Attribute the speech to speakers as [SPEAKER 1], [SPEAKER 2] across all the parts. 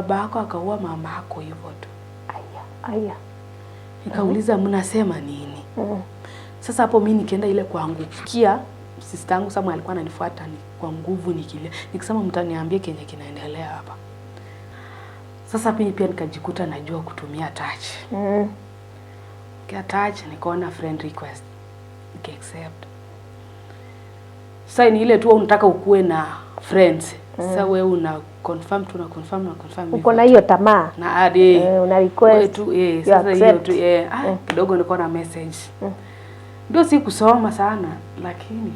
[SPEAKER 1] babako akaua mamako hivyo tu.
[SPEAKER 2] Aya.
[SPEAKER 1] Nikauliza mnasema nini? Sasa hapo mimi nikaenda ile kuangukia sister yangu Samuel alikuwa ananifuata kwa nguvu nikilia. Nikisema mtaniambie kenye kinaendelea hapa. Sasa mimi pia nikajikuta najua kutumia touch. Kia touch nikaona friend request. Nika accept. Sasa ni ile tu unataka ukue na friends. Sasa wewe una confirm.
[SPEAKER 2] Uko na hiyo tamaa.
[SPEAKER 1] Na hadi
[SPEAKER 2] una request
[SPEAKER 1] tu sasa hiyo tu kidogo niko na message. Ndio si kusoma sana lakini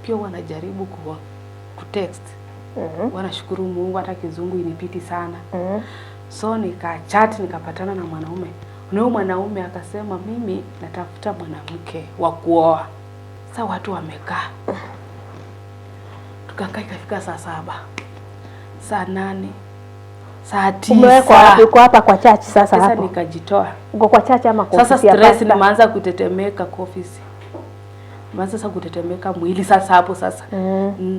[SPEAKER 1] pia wanajaribu kutext. Wanashukuru Mungu hata kizungu inipiti sana. So nikachat nikapatana na mwanaume. Huyo mwanaume akasema mimi natafuta mwanamke wa kuoa. Sasa watu wamekaa. Tukakaa ikafika saa 7. Saa 8. Saa 9.
[SPEAKER 2] Umewekwa uko hapa kwa church sasa hapo.
[SPEAKER 1] Sasa nikajitoa.
[SPEAKER 2] Uko kwa church ama kwa ofisi?
[SPEAKER 1] Sasa stress nimeanza kutetemeka kwa ofisi. Nimeanza sasa kutetemeka mwili sasa hapo sasa.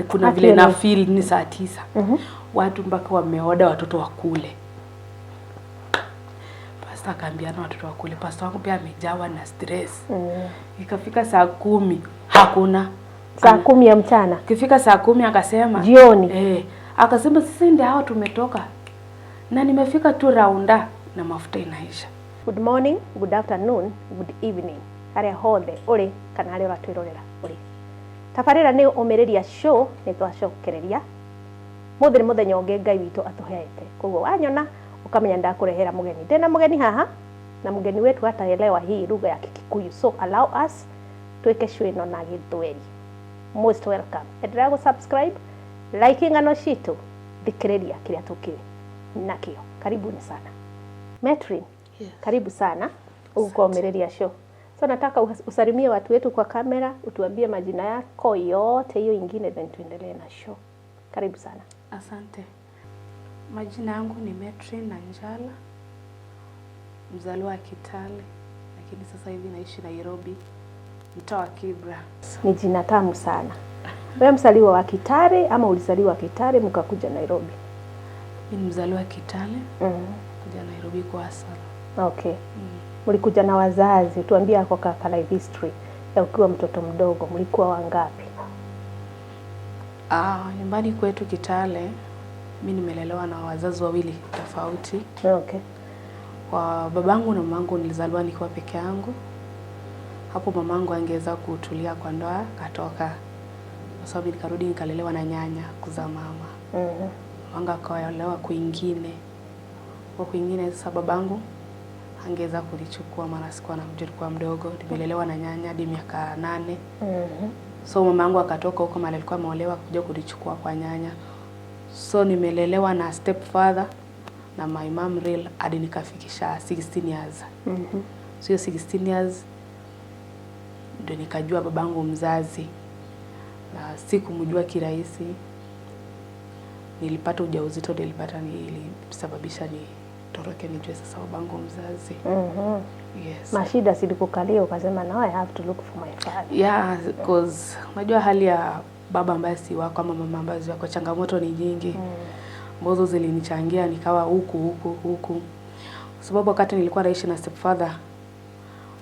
[SPEAKER 1] Kuna vile na feel ni saa 9. Watu mpaka wameoda watoto wakule. Pastor akaambiana watoto wakule. Pastor wangu pia amejawa na stress. Ikafika saa 10 hakuna.
[SPEAKER 2] Saa 10 ya mchana.
[SPEAKER 1] Kifika saa 10 akasema
[SPEAKER 2] jioni.
[SPEAKER 1] Akasema sisi ndio hao tumetoka. Na nimefika tu raunda na mafuta inaisha.
[SPEAKER 2] Good morning, good afternoon, good evening. Haria hothe uri kana haria ratwirorera uri. Tabarira ni umereria show ni twacokereria. Muthiri muthenya ungi Ngai witu atuheete. Koguo wanyona ukamenya ndakurehera mugeni. Ndena mugeni haha na mugeni wetu ataelewa hii lugha ya Kikuyu. So allow us tweke show ino na Githweri. Most welcome. Endelea ku subscribe, like ngano citu, thikiriria kiria tukiri nakio. Karibuni sana. Metrin,
[SPEAKER 1] yes.
[SPEAKER 2] Karibu sana. Ukomereria show. So nataka usalimie watu wetu kwa kamera, utuambie majina yako yote hiyo ingine then tuendelee na show. Karibu sana.
[SPEAKER 1] Asante. Majina yangu ni Metrin Nanjala. Mzaliwa wa Kitale, lakini sasa hivi naishi Nairobi, mtaa wa Kibra.
[SPEAKER 2] Ni jina tamu sana. Wewe mzaliwa wa Kitale ama ulizaliwa Kitale mkakuja Nairobi?
[SPEAKER 1] Mimi mzaliwa Kitale. Kuja Nairobi kwa asili.
[SPEAKER 2] Okay. Mlikuja na wazazi, tuambie hapo kaka life history ya ukiwa mtoto mdogo, mlikuwa wangapi?
[SPEAKER 1] Nyumbani kwetu Kitale, mimi nimelelewa na wazazi wawili tofauti.
[SPEAKER 2] Okay.
[SPEAKER 1] Kwa babangu na mamangu nilizaliwa nikiwa peke yangu. Hapo mamangu angeweza kutulia kwa ndoa, katoka. Kwa sababu nikarudi nikalelewa na nyanya kuzaa mama. Wanga akaolewa kwingine. Kwa kwingine sasa babangu angeweza kunichukua maana sikuwa namjua kwa mdogo. Nimelelewa na nyanya hadi miaka 8. So mamangu akatoka huko mahali alikuwa ameolewa kuja kunichukua kwa nyanya. So nimelelewa na stepfather na my mom real hadi nikafikisha 16 years. So 16 years ndio nikajua babangu mzazi. Na sikumjua kirahisi. Nilipata ujauzito nilisababisha nitoroke nijue sasa babangu mzazi. Yes.
[SPEAKER 2] Mashida silikukalia ukasema now I have to look for my father.
[SPEAKER 1] Yeah, because unajua hali ya baba ambaye si wako ama mama ambaye si wako, changamoto ni nyingi. Mbozo zilinichangia nikawa huku. Sababu wakati nilikuwa naishi na stepfather,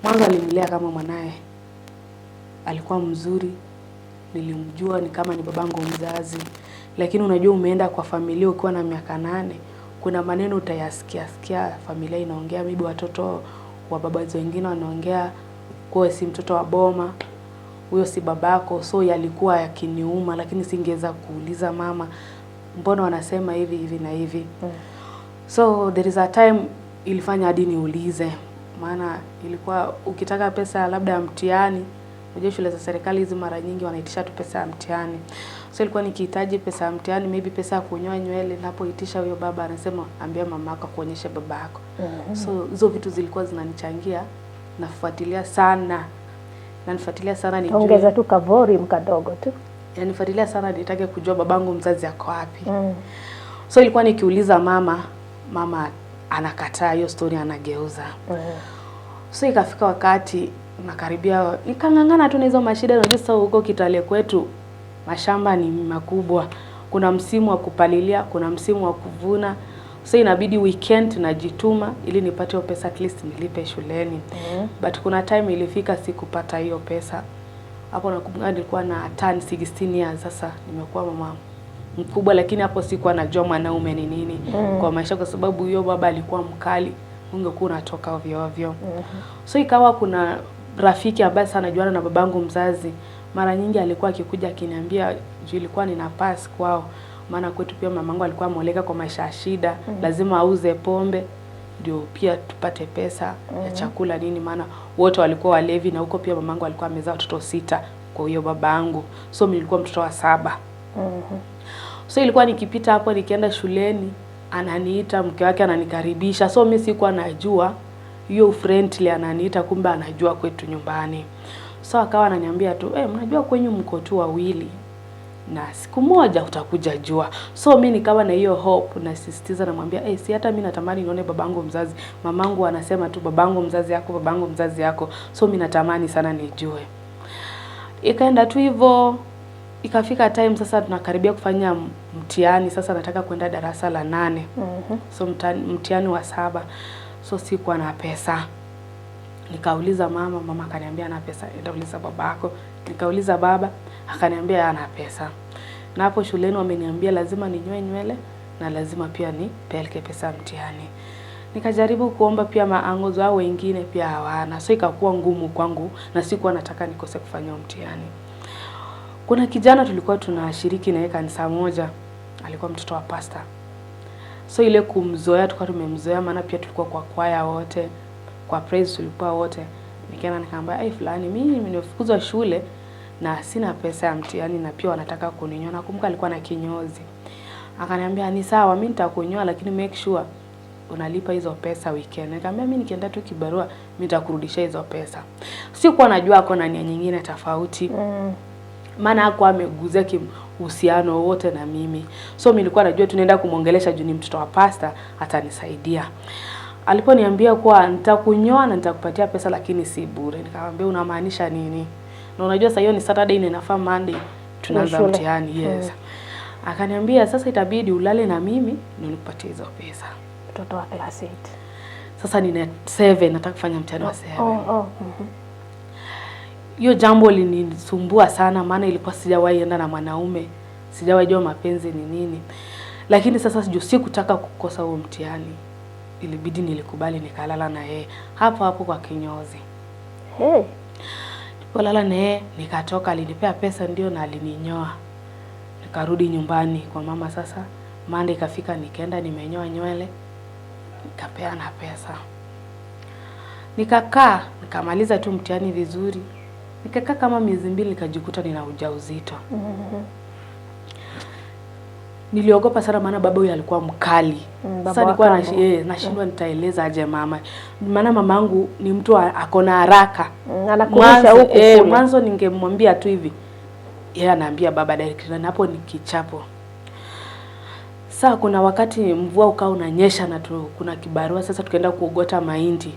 [SPEAKER 1] mwanzo alinilea kama mwanae. Alikuwa mzuri. Nilimjua ni kama ni babangu mzazi. Lakini unajua umeenda kwa familia ukiwa na miaka 8, kuna maneno utayasikia familia inaongea, maybe watoto wa babazi wengine wanaongea kwa si mtoto wa boma, huyo si babako. So yalikuwa yakiniuma, lakini singeweza kuuliza mama mbona wanasema hivi na hivi. So there is a time ilifanya hadi niulize, maana ilikuwa ukitaka pesa labda mtihani, unajua shule za serikali hizi mara nyingi wanaitisha tu pesa ya mtihani. So ilikuwa nikihitaji pesa ya mtihani, maybe pesa ya kunyoa nywele, napoitisha huyo baba anasema ambia mamako kuonyesha babako. So hizo vitu zilikuwa zinanichangia, nafuatilia sana. Nijue.
[SPEAKER 2] Ongeza tu kavori mkadogo tu.
[SPEAKER 1] Nifuatilia sana nitake kujua babangu mzazi yako wapi. So ilikuwa nikiuliza mama anakataa hiyo story, anageuza. So ikafika wakati nakaribia nikangangana tu na hizo mashida. Unajua sasa huko Kitale kwetu mashamba ni makubwa. Kuna msimu wa kupalilia, kuna msimu wa kuvuna, So inabidi weekend najituma ili nipate hiyo pesa at least nilipe shuleni. But kuna time ilifika sikupata hiyo pesa. Hapo nakumbuka nilikuwa na turn 16 years, sasa nimekuwa mama mkubwa, lakini hapo sikuwa najua mwanaume ni nini kwa maisha, kwa sababu hiyo baba alikuwa mkali, ungekuwa unatoka ovyo ovyo. So ikawa kuna rafiki ambaye sana juana na babangu mzazi, mara nyingi alikuwa akikuja akiniambia juu ilikuwa nina pass kwao, maana kwetu pia mamangu alikuwa ameoleka kwa maisha ya shida, lazima auze pombe ndio pia tupate pesa ya chakula nini, maana wote walikuwa walevi, na huko pia mamangu alikuwa amezaa watoto 6 kwa hiyo babangu, so mimi nilikuwa mtoto wa 7. So ilikuwa nikipita hapo nikienda shuleni ananiita, mke wake ananikaribisha, so mimi sikuwa najua hiyo friendly ananiita, kumbe anajua kwetu nyumbani. So akawa ananiambia tu, mnajua kwenyu mko tu wawili na siku moja utakuja jua. So mimi nikawa na hiyo hope, nasisitiza namwambia, si hata mimi natamani nione babangu mzazi. Mamangu anasema tu babangu mzazi yako, babangu mzazi yako. So mimi natamani sana nijue. Ikaenda tu hivyo, ikafika time sasa tunakaribia kufanya mtihani, sasa nataka kwenda darasa la 8. So mtihani wa 7. So sikuwa na pesa. Nikauliza mama akaniambia ana pesa. Nikauliza babako, nikauliza baba, akaniambia ana pesa. Na hapo shuleni wameniambia lazima ninyoe nywele na lazima pia nipeleke pesa mtihani. Nikajaribu kuomba pia maangozo wao wengine pia hawana. So ikakuwa ngumu kwangu na sikuwa nataka nikose kufanya mtihani. Kuna kijana tulikuwa tunashiriki naye kanisa moja, alikuwa mtoto wa pastor. So ile kumzoea tulikuwa tumemzoea, maana pia tulikuwa kwa kwaya wote, kwa praise tulikuwa wote. Nikaenda nikamwambia, fulani mimi nimefukuzwa shule na sina pesa ya mtihani na pia wanataka kuninyoa. Nakumbuka alikuwa na kinyozi. Akaniambia ni sawa, mimi nitakunyoa lakini make sure unalipa hizo pesa weekend. Nikamwambia mimi nikienda tu kibarua mimi nitakurudishia hizo pesa. Sikuwa najua ako na nia nyingine tofauti. Maana hakuwa ameguzia uhusiano wote na mimi. So mimi nilikuwa najua tunaenda kumuongelesha juu ni mtoto wa pastor, atanisaidia. Aliponiambia kuwa nitakunyoa na nitakupatia pesa lakini si bure. Nikamwambia unamaanisha nini? Na unajua sasa hiyo ni Saturday na inafaa Monday tunaanza mtihani. Yes. Akaniambia sasa itabidi ulale na mimi ndio nikupatie hizo pesa.
[SPEAKER 2] Mtoto wa class 8.
[SPEAKER 1] Sasa nina 7 nataka kufanya mtihani wa 7. Hiyo jambo linisumbua sana, maana ilikuwa sijawahi enda na mwanaume, sijawahi jua mapenzi ni nini. Lakini sasa sikutaka kukosa huo mtihani. Ilibidi nilikubali nikalala na yeye hapo kwa kinyozi. Nilipolala na yeye nikatoka, alinipea pesa ndio na alininyoa. Nikarudi nyumbani kwa mama. Sasa Monday ikafika, nikaenda nimenyoa nywele, nikapeana pesa. Nikakaa, nikamaliza tu mtihani vizuri. Nikakaa kama miezi 2 nikajikuta nina ujauzito. Niliogopa sana maana baba huyu alikuwa mkali. Sasa nilikuwa nashindwa nitaeleza aje mama. Maana mamangu ni mtu akona haraka.
[SPEAKER 2] Anakulisha huko.
[SPEAKER 1] Mwanzo ningemwambia tu hivi. Yeye anaambia baba direct, na hapo ni kichapo. Sasa kuna wakati mvua ukao unanyesha na kuna kibarua, sasa tukaenda kuogota mahindi.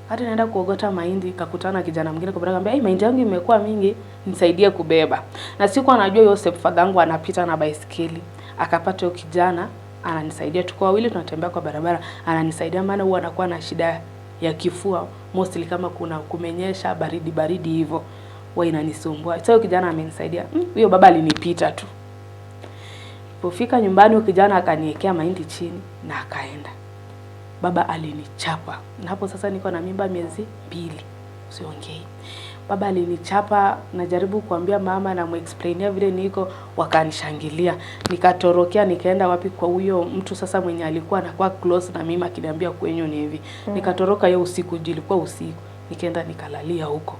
[SPEAKER 1] Hata naenda kuogota mahindi kakutana kijana mwingine kwa barabara, akaniambia mahindi yangu imekuwa mingi, nisaidie kubeba. Na sikuwa najua Yosef fadangu anapita na baisikeli. Akapata huyo kijana ananisaidia, tuko wawili tunatembea kwa barabara, ananisaidia maana huwa anakuwa na shida ya kifua mostly kama kuna kumenyesha baridi hivyo huwa inanisumbua. Sasa huyo kijana amenisaidia. Huyo baba alinipita tu. Nilipofika nyumbani huyo kijana akaniwekea mahindi chini na akaenda. Baba alinichapa. Na hapo sasa niko na mimba miezi 2. Usiongei. Baba alinichapa, najaribu kuambia mama na muexplainia vile niko, wakanishangilia. Nikatorokea nikaenda wapi kwa huyo mtu sasa mwenye alikuwa anakuwa close na mimi akiniambia kwenyu ni hivi. Nikatoroka hiyo usiku, ilikuwa usiku. Nikaenda nikalalia huko.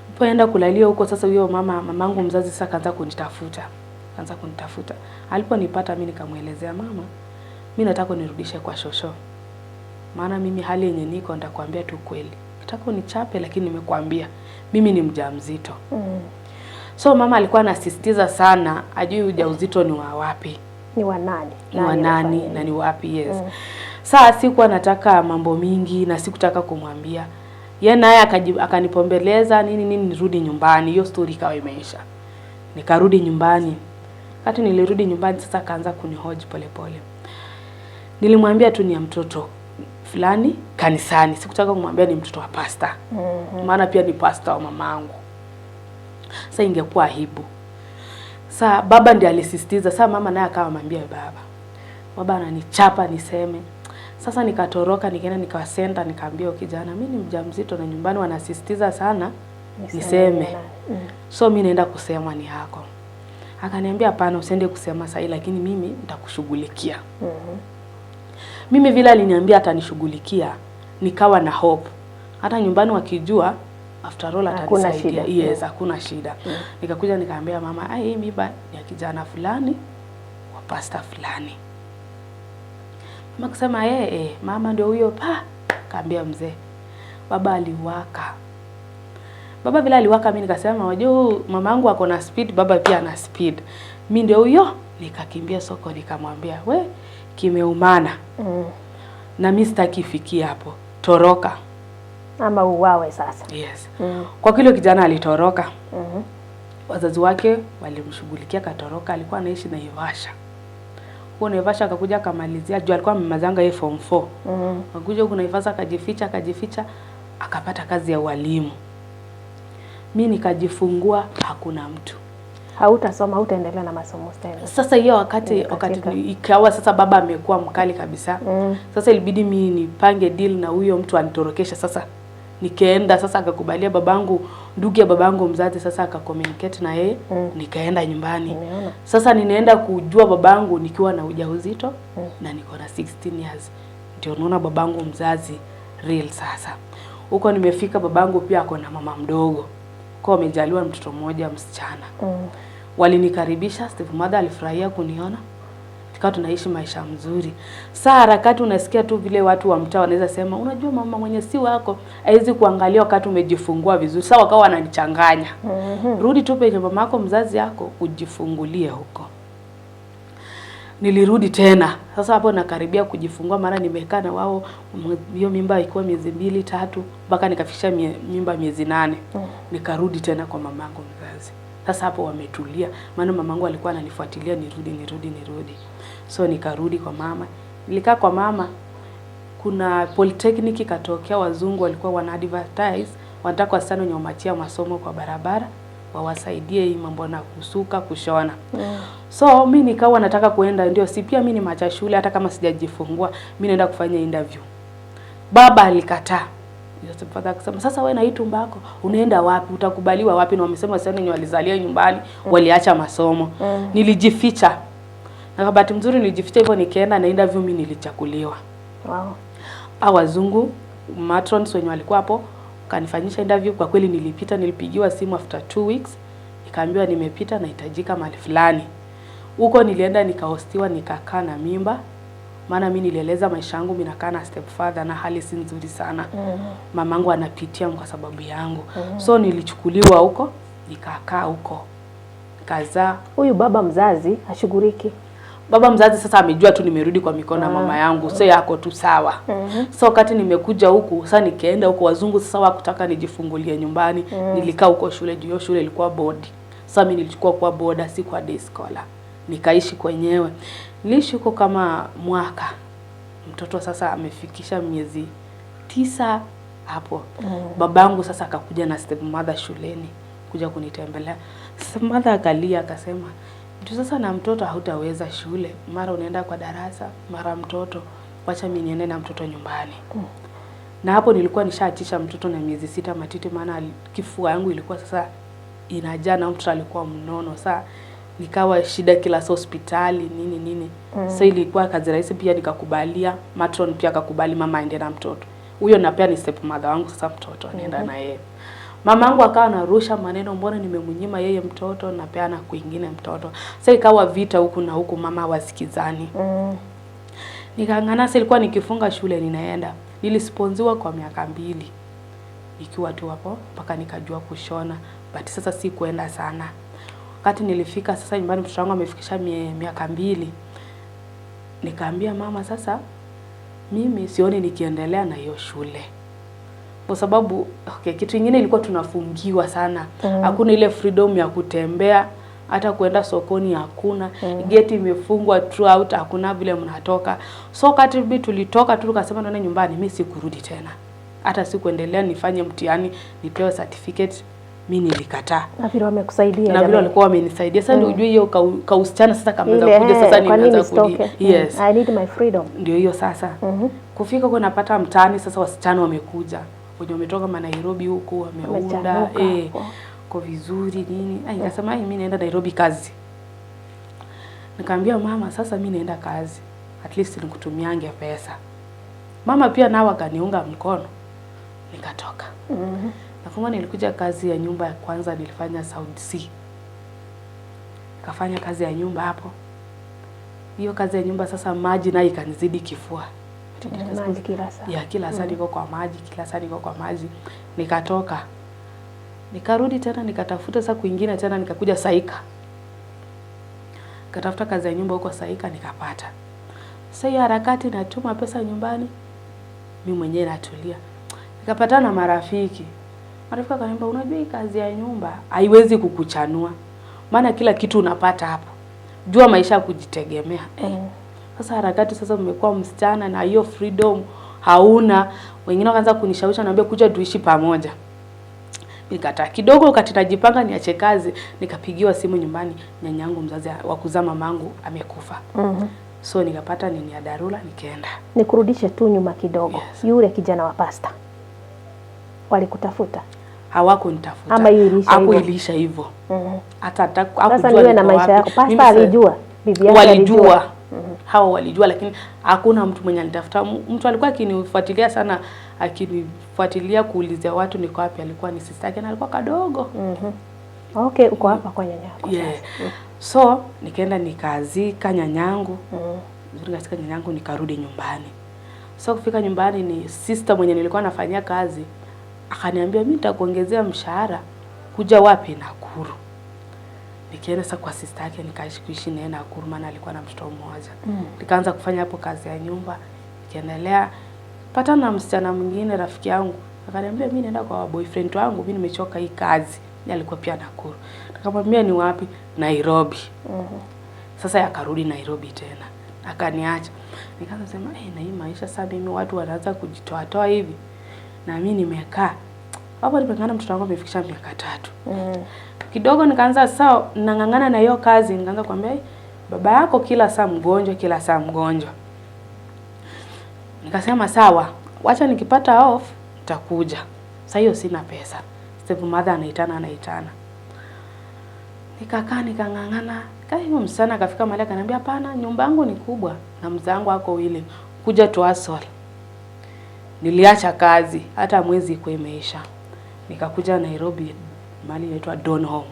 [SPEAKER 1] Nilipoenda kulalia huko sasa huyo mamangu mzazi sasa kaanza kunitafuta. Aliponipata mimi nikamuelezea mama, mimi nataka nirudishe kwa shosho. Maana mimi hali yenye niko nitakwambia tu kweli. Nataka unichape lakini nimekuambia mimi ni mjamzito. So mama alikuwa anasisitiza sana ajui ujauzito ni wa wapi.
[SPEAKER 2] Ni wa nani?
[SPEAKER 1] Ni wa nani na ni wapi, yes. Sasa sikuwa nataka mambo mingi na sikutaka kumwambia. Yeye naye akanipombeleza nini nirudi nyumbani. Hiyo story ikawa imeisha. Nikarudi nyumbani. Wakati nilirudi nyumbani sasa akaanza kunihoji polepole. Nilimwambia tu ni ya mtoto fulani kanisani. Sikutaka kumwambia ni mtoto wa pasta. Maana pia ni pasta wa mamangu. Sasa ingekuwa aibu. Sasa baba ndiye alisisitiza. Sasa mama naye akawa amwambia baba. Baba ananichapa niseme. Sasa nikatoroka nikaenda nikawasenda nikaambia kijana mimi ni mjamzito na nyumbani wanasisitiza sana niseme. So mimi naenda kusema ni yako. Akaniambia hapana usiende kusema sasa lakini mimi nitakushughulikia. Mimi vile aliniambia atanishughulikia nikawa na hope. Hata nyumbani wakijua after all atanisaidia. Yes, hakuna shida. Nikakuja nikaambia mama hii mimba ni ya kijana fulani wa pasta fulani. Mama akasema mama ndio huyo kaambia mzee. Baba aliwaka. Baba vile aliwaka mimi nikasema wajua mamangu ako na speed, baba pia ana speed. Mimi ndio huyo nikakimbia soko nikamwambia kimeumana. Na mimi sitaki ifikie hapo. Toroka.
[SPEAKER 2] Ama uwawe sasa.
[SPEAKER 1] Yes. Kwa kile kijana alitoroka. Wazazi wake walimshughulikia katoroka, alikuwa anaishi na Ivasha. Huko Naivasha akakuja akamalizia, juu alikuwa amemazanga yeye form 4. Akakuja huko Naivasha akajificha akapata kazi ya walimu. Mimi nikajifungua hakuna mtu.
[SPEAKER 2] Hautasoma, hautaendelea na masomo tena.
[SPEAKER 1] Sasa hiyo wakati ikawa sasa baba amekuwa mkali kabisa. Sasa ilibidi mimi nipange deal na huyo mtu anitorokesha sasa. Nikaenda sasa akakubalia babangu, ndugu ya babangu mzazi sasa akakommunicate na yeye, nikaenda nyumbani. Sasa ninaenda kujua babangu nikiwa na ujauzito na niko na 16 years. Ndio naona babangu mzazi real sasa. Huko nimefika babangu pia ako na mama mdogo. Kwa amejaliwa mtoto mmoja msichana. Walinikaribisha, Steve mother alifurahia kuniona. Tukawa tunaishi maisha mzuri. Saa harakati unasikia tu vile watu wa mtaa wanaweza sema, unajua mama mwenye si wako haizi kuangalia wakati umejifungua vizuri. Sasa wakawa wananichanganya. Rudi tu penye mamako mzazi yako ujifungulie huko. Nilirudi tena. Sasa hapo nakaribia kujifungua mara nimekaa na wao hiyo mimba ilikuwa miezi 2 3 mpaka nikafikisha mimba miezi 8. Nikarudi tena kwa mamangu mzazi. Sasa hapo wametulia. Maana mamangu alikuwa ananifuatilia nirudi. So nikarudi kwa mama. Nilikaa kwa mama. Kuna polytechnic katokea wazungu walikuwa wana advertise wanataka wasichana wenye wamachia masomo kwa barabara wawasaidie hii mambo na kusuka kushona. So mimi nikawa nataka kuenda ndio si pia mimi ni macha shule hata kama sijajifungua mimi naenda kufanya interview. Baba alikataa. Ndio father akasema sasa wewe na hii tumba yako unaenda wapi utakubaliwa wapi na wamesema sana wenye walizalia nyumbani waliacha masomo. Nilijificha. Na bahati mzuri nilijificha hivyo nikaenda na interview mimi nilichakuliwa. Wow. Wazungu matrons wenye walikuwa hapo kanifanyisha interview kwa kweli nilipita nilipigiwa simu after 2 weeks nikaambiwa nimepita nahitajika mahali fulani. Huko nilienda nikahostiwa nikakaa na mimba. Maana mimi nilieleza maisha yangu mimi nakaa na stepfather na hali si nzuri sana. Mamangu anapitia kwa sababu yangu. So nilichukuliwa huko nikakaa huko. Kazaa.
[SPEAKER 2] Huyu baba mzazi hashughuliki.
[SPEAKER 1] Baba mzazi sasa amejua tu nimerudi kwa mikono ya mama yangu. So yako tu sawa. So wakati nimekuja huku sasa nikaenda huko wazungu sasa wakutaka nijifungulie nyumbani. Nilikaa huko shule juu shule ilikuwa board. Sasa mimi nilichukua kwa boarder si kwa day scholar. Nikaishi kwenyewe. Niliishi huko kama mwaka. Mtoto sasa amefikisha miezi 9 hapo. Babangu sasa akakuja na step mother shuleni kuja kunitembelea. Step mother akalia akasema, "Ndio sasa na mtoto hautaweza shule. Mara unaenda kwa darasa, mara mtoto. Wacha mimi niende na mtoto nyumbani." Na hapo nilikuwa nishaachisha mtoto na miezi 6 matiti maana kifua yangu ilikuwa sasa inajaa na mtoto alikuwa mnono. Sasa nikawa shida kila hospitali nini. Sasa ilikuwa kazi rahisi pia nikakubalia, matron pia akakubali mama aende na mtoto. Huyo na pia ni step mother wangu sasa mtoto anaenda na yeye. Mamangu akawa anarusha maneno mbona nimemnyima yeye mtoto na peana kwingine mtoto. Sasa ikawa vita huku na huku mama wasikizani. Nikangana sasa ilikuwa nikifunga shule ninaenda. Nilisponziwa kwa miaka 2. Nikiwa tu hapo mpaka nikajua kushona. But sasa si kuenda sana. Wakati nilifika sasa nyumbani mtoto wangu amefikisha miaka 2. Nikaambia mama sasa mimi sioni nikiendelea na hiyo shule. Kwa sababu kitu kingine ilikuwa tunafungiwa sana. Hakuna ile freedom ya kutembea. hata kuenda sokoni hakuna, geti imefungwa throughout, hakuna vile mnatoka. So wakati tulitoka tu tukasema tuende nyumbani, mimi sikurudi tena. Hata sikuendelea nifanye mtihani nipewe certificate, mimi nilikataa.
[SPEAKER 2] Na vile wamekusaidia.
[SPEAKER 1] Na vile walikuwa wamenisaidia. Sasa ndio ujue hiyo kausichana sasa kameanza kuja sasa nimeanza kudi. Yes.
[SPEAKER 2] I need my freedom.
[SPEAKER 1] Ndio hiyo sasa. Kufika kwa napata mtaani sasa wasichana wamekuja. Wenye wametoka Nairobi huko wameunda kwa vizuri nini. Nikasema mimi naenda Nairobi kazi. Nikamwambia mama sasa mimi naenda kazi. At least nikutumiange pesa. Mama pia nao akaniunga mkono. Nikatoka. Na kama nilikuja kazi ya nyumba ya kwanza nilifanya Saudi Sea. Nikafanya kazi ya nyumba hapo. Hiyo kazi ya nyumba sasa maji nayo ikanizidi kifua.
[SPEAKER 2] Maji kila saa.
[SPEAKER 1] Ya kila saa niko kwa maji, kila saa niko kwa maji. Nikatoka. Nikarudi tena nikatafuta saa kwingine tena nikakuja Saika. Nikatafuta kazi ya nyumba huko Saika nikapata. Sasa hiyo harakati natuma pesa nyumbani. Mimi mwenyewe natulia. Nikapatana na marafiki. Marafiki wakaniambia unajua hii kazi ya nyumba haiwezi kukuchanua. Maana kila kitu unapata hapo. Jua maisha kujitegemea. Sasa harakati sasa umekuwa msichana na hiyo freedom hauna. Wengine wakaanza kunishawisha naambia kuja tuishi pamoja. Nikataa kidogo wakati najipanga niache kazi, nikapigiwa simu nyumbani nyanyangu mzazi wa kuzaa mamangu amekufa. So nikapata nini ya dharura nikaenda.
[SPEAKER 2] Nikurudishe tu nyuma kidogo. Yes. Yule kijana wa pasta walikutafuta?
[SPEAKER 1] Hawakunitafuta.
[SPEAKER 2] Ama
[SPEAKER 1] ilisha hivyo. Hata hakujua.
[SPEAKER 2] Sasa niwe na maisha yako. Pasta alijua, bibi yake
[SPEAKER 1] walijua. Hao walijua lakini hakuna mtu mwenye anitafuta. Mtu alikuwa akinifuatilia sana, akinifuatilia kuulizia watu niko wapi, alikuwa ni sister yake na alikuwa kadogo.
[SPEAKER 2] Okay, uko hapa kwa nyanyako.
[SPEAKER 1] Yeah. So nikaenda nikazika nyanyangu. Nikazika nyanyangu nikarudi nyumbani. So kufika nyumbani ni sister mwenye nilikuwa nafanyia kazi akaniambia mimi nitakuongezea mshahara kuja wapi Nakuru. Nikaenda sasa kwa sister yake nikaishi kuishi naye Nakuru maana alikuwa na mtoto mmoja. Nikaanza kufanya hapo kazi ya nyumba. Nikiendelea patana na msichana mwingine rafiki yangu. Akaniambia mimi naenda kwa boyfriend wangu, mimi nimechoka hii kazi. Yeye alikuwa pia Nakuru. Nikamwambia ni wapi? Nairobi. Sasa yakarudi Nairobi tena. Akaniacha. Nikaanza sema na hii maisha sasa mimi watu wanaanza kujitoa hivi. Na mimi nimekaa. Hapo nilipangana mtoto wangu amefikisha miaka 3. Kidogo nikaanza sawa nangangana na hiyo kazi, nikaanza kuambia baba yako kila saa mgonjwa, kila saa mgonjwa. Nikasema sawa, wacha nikipata off nitakuja. Sasa hiyo sina pesa. Step mother anaitana. Nikakaa nikangangana. Hiyo msana akafika mahali akaniambia hapana, nyumba yangu ni kubwa na mzangu wako ile. Kuja tu hustle. Niliacha kazi hata mwezi iko imeisha. Nikakuja Nairobi mahali inaitwa Donholm.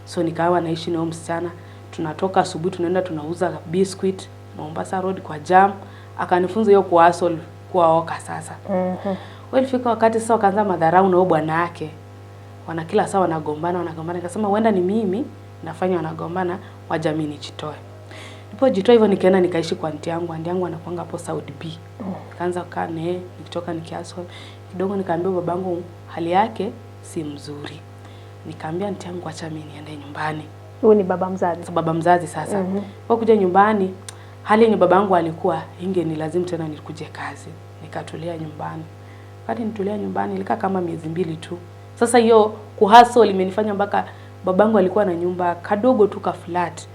[SPEAKER 1] So nikawa naishi na msichana, tunatoka asubuhi tunaenda tunauza biscuit Mombasa Road kwa jam. Akanifunza hiyo kwa hustle kuoka sasa. Walifika wakati sasa wakaanza madharau na bwana yake. Wana kila saa wanagombana. Nikasema huenda ni mimi nafanya wanagombana, wacha mimi nijitoe. Nilipojitoa hivyo nikaenda nikaishi kwa aunti yangu. Aunti yangu anakuanga hapo Saudi B. Nikaanza kukaa naye, nikitoka nikiasol. Kidogo nikaambia babangu hali yake si mzuri. Nikaambia aunti yangu acha mimi niende nyumbani.
[SPEAKER 2] Huyu ni baba mzazi.
[SPEAKER 1] Sasa baba mzazi sasa. Kwa kuja nyumbani, hali ni babangu alikuwa ni lazima tena nikuje kazi. Nikatulia nyumbani. Wakati nitulia nyumbani ilikaa kama miezi 2 tu. Sasa hiyo kuhustle imenifanya mpaka babangu alikuwa na nyumba kadogo tu ka flat.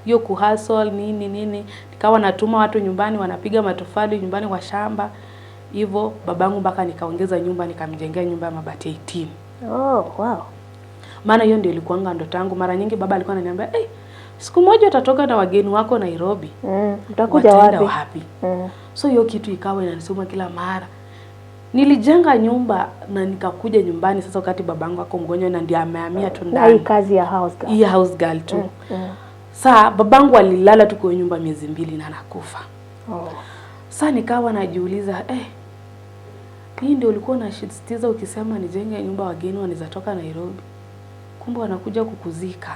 [SPEAKER 1] Hiyo kuhustle nini nikawa natuma watu nyumbani wanapiga matofali nyumbani kwa shamba. Hivyo babangu mpaka nikaongeza nyumba nikamjengea nyumba ya mabati 18.
[SPEAKER 2] Oh, wow.
[SPEAKER 1] Maana hiyo ndio ilikuanga ndoto yangu. Mara nyingi baba alikuwa ananiambia, siku moja utatoka na wageni wako Nairobi.
[SPEAKER 2] Utakuja wapi?
[SPEAKER 1] So hiyo kitu ikawa inanisoma kila mara. Nilijenga nyumba na nikakuja nyumbani sasa wakati babangu ako mgonjwa na ndiye amehamia tu ndani.
[SPEAKER 2] Na hii kazi ya house girl.
[SPEAKER 1] Hii house girl tu. Sasa babangu alilala tu kwa nyumba miezi 2 na anakufa. Sasa nikawa najiuliza, hii ndio ulikuwa unasisitiza ukisema nijenge nyumba wageni wanaweza toka Nairobi. Kumbe wanakuja kukuzika.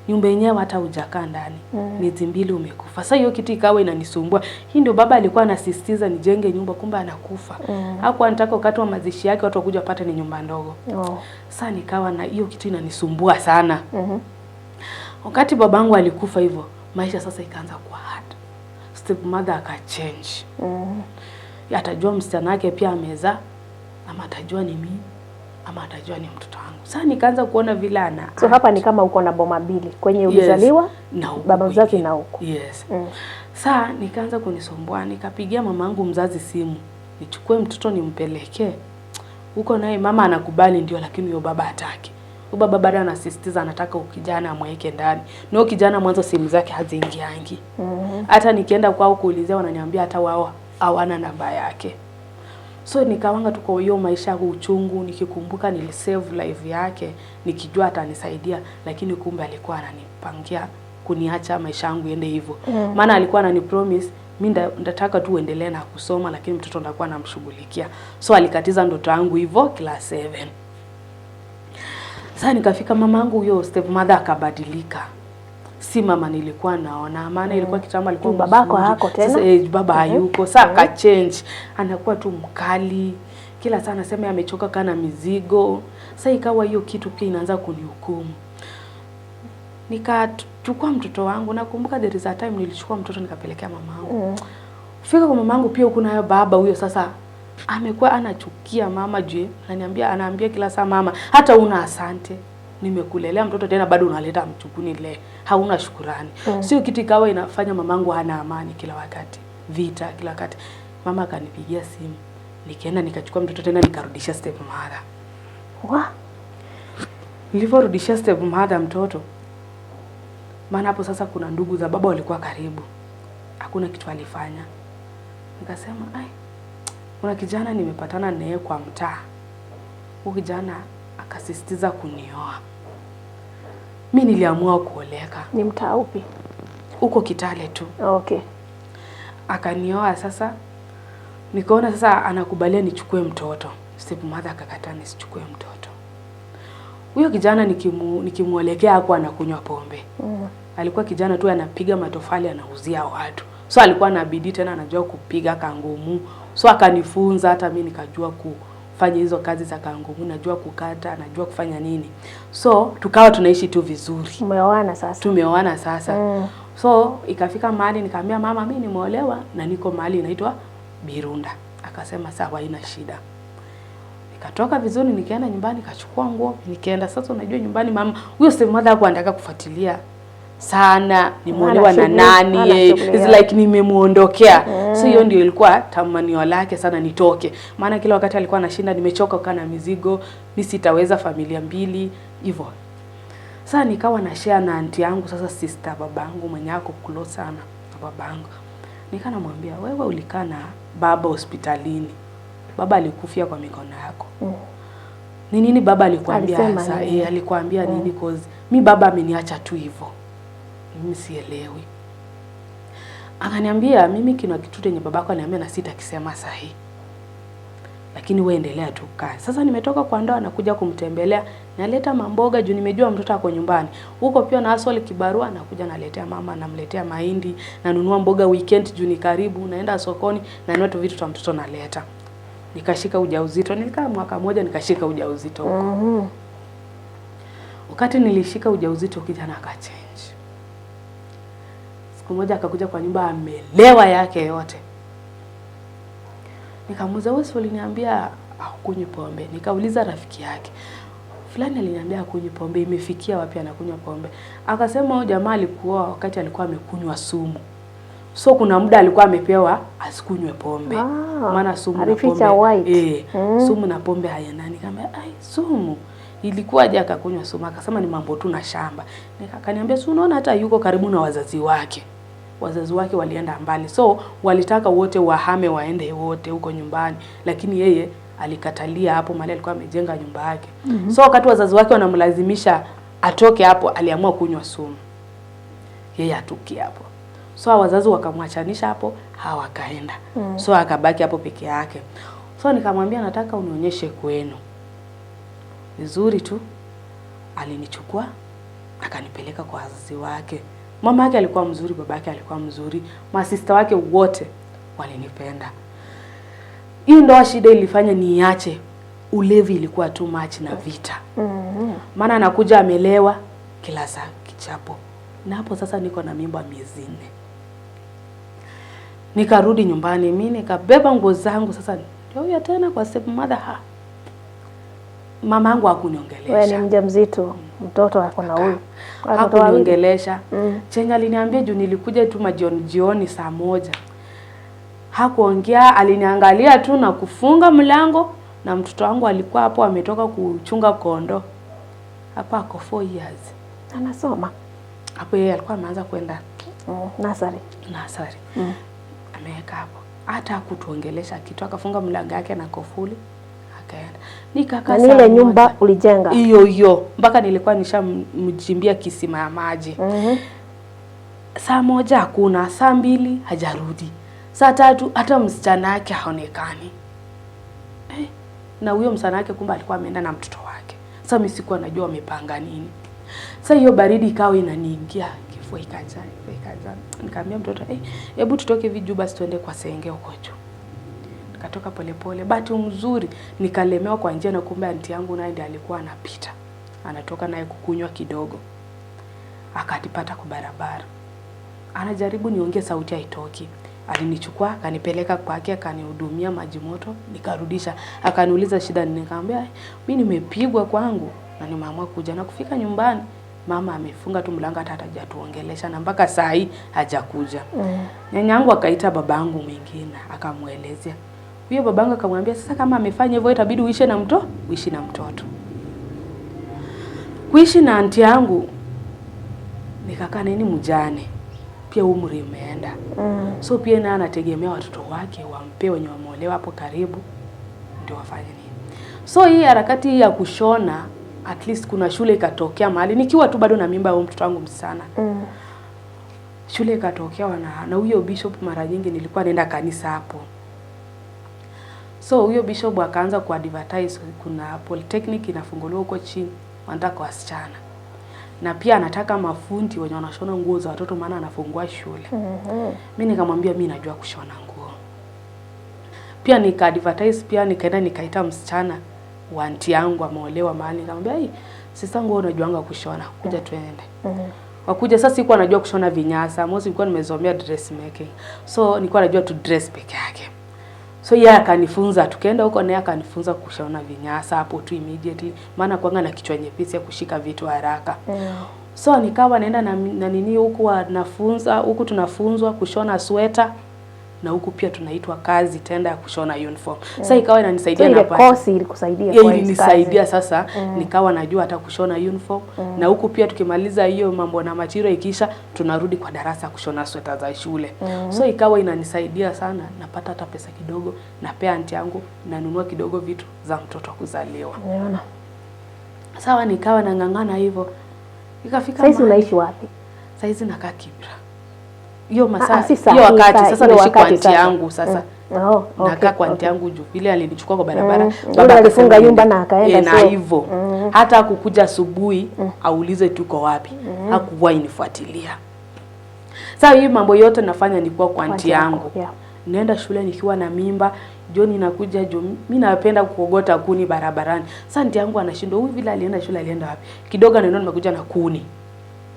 [SPEAKER 1] Nyumba yenyewe hata hujakaa ndani. Miezi 2 umekufa. Sasa hiyo kitu ikawa inanisumbua. Hii ndio baba alikuwa anasisitiza nijenge nyumba kumbe anakufa. Hakuwa anataka wakati wa mazishi yake watu wakuja wapate ni nyumba ndogo. Sasa nikawa na hiyo kitu inanisumbua sana. Wakati babangu alikufa hivyo, maisha sasa ikaanza kuwa hard. Stepmother akachange. Atajua msichana wake pia amezaa, ama atajua ni mimi, ama atajua ni mtoto wangu. Sasa nikaanza kuona vile ana.
[SPEAKER 2] So hapa ni kama uko na boma mbili, kwenye ulizaliwa
[SPEAKER 1] na
[SPEAKER 2] baba mzazi na huko.
[SPEAKER 1] Yes. Sasa nikaanza kunisumbua, nikapigia mamangu mzazi simu, nichukue mtoto nimpelekee. Huko naye mama anakubali ndio, lakini huyo baba hataki. Huyo baba bado anasisitiza anataka ukijana amweke ndani. Na huyo kijana mwanzo simu zake haziingiangi. Hata nikienda kwao kuulizia wananiambia hata wao hawana namba yake. So nikawanga tu kwa hiyo maisha yangu uchungu, nikikumbuka nilisave life yake, nikijua atanisaidia, lakini kumbe alikuwa ananipangia kuniacha maisha yangu iende hivyo. Maana alikuwa ananipromise mimi ndataka tu uendelee na kusoma, lakini mtoto ndakuwa namshughulikia. So alikatiza ndoto yangu hivyo class 7. Sasa nikafika mamangu huyo stepmother akabadilika. Si mama nilikuwa naona, maana ilikuwa kitambo alikuwa
[SPEAKER 2] babako hako tena.
[SPEAKER 1] Sasa baba hayuko. Sasa aka change. Anakuwa tu mkali. Kila saa anasema amechoka kana mizigo. Sasa ikawa hiyo kitu pia inaanza kunihukumu. Nikachukua mtoto wangu, nakumbuka there is a time nilichukua mtoto nikapelekea mamangu. Fika kwa mamangu pia huko nayo baba huyo sasa amekuwa anachukia mama juu anaambia kila saa mama hata una asante. Nimekulelea mtoto tena bado unaleta mchukuni le. Hauna shukurani. Sio kitu ikawa inafanya mamangu hana amani kila wakati. Vita kila wakati. Mama akanipigia simu. Nikaenda nikachukua mtoto tena nikarudisha stepmother. Nilivorudisha stepmother mtoto. Maana hapo sasa kuna ndugu za baba walikuwa karibu. Hakuna kitu alifanya. Nikasema, kuna kijana nimepatana naye kwa mtaa. Huyo kijana akasisitiza kunioa. Mimi niliamua kuoleka.
[SPEAKER 2] Ni mtaa upi?
[SPEAKER 1] Huko Kitale tu.
[SPEAKER 2] Okay.
[SPEAKER 1] Akanioa sasa. Nikaona sasa anakubalia nichukue mtoto. Stepmother akakataa nisichukue mtoto. Huyo kijana nikimuolekea hakuwa anakunywa pombe. Alikuwa kijana tu anapiga matofali anauzia watu. So alikuwa na bidii tena anajua kupiga kangumu. So akanifunza hata mimi nikajua kufanya hizo kazi za kangumu, najua kukata, najua kufanya nini. So tukawa tunaishi tu vizuri.
[SPEAKER 2] Tumeoana sasa.
[SPEAKER 1] Tumeoana sasa. So ikafika mahali nikamwambia mama mimi nimeolewa na niko mahali inaitwa Birunda. Akasema sawa haina shida. Nikatoka vizuri nikaenda nyumbani nikachukua nguo nikaenda. Sasa unajua nyumbani mama huyo stepmother hakuwa anataka kufuatilia sana nimeolewa na nani, it's like nimemuondokea. So hiyo ndio ilikuwa tamanio lake sana nitoke. Maana kila wakati alikuwa anashinda nimechoka kana mizigo, mimi sitaweza familia mbili hivyo. Sasa nikawa na share na aunti yangu sasa sister babangu mwenye ako close sana na babangu. Nikanamwambia wewe ulikaa na baba hospitalini. Baba alikufia kwa mikono yako. Ni nini baba alikwambia sasa? Alikwambia nini cause mimi baba ameniacha tu hivyo. Mimi sielewi. Akaniambia mimi kina kitu yenye babako ananiambia na sitakisema sahihi. Lakini wewe endelea tu kaa. Sasa nimetoka kwa ndoa nakuja kumtembelea, naleta mamboga juu nimejua mtoto ako nyumbani. Huko pia na hustle kibarua nakuja naletea mama, namletea mahindi, nanunua mboga weekend juu ni karibu, naenda sokoni na nanunua tu vitu vya mtoto naleta. Nikashika ujauzito, nilikaa mwaka mmoja nikashika ujauzito huko. Wakati nilishika ujauzito kijana akachange. Siku moja akakuja kwa nyumba amelewa yake yote. Nikamuuliza wewe uliniambia hakunywi pombe. Nikauliza rafiki yake. Fulani aliniambia hakunywi pombe, imefikia wapi anakunywa pombe? Akasema huyo jamaa alikuwa wakati alikuwa amekunywa sumu. So kuna muda alikuwa amepewa asikunywe pombe. Maana sumu na pombe. Sumu na pombe hayaendani. Nikamwambia sumu ilikuwaje akakunywa sumu? Akasema ni mambo tu na shamba. Akaniambia si unaona hata yuko karibu na wazazi wake. Wazazi wake walienda mbali. So walitaka wote wahame waende wote huko nyumbani. Lakini yeye alikatalia hapo mahali alikuwa amejenga nyumba yake. So wakati wazazi wake wanamlazimisha atoke hapo aliamua kunywa sumu. Yeye atoki hapo. So wazazi wakamwachanisha hapo, hawakaenda. So akabaki hapo peke yake. So nikamwambia nataka unionyeshe kwenu. Vizuri tu alinichukua akanipeleka kwa wazazi wake. Mama yake alikuwa mzuri, baba yake alikuwa mzuri, masista wake wote walinipenda. Hiyo ndio shida ilifanya niache. Ulevi ilikuwa too much na vita. Maana anakuja amelewa kila saa kichapo. Na hapo sasa niko na mimba miezi 4. Nikarudi nyumbani, mimi nikabeba nguo zangu, sasa ndio huyo tena kwa stepmother. Mama yangu hakuniongelesha.
[SPEAKER 2] Wewe ni mjamzito, mtoto wako na huyu.
[SPEAKER 1] Hakuniongelesha. Chenye aliniambia juu nilikuja tu jioni saa 1. Hakuongea, aliniangalia tu na kufunga mlango, na mtoto wangu alikuwa hapo ametoka kuchunga kondo. Hapa ako 4 years.
[SPEAKER 2] Anasoma.
[SPEAKER 1] Hapo yeye alikuwa ameanza kwenda
[SPEAKER 2] nursery.
[SPEAKER 1] Ameweka hapo. Hata hakutuongelesha kitu, akafunga mlango yake na kufuli. Akaenda. Nikakaa
[SPEAKER 2] na ile nyumba ulijenga.
[SPEAKER 1] Hiyo mpaka nilikuwa nishamjimbia kisima ya maji. Saa 1 hakuna, saa 2 hajarudi. Saa 3 hata msichana yake haonekani. Na huyo msichana yake kumbe alikuwa ameenda na mtoto wake. Sasa mimi sikuwa najua wamepanga nini. Sasa hiyo baridi ikawa inaniingia, kifua ikaja. Nikamwambia mtoto, hebu tutoke viju basi tuende kwa senge huko juu. Nikatoka polepole. Bahati mzuri nikalemewa kwa njia, na kumbe anti yangu naye ndiye alikuwa anapita. Anatoka naye kukunywa kidogo. Akatipata kwa barabara. Anajaribu niongee, sauti haitoki. Alinichukua, akanipeleka kwake, akanihudumia maji moto, nikarudisha. Akaniuliza shida nini, nikamwambia mimi nimepigwa kwangu na nimeamua kuja. Na kufika nyumbani mama amefunga tu mlango, hata hajatuongelesha, na mpaka saa hii hajakuja. Nyanyangu akaita babangu mwingine, akamuelezea. Huyo babangu akamwambia sasa kama amefanya hivyo itabidi uishi na mtoto. Kuishi na anti yangu nikakaa nini mjane. Pia umri umeenda. So pia na anategemea watoto wake wampe wenye wameolewa hapo karibu ndio wafanye nini. So hii harakati ya kushona, at least kuna shule ikatokea mahali nikiwa tu bado na mimba ya mtoto wangu msana. Shule ikatokea na huyo bishop, mara nyingi nilikuwa naenda kanisa hapo. So huyo bishop akaanza kuadvertise kuna polytechnic inafunguliwa huko chini, wanataka wasichana. Na pia anataka mafundi wenye wanashona nguo za watoto, maana anafungua shule. Mimi nikamwambia mimi najua kushona nguo. Pia nika-advertise, pia nikaenda nikaita msichana wa aunti yangu ameolewa mahali, nikamwambia sasa nguo unajuanga kushona, kuja tuende. Wakuja. Sasa sikuwa najua kushona vinyasa, mimi nilikuwa nimezomea dressmaking. So nilikuwa najua tu dress peke yake. So yeye akanifunza, tukaenda huko naye akanifunza kushona vinyasa hapo tu immediately, maana kwanga na kichwa nyepesi ya kushika vitu haraka. So nikawa naenda na nini huku nafunza, huku tunafunzwa kushona sweta, na huku pia tunaitwa kazi tenda ya kushona uniform. Sasa ikawa inanisaidia
[SPEAKER 2] na course ilikusaidia kwa
[SPEAKER 1] nisaidia sasa nikawa najua hata kushona uniform. Na huku pia tukimaliza hiyo mambo na material ikisha, tunarudi kwa darasa kushona sweta za shule. So ikawa inanisaidia sana, napata hata pesa kidogo, na pia aunti yangu nanunua kidogo vitu za mtoto kuzaliwa.
[SPEAKER 2] Unaona.
[SPEAKER 1] Sawa, nikawa nang'ang'ana hivyo. Ikafika
[SPEAKER 2] sasa unaishi wapi?
[SPEAKER 1] Sasa nakaa Kibra. Hiyo
[SPEAKER 2] masaa
[SPEAKER 1] hiyo wakati sasa naishi kwa aunti yangu sasa. Nakaa kwa aunti yangu juu vile alinichukua kwa barabara.
[SPEAKER 2] Baba alifunga nyumba na akaenda
[SPEAKER 1] na hivyo. Hata kukuja asubuhi aulize tuko wapi. Hakuwa inifuatilia. Sasa hii mambo yote nafanya nilikuwa kwa aunti yangu. Naenda shule nikiwa na mimba, jioni nakuja mimi napenda kuogota kuni barabarani. Sasa aunti yangu anashindwa huyu vile alienda shule alienda wapi? Kidogo naenda nimekuja na kuni.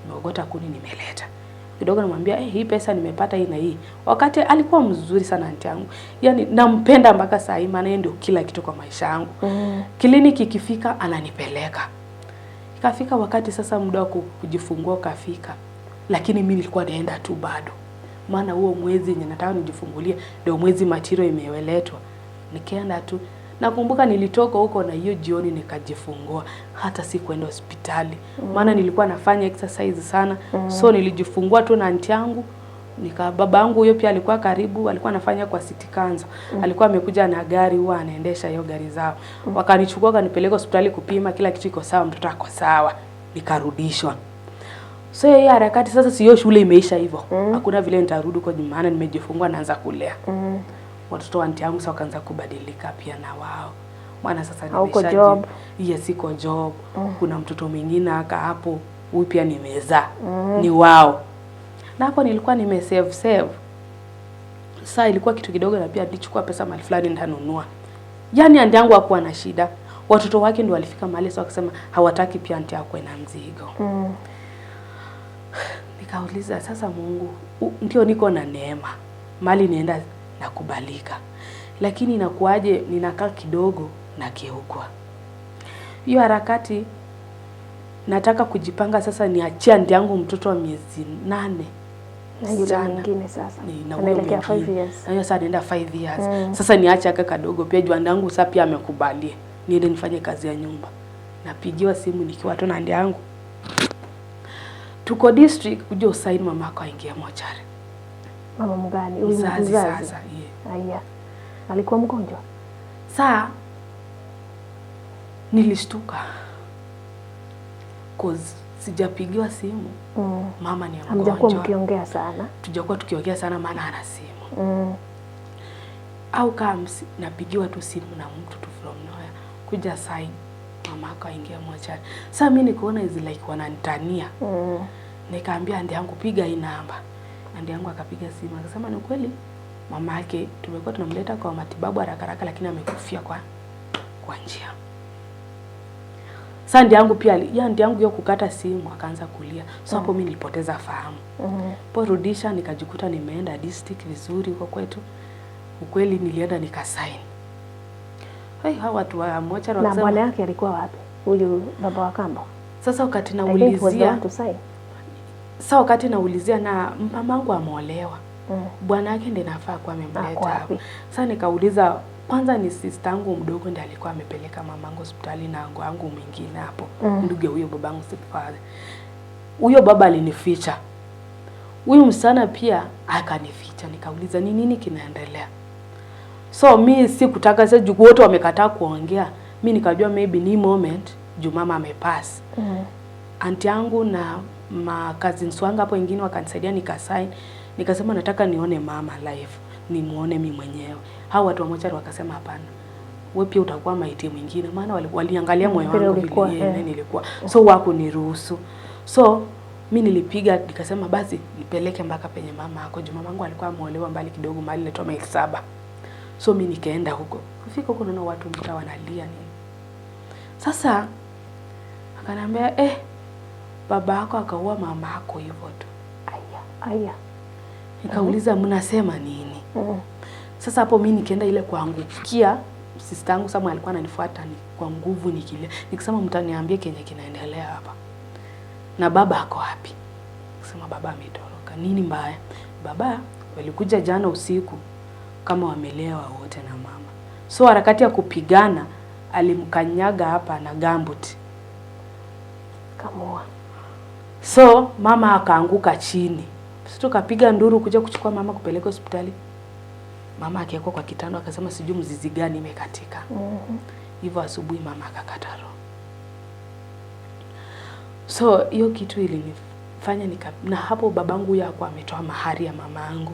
[SPEAKER 1] Nimeogota kuni nimeleta. Kidogo namwambia hii pesa nimepata hii na hii. Wakati alikuwa mzuri sana aunti yangu. Yaani nampenda mpaka saa hii, maana yeye ndio kila kitu kwa maisha yangu. Kliniki ikifika ananipeleka. Ikafika wakati sasa muda wa kujifungua kafika. Lakini mimi nilikuwa naenda tu bado. Maana huo mwezi yenye nataka nijifungulie ndio mwezi material imeweletwa. Nikaenda tu. Nakumbuka nilitoka huko na hiyo jioni nikajifungua, hata si kwenda hospitali. Maana nilikuwa nafanya exercise sana. So nilijifungua tu na aunti yangu. Babangu huyo pia alikuwa karibu, alikuwa anafanya kwa City Council. Alikuwa amekuja na gari, huwa anaendesha hiyo gari zao. Wakanichukua wakanipeleka hospitali kupima, kila kitu iko sawa, mtoto ako sawa. Nikarudishwa. So hiyo harakati sasa sio shule imeisha hivyo. Hakuna vile nitarudi kwa maana nimejifungua naanza kulea. Watoto wa aunti yangu sasa wakaanza kubadilika pia na wao. Maana sasa nimeshaji.
[SPEAKER 2] Job.
[SPEAKER 1] Siko job. Kuna mtoto mwingine aka hapo, huyu pia nimezaa. Ni wao. Na hapo nilikuwa nimesave. Sasa ilikuwa kitu kidogo, na pia nilichukua pesa mahali fulani nitanunua. Yaani aunti yangu hakuwa na shida. Watoto wake ndio walifika mahali sasa wakasema hawataki pia aunti yako ina mzigo. Nikauliza sasa Mungu, ndio niko na neema, mali nienda nakubalika, lakini inakuaje ninakaa kidogo na keukwa? Hiyo harakati nataka kujipanga sasa, niachia ndi yangu mtoto wa miezi 8
[SPEAKER 2] na yule mwingine sasa
[SPEAKER 1] anaelekea 5 years. Na sasa anaenda 5 years. Sasa niache aka kadogo pia juu ndangu sasa pia amekubalia. Niende nifanye kazi ya nyumba. Napigiwa simu nikiwa tu na ndi yangu. Tuko district uje usaini mamako aingia mochari.
[SPEAKER 2] Mama mgani? Huyu mzazi sasa. Aya. Alikuwa mgonjwa.
[SPEAKER 1] Saa nilishtuka. Cause sijapigiwa simu. Mama ni mgonjwa.
[SPEAKER 2] Hamjakuwa mkiongea sana.
[SPEAKER 1] Tujakuwa tukiongea sana maana ana simu. Au kama napigiwa tu simu na mtu tu from nowhere kuja sign mamako aingia mochari. Sasa mimi nikaona is like wananitania. Nikaambia andi yangu piga hii namba. Andi yangu akapiga simu akasema ni kweli mama yake tumekuwa tunamleta kwa matibabu haraka lakini amekufia kwa njia. Sasa andi yangu pia andi yangu kukata simu akaanza kulia. So hapo mimi nilipoteza fahamu. Po rudisha nikajikuta nimeenda district vizuri kwa kwetu. Ukweli nilienda nikasign. Hawa watu wa mochari wakasema.
[SPEAKER 2] Na bwana yake alikuwa wapi? Huyu baba wa kambo.
[SPEAKER 1] Sasa wakati naulizia. Sasa wakati naulizia na mamangu ameolewa. Bwana yake ndiye nafaa kwa amemleta hapo. Sasa nikauliza kwanza ni sister yangu mdogo ndiye alikuwa amepeleka mamangu hospitali na wangu mwingine hapo. Ndugu huyo babangu stepfather. Huyo baba alinificha. Huyu msana pia akanificha. Nikauliza ni nini kinaendelea? So mimi sikutaka sasa juu wote wamekataa kuongea. Mimi nikajua maybe ni moment juu mama amepass. Aunti yangu na cousins wangu hapo wengine wakanisaidia nikasign. Nikasema nataka nione mama live, nimuone mimi mwenyewe. Hao watu wa mochari wakasema hapana. Wewe pia utakuwa maiti mwingine maana waliangalia moyo wangu vile nilikuwa. So wako niruhusu. So mimi nilipiga nikasema basi nipeleke mpaka penye mama yako. Juu mamangu alikuwa ameolewa mbali kidogo mahali inaitwa maili 7. So mimi nikaenda huko. Kufika huko naona watu mtaa wanalia nini. Sasa akaniambia baba yako akaua mama yako hivyo tu.
[SPEAKER 2] Aya.
[SPEAKER 1] Nikauliza mnasema nini? Sasa hapo mimi nikaenda ile kuangukia sister yangu Samuel alikuwa ananifuata ni kwa nguvu nikilia. Nikisema mtaniambie kenye kinaendelea hapa. Na baba ako wapi? Nikasema baba ametoroka. Nini mbaya? Baba walikuja jana usiku kama wamelewa wote na mama. So harakati ya kupigana alimkanyaga hapa na gambut.
[SPEAKER 2] Kamua.
[SPEAKER 1] So mama akaanguka chini. Sisi tukapiga nduru kuja kuchukua mama kupeleka hospitali. Mama akiwekwa kwa kitanda akasema sijui mzizi gani imekatika. Hivyo asubuhi mama akakata roho. So hiyo kitu ilinifanya na hapo babangu hakuwa ametoa mahari ya mamangu.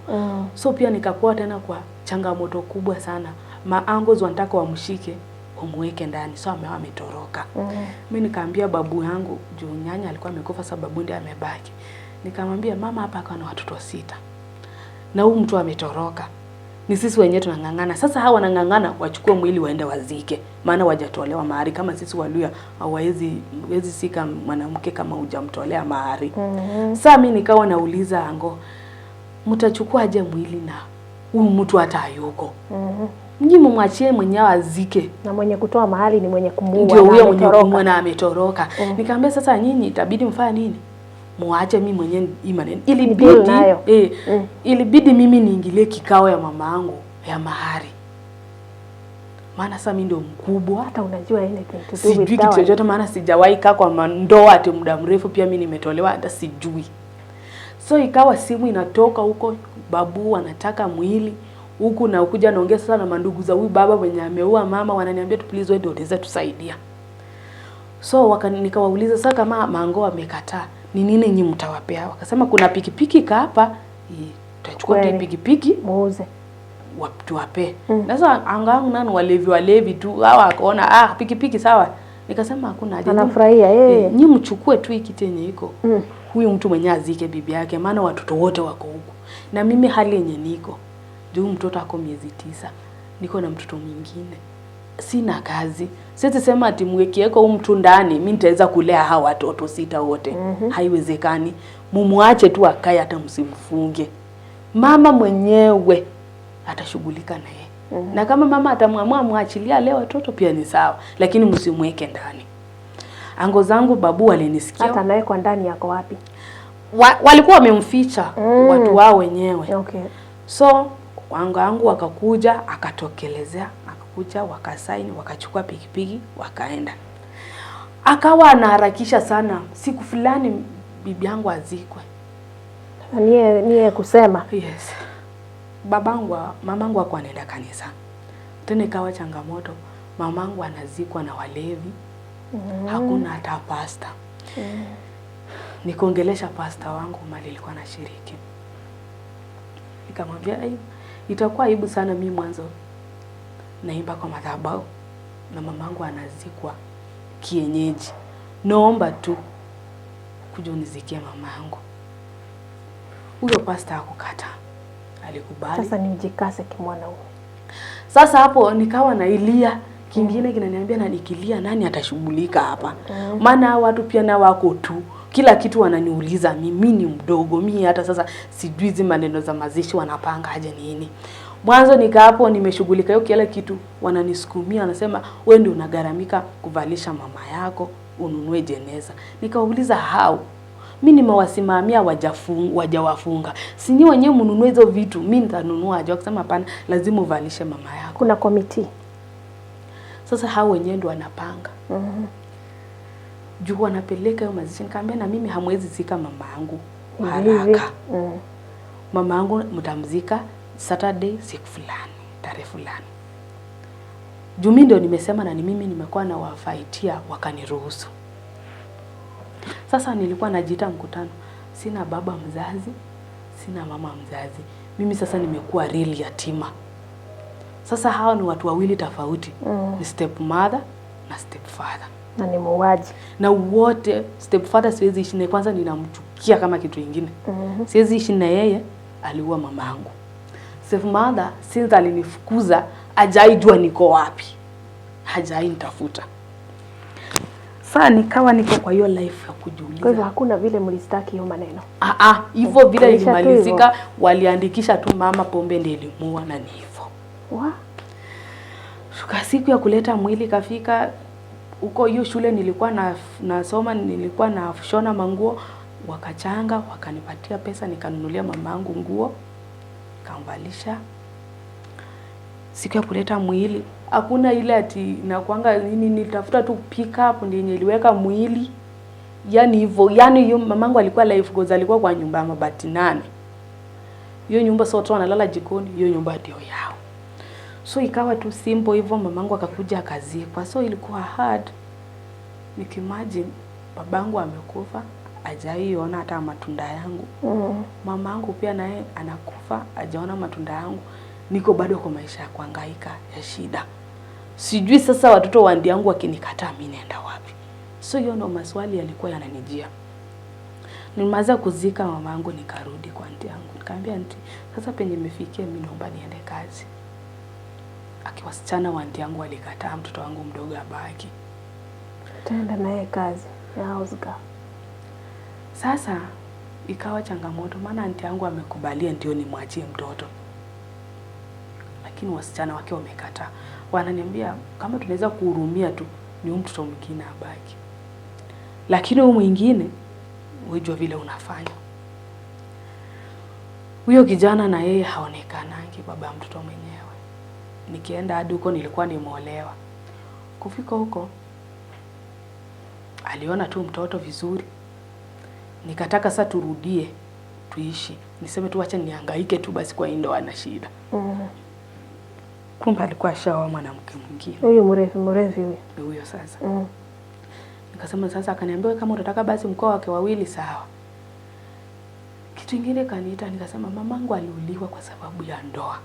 [SPEAKER 1] So pia nikakuwa tena kwa changamoto kubwa sana. Maangos wanataka wamshike umweke ndani. So ametoroka. Mimi nikaambia babu yangu juu nyanya alikuwa amekufa sababu ndiye amebaki. Nikamwambia mama hapa akawa na watoto 6. Na huyu mtu ametoroka. Ni sisi wenyewe tunangangana. Sasa hawa wanangangana wachukue mwili waende wazike. Maana wajatolewa mahari kama sisi Waluya hawezi sika mwanamke kama hujamtolea mahari. Sasa mimi nikawa nauliza ango mtachukua aje mwili na huyu mtu hata hayuko. Mji mwachie mwenyewe azike.
[SPEAKER 2] Na mwenye kutoa mahali ni mwenye kumuua.
[SPEAKER 1] Ndio huyo mwenye kumuua ametoroka. Nikamwambia sasa nyinyi itabidi mfanye nini? Muache mimi mwenyewe imani. Ilibidi mimi niingilie kikao ya mamaangu ya mahari. Maana sasa mimi ndio mkubwa.
[SPEAKER 2] Hata unajua ile kitu
[SPEAKER 1] sijui kitu chochote maana sijawahi kaa kwa ndoa ati muda mrefu pia mimi nimetolewa hata sijui. So ikawa simu inatoka huko babu anataka mwili huku na ukuja naongea sasa na mandugu za huyu baba mwenye ameua mama wananiambia tu please wewe ndio unaweza tusaidia. So nikawauliza sasa kama mango amekataa ni nini nyinyi mtawapea? Wakasema kuna pikipiki hapa, tutachukua pikipiki
[SPEAKER 2] muuze.
[SPEAKER 1] Tuwape. Sasa angangu nani walevi tu hawa akaona pikipiki sawa. Nikasema hakuna haja.
[SPEAKER 2] Anafurahia
[SPEAKER 1] nyinyi mchukue tu hiki tenye iko. Huyu mtu mwenye azike bibi yake maana watoto wote wako huko. Na mimi hali yenye niko. Juu mtoto ako miezi 9. Niko na mtoto mwingine. sina kazi. Siwezi sema ati mwekieko huyu mtu ndani mimi nitaweza kulea hawa watoto 6 wote. Haiwezekani. Mumuache tu akae, hata msimfunge. Mama mwenyewe atashughulika na yeye. Na kama mama atamwamua muachilia leo watoto pia ni sawa, lakini msimweke ndani. Ango zangu babu walinisikia.
[SPEAKER 2] Hata naye kwa ndani yako wapi?
[SPEAKER 1] Walikuwa wamemficha watu wao wenyewe.
[SPEAKER 2] Okay.
[SPEAKER 1] So wangu wakakuja, akatokelezea, akakuja, wakasaini, wakachukua pikipiki, wakaenda. Akawa anaharakisha sana, siku fulani bibi yangu azikwe.
[SPEAKER 2] Niye kusema.
[SPEAKER 1] Yes. Mamangu hakuwa anaenda kanisa. Tena ikawa changamoto, mamangu anazikwa na walevi. Hakuna hata pasta. Nikaongelesha pasta wangu mali alikuwa anashiriki. Nikamwambia itakuwa aibu sana mimi mwanzo naimba kwa madhabahu na mamangu anazikwa kienyeji. Naomba tu kuja unizikie mamangu. Huyo pasta hakukata. Alikubali.
[SPEAKER 2] Sasa ni mjikase kimwanaume.
[SPEAKER 1] Sasa hapo nikawa nailia, kingine kinaniambia na nikilia nani atashughulika hapa? Maana watu pia na wako tu. Kila kitu wananiuliza mimi ni mdogo. Mimi hata sasa sijui hizo maneno za mazishi wanapanga aje nini. Mwanzo nika hapo nimeshughulika hiyo kila kitu, wananisukumia, wanasema wewe ndio unagaramika kuvalisha mama yako, ununue jeneza. Nikauliza how? Mimi nimewasimamia wajawafunga. Si nyinyi wenyewe mnunue hizo vitu, mimi nitanunua aje? Wakasema hapana, lazima uvalishe mama yako.
[SPEAKER 2] Kuna committee.
[SPEAKER 1] Sasa hao wenyewe ndio wanapanga. Juu wanapeleka hiyo mazishi. Nikamwambia na mimi hamwezi zika mama yangu haraka. Mama yangu mtamzika Saturday siku fulani, tarehe fulani. Juu mimi ndio nimesema na ni mimi nimekuwa na wafaitia wakaniruhusu. Sasa nilikuwa najiita mkutano. Sina baba mzazi, sina mama mzazi. Mimi sasa nimekuwa real yatima. Sasa hawa ni watu wawili tofauti. Ni stepmother na stepfather.
[SPEAKER 2] Na ni muuaji.
[SPEAKER 1] Na wote stepfather siwezi ishi naye, kwanza ninamchukia kama kitu kingine. Siwezi ishi na yeye, aliua mamangu. Stepmother since alinifukuza hajaijua niko wapi. Hajai nitafuta. Sasa nikawa niko kwa hiyo life ya kujiuliza.
[SPEAKER 2] Kwa hivyo hakuna vile mlistaki hiyo maneno.
[SPEAKER 1] Hivyo vile ilimalizika, waliandikisha tu mama pombe ndiye ilimuua na ni hivyo. Shuka siku ya kuleta mwili kafika huko hiyo shule nilikuwa nasoma, nilikuwa nashona manguo, wakachanga, wakanipatia pesa nikanunulia mamangu nguo, nikamvalisha. Siku ya kuleta mwili hakuna ile ati nakuanga nini, nitafuta tu pick up ndio niliweka mwili. Yaani hivyo, yaani hiyo mamangu alikuwa life goals, alikuwa kwa nyumba ya mabati 8. Hiyo nyumba sote wanalala jikoni, hiyo nyumba ndio yao. So ikawa tu simple hivyo, mamangu akakuja akazikwa. So ilikuwa hard. Nikimagine babangu amekufa, hajaiona hata matunda yangu. Mamangu pia naye anakufa, hajaona matunda yangu. Niko bado kwa maisha ya kuhangaika, ya shida. Sijui sasa watoto wa aunti yangu wakinikataa mimi naenda wapi. So hiyo ndo maswali yalikuwa yananijia. Nilimaliza kuzika mamangu nikarudi kwa aunti yangu. Nikamwambia aunti, sasa penye nimefikia mimi naomba niende kazi. Akiwasichana wa aunti yangu walikataa mtoto wangu mdogo abaki.
[SPEAKER 2] Tenda naye kazi ya house girl.
[SPEAKER 1] Sasa ikawa changamoto, maana aunti yangu amekubalia ndio nimwachie mtoto. Lakini wasichana wake wamekataa. Wananiambia kama tunaweza kuhurumia tu ni mtoto mwingine abaki. Lakini huyu mwingine unajua vile unafanya. Huyo kijana na yeye haonekanangi baba ya mtoto mwenyewe. Nikienda hadi huko nilikuwa nimeolewa. Kufika huko aliona tu mtoto vizuri. Nikataka sasa turudie tuishi. Niseme tu acha nihangaike tu basi kwa ndoa na shida. Kumbe alikuwa ashaoa mwanamke mwingine.
[SPEAKER 2] Huyo mrefu
[SPEAKER 1] huyo sasa. Nikasema sasa, akaniambia kama unataka basi mkoa wake wawili sawa. Kitu kingine kaniita, nikasema mamangu aliuliwa kwa sababu ya ndoa.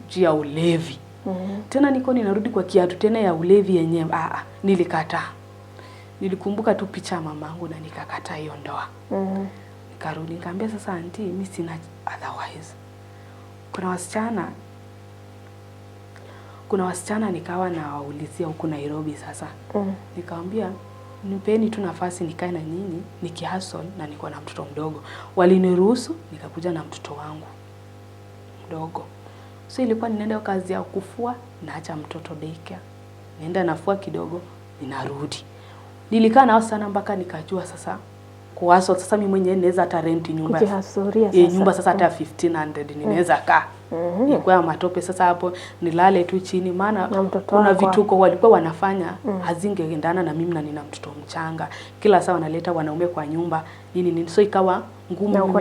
[SPEAKER 1] Juu ya ulevi. Tena niko ninarudi kwa kiatu tena ya ulevi yenyewe. Nilikataa. Nilikumbuka tu picha ya mamangu na nikakataa hiyo ndoa. Nikarudi nikamwambia sasa auntie, mimi sina otherwise. Kuna wasichana kuna wasichana nikawa nawaulizia huku Nairobi sasa. Nikamwambia nipeni tu nafasi nikae na nyinyi nikihustle na niko na mtoto mdogo. Waliniruhusu nikakuja na mtoto wangu mdogo. So ilikuwa ninaenda kazi ya kufua, naacha mtoto daycare. Naenda nafua kidogo, ninarudi. Nilikaa nao sana mpaka nikajua sasa kuwaso sasa mimi mwenyewe naweza hata rent nyumba. Nyumba sasa hata 1500 ninaweza kaa. Ilikuwa matope sasa hapo nilale tu chini maana kuna vituko walikuwa wanafanya hazingeendana na mimi na nina mtoto mchanga. Kila saa wanaleta wanaume kwa nyumba nini so ikawa ngumu
[SPEAKER 2] na niko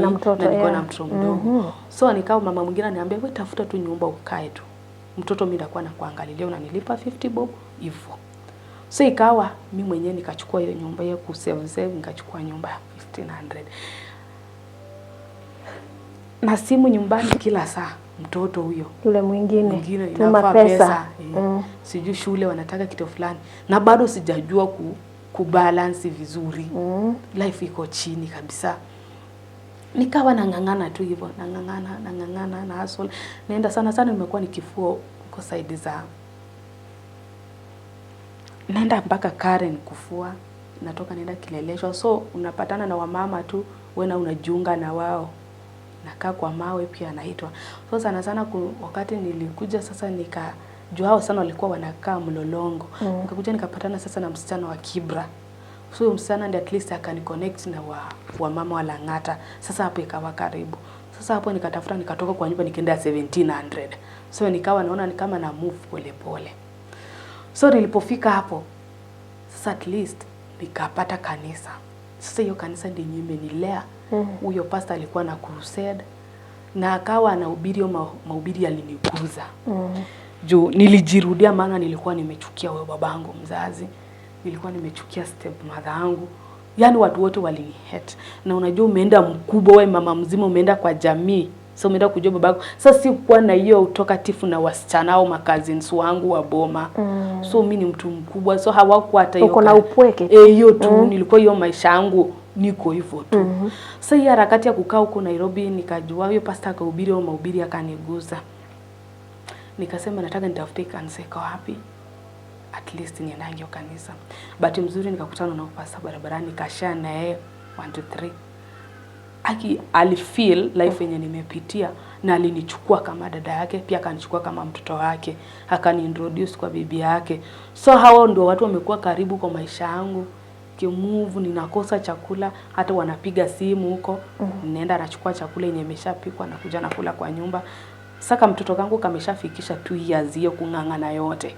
[SPEAKER 2] na
[SPEAKER 1] mtoto mdogo. So nikao mama mwingine ananiambia wewe tafuta tu nyumba ukae tu. Mtoto mimi ndakuwa na kuangalia na nilipa 50 bob hivyo. So ikawa mimi mwenyewe nikachukua hiyo nyumba ya kusave nikachukua nyumba ya 1500. Na simu nyumbani kila saa mtoto huyo
[SPEAKER 2] yule mwingine
[SPEAKER 1] inafaa pesa. Sijui shule wanataka kitu fulani na bado sijajua kubalance vizuri. Life iko chini kabisa. Nikawa nangangana tu hivyo, nangangana na hustle. Naenda sana nimekuwa nikifua kwa side za naenda mpaka Karen kufua, natoka naenda Kileleshwa. So unapatana na wamama tu, wewe unajiunga na wao. Nakaa kwa mawe pia anaitwa. So sana wakati nilikuja sasa nikajua hao sana walikuwa wanakaa Mlolongo. Nikakuja nikapatana sasa na msichana wa Kibra. So msichana ndiye at least akaniconnect na wamama wa Lang'ata. Sasa hapo ikawa karibu. Sasa hapo nikatafuta nikatoka kwa nyumba nikaenda 1700. So nikawa naona ni kama na move pole pole. So nilipofika hapo sasa at least nikapata kanisa. Sasa hiyo kanisa ndio imenilea. Huyo pastor alikuwa na crusade na akawa anahubiri mahubiri yaliniguza. Juu nilijirudia maana nilikuwa nimechukia wewe babangu mzazi. Nilikuwa nimechukia stepmother yangu. Yaani watu wote walinihate. Na unajua umeenda mkubwa wewe mama mzima umeenda kwa jamii. So umeenda kujua babako. Sasa sikuwa na hiyo utokatifu na wasichana au cousins wangu wa boma. So mimi ni mtu mkubwa. So hawakuwa hata hiyo.
[SPEAKER 2] Uko na upweke.
[SPEAKER 1] Hiyo tu nilikuwa hiyo maisha yangu niko hivyo tu. Sasa hii harakati ya kukaa huko Nairobi nikajua huyo pastor akahubiri au mahubiri akaniguza. Nikasema nataka nitafute kanisa iko wapi? At least niendange hiyo kanisa. Bahati mzuri nikakutana na pastor barabarani nikashare na yeye 1 2 3. Alifeel life yenye nimepitia na alinichukua kama dada yake pia akanichukua kama mtoto wake akaniintroduce kwa bibi yake. So hao ndio watu wamekuwa karibu kwa maisha yangu. Kimove ninakosa chakula hata wanapiga simu huko ninaenda nachukua chakula yenye imeshapikwa na kuja nakula kwa nyumba. Sasa mtoto wangu kameshafikisha 2 years hiyo kungangana yote.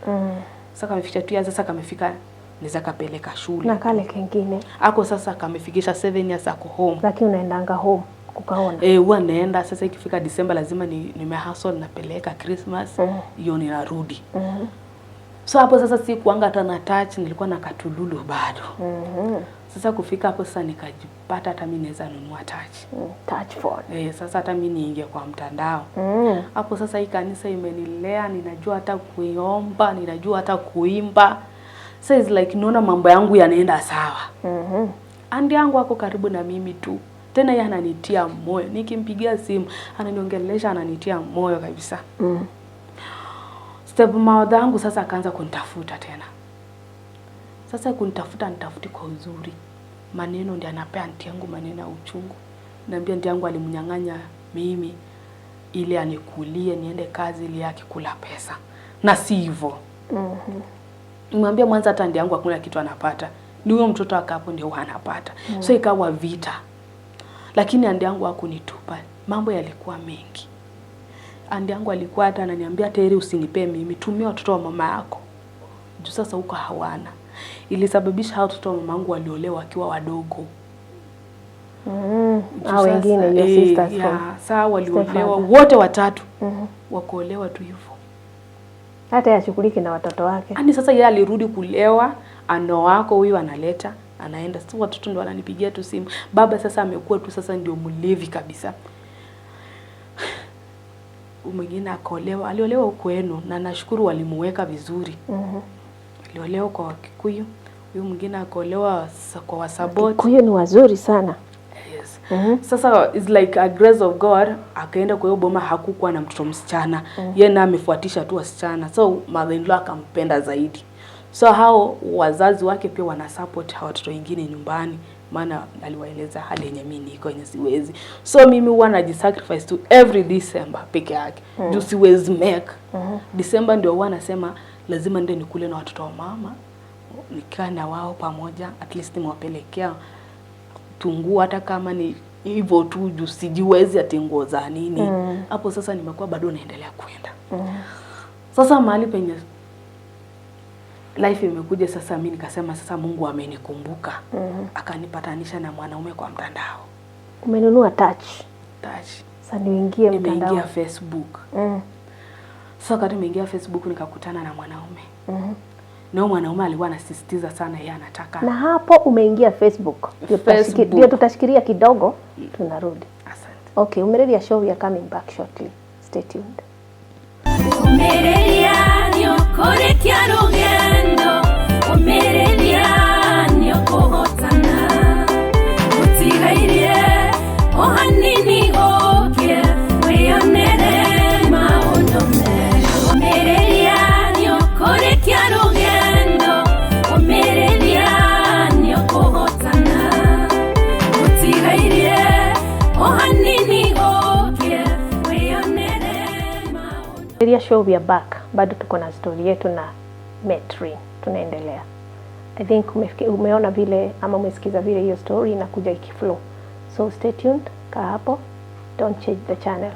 [SPEAKER 1] Sasa kamefikisha 2 years sasa kamefika niza kapeleka shule.
[SPEAKER 2] Na kale kingine
[SPEAKER 1] ako sasa kamefikisha 7 years ako home.
[SPEAKER 2] Lakini unaendanga home kukaona.
[SPEAKER 1] Huwa naenda sasa ikifika December lazima nimehustle napeleka Christmas hiyo ninarudi. So hapo sasa si kuanga hata na touch nilikuwa na katululu bado. Sasa kufika hapo sasa nikajipata hata mimi naweza nunua touch phone. Sasa hata mimi niingie kwa mtandao. Hapo sasa hii kanisa imenilea, ninajua hata kuiomba, ninajua hata kuimba. So it's like naona mambo yangu yanaenda sawa. Andi yangu wako karibu na mimi tu. Tena yeye ananitia moyo. Nikimpigia simu, ananiongelesha ananitia moyo kabisa. Stepmother yangu sasa akaanza kunitafuta tena. Sasa kunitafuta nitafuti kwa uzuri. Maneno ndiye anapea anti yangu maneno ya uchungu. Naambia anti yangu alimnyang'anya mimi ili anikulie niende kazi ili yake kula pesa. Na si hivyo. Nimwambia mwanza hata anti yangu hakuna kitu anapata. Ni huyo mtoto akapo ndio anapata. So ikawa vita. Lakini anti yangu hakunitupa. Mambo yalikuwa mengi. Anti yangu alikuwa hata ananiambia teri usinipe mimi, tumia watoto wa mama yako. Juu sasa huko hawana. Ilisababisha hao watoto wa mamangu waliolewa wakiwa wadogo.
[SPEAKER 2] Hao wengine your sisters
[SPEAKER 1] sawa waliolewa wote watatu. Wakolewa tu hivyo.
[SPEAKER 2] Hata yashughuliki na watoto wake.
[SPEAKER 1] Ani sasa yeye alirudi kulewa, ano wako huyu analeta, anaenda. Sasa watoto ndio wananipigia tu simu. Baba sasa amekuwa tu sasa ndio mlevi kabisa. Mwingine akaolewa, aliolewa huko Eno na nashukuru walimuweka vizuri. Aliolewa kwa Wakikuyu, huyu mwingine akaolewa kwa Wasaboti.
[SPEAKER 2] Wakikuyu ni wazuri sana.
[SPEAKER 1] Yes. Sasa is like a grace of God, akaenda kwa hiyo boma, hakukuwa na mtoto msichana. Yeye na amefuatisha tu wasichana. So mother-in-law akampenda zaidi. So hao wazazi wake pia wana support hao watoto wengine nyumbani, maana aliwaeleza hali yenye mimi niko yenye siwezi. So mimi huwa najisacrifice to every December peke yake. Juu siwezi make. December ndio huwa nasema lazima ndio nikule na watoto wa mama, nikaa na wao pamoja, at least nimewapelekea tungu hata kama ni hivyo tu, juu sijiwezi ati nguo za nini. Hapo sasa nimekuwa bado naendelea kuenda. Sasa mahali penye life imekuja sasa, mimi nikasema sasa Mungu amenikumbuka. Akanipatanisha na mwanaume kwa mtandao.
[SPEAKER 2] Umenunua touch.
[SPEAKER 1] Sasa
[SPEAKER 2] niingie mtandao.
[SPEAKER 1] Nimeingia Facebook. Sasa wakati nimeingia Facebook nikakutana na mwanaume. Na mwanaume alikuwa anasisitiza sana yeye anataka.
[SPEAKER 2] Na hapo umeingia Facebook. Ndio tutashikilia kidogo, tunarudi.
[SPEAKER 1] Asante.
[SPEAKER 2] Okay, Umeredia show, we are coming back shortly. Stay tuned.
[SPEAKER 3] Umeredia nyokore kia rugendo. Umeredia nyokohotana. Utigairie ohanini goke. Weyonere maondome. Umeredia nyokore kia rugendo. Umeredia nyokohotana. Utigairie ohanini goke. Weyonere maondome.
[SPEAKER 2] Umeredia show, we are back. Bado tuko na story yetu na Metrin. Tunaendelea. I think umeona vile ama umesikiza vile hiyo story inakuja ikiflow. So stay tuned, kaa hapo. Don't change the channel.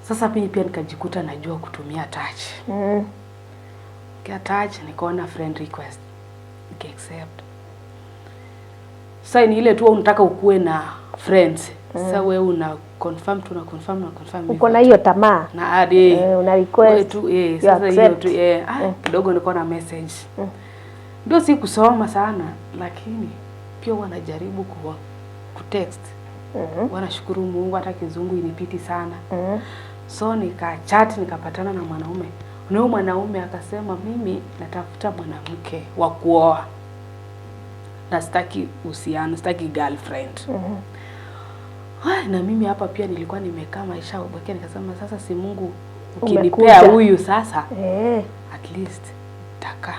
[SPEAKER 1] Sasa mimi pia nikajikuta najua kutumia touch. Kia touch nikaona friend request. Nika accept. Sasa ni ile tu unataka ukue na friends. Sasa wewe una confirm.
[SPEAKER 2] Uko na hiyo tamaa.
[SPEAKER 1] Na hadi
[SPEAKER 2] una request
[SPEAKER 1] tu sasa hiyo tu kidogo niko na message. Ndio si kusoma sana, lakini pia wanajaribu kutext. Wanashukuru Mungu hata kizungu inipiti sana. So nikachat nikapatana na mwanaume. Na huyo mwanaume akasema mimi natafuta mwanamke wa kuoa. Na sitaki uhusiano, sitaki girlfriend. Na mimi hapa pia nilikuwa nimekaa maisha ubaki, nikasema sasa si Mungu ukinipea huyu sasa at least taka.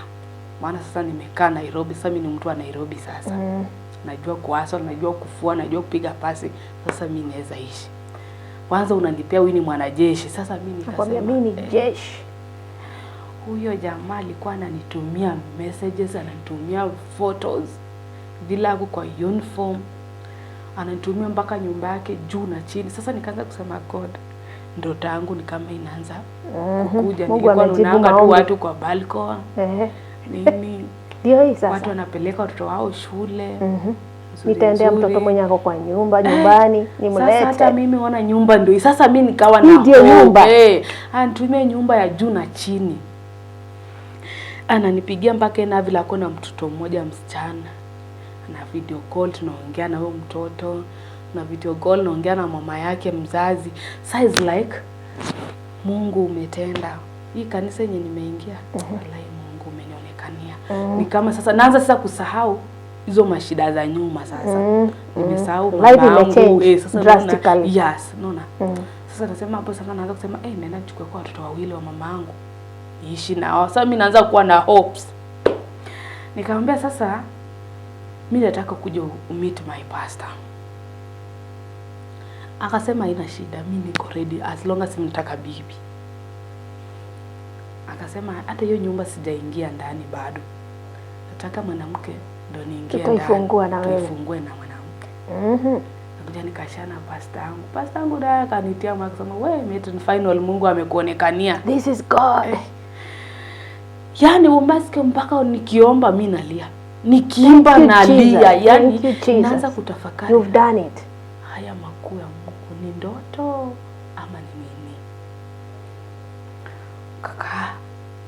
[SPEAKER 1] Maana sasa nimekaa Nairobi, sasa mimi ni mtu wa Nairobi sasa. Najua kuhustle, najua kufua, najua kupiga pasi, sasa mimi naweza ishi. Kwanza unanipea huyu ni mwanajeshi, sasa mimi nikasema
[SPEAKER 2] mimi ni jeshi.
[SPEAKER 1] Huyo jamaa alikuwa ananitumia messages, ananitumia photos, vilagu kwa uniform, ananitumia mpaka nyumba yake juu na chini. Sasa nikaanza kusema God, ndoto yangu ni kama inaanza kukuja. Nilikuwa naona tu watu kwa balcony. Nini?
[SPEAKER 2] Ndio hii sasa.
[SPEAKER 1] Watu wanapeleka watoto wao shule.
[SPEAKER 2] Nitaendea mtoto mwenye ako kwa nyumbani, nimlete.
[SPEAKER 1] Sasa hata mimi ona nyumba ndio. Sasa mimi nikawa na
[SPEAKER 2] ndio nyumba.
[SPEAKER 1] Anatumia nyumba ya juu na chini. Ananipigia mpaka na vile ako na mtoto mmoja msichana. Na video call tunaongea na huyo mtoto, na video call naongea na mama yake mzazi. Size like Mungu umetenda. Hii kanisa yenye nimeingia, wallahi Mungu umenionekania. Ni kama sasa naanza sasa kusahau hizo mashida za nyuma sasa. Nimesahau mamangu sasa
[SPEAKER 2] drastically.
[SPEAKER 1] Naona. Sasa nasema hapo sasa naanza kusema nenda nichukue kwa watoto wawili wa mamangu. Niishi nao. Sasa mimi naanza kuwa na hopes. Nikamwambia sasa mimi nataka kuja meet my pastor. Akasema haina shida, mimi niko ready as long as mnataka bibi. Akasema hata hiyo nyumba sijaingia ndani bado. Nataka mwanamke ndio niingie ndani.
[SPEAKER 2] Tutaifungua na wewe.
[SPEAKER 1] Tuifungue na mwanamke. Nikaja nikashana pastor yangu. Pastor yangu ndiye akanitia akasema wewe Metrin final Mungu amekuonekania.
[SPEAKER 2] This is God.
[SPEAKER 1] Yaani umbasike mpaka nikiomba mimi nalia. Nikiimba nalia, yani naanza kutafakari.
[SPEAKER 2] You've done it.
[SPEAKER 1] Haya makuu ya Mungu ni ndoto ama ni nini? Kaka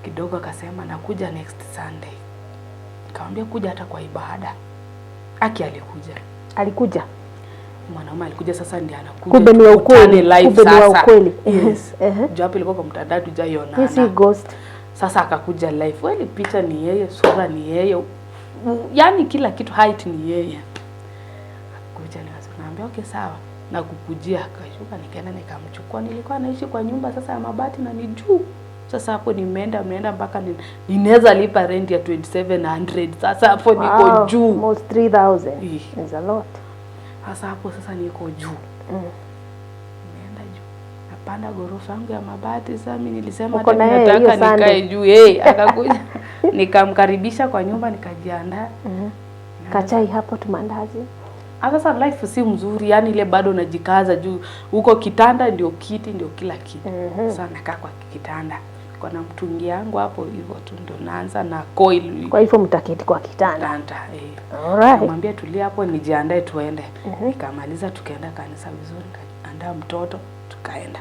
[SPEAKER 1] kidogo akasema nakuja next Sunday. Nikamwambia kuja hata kwa ibada. Alikuja. Mwanaume alikuja sasa ndiye anakuja.
[SPEAKER 2] Kumbe ni ukweli live sasa.
[SPEAKER 1] Yes. Japo ilikuwa kwa mtandao tujaiona.
[SPEAKER 2] Yes, ghost.
[SPEAKER 1] Sasa akakuja live. Wewe picha ni yeye, sura ni yeye. Yaani kila kitu height ni yeye. Kuja Nikamwambia okay sawa, na kukujia. Akashuka, nikaenda nikamchukua. Nilikuwa naishi kwa nyumba sasa ya mabati na ni juu. Sasa hapo nimeenda mpaka ninaweza lipa rent ya 2700. Sasa hapo niko juu.
[SPEAKER 2] Almost 3000. Is a lot.
[SPEAKER 1] Sasa hapo sasa niko juu. Nimeenda juu. Napanda ghorofa yangu ya mabati. Sasa mimi nilisema nataka nikae juu. Akakuja. Nikamkaribisha kwa nyumba, nikajiandaa.
[SPEAKER 2] Kachai hapo tumandazi.
[SPEAKER 1] Sasa life si mzuri, yani ile bado najikaza juu. Huko kitanda ndio kiti ndio kila kitu. Sasa nakaa kwa kitanda. Kwa na mtungi yangu hapo hivyo tu ndo naanza na coil.
[SPEAKER 2] Kwa hivyo mtaketi kwa kitanda. Alright.
[SPEAKER 1] Namwambia tulia hapo nijiandae tuende. Nikamaliza tukaenda kanisa vizuri, nikaandaa mtoto tukaenda.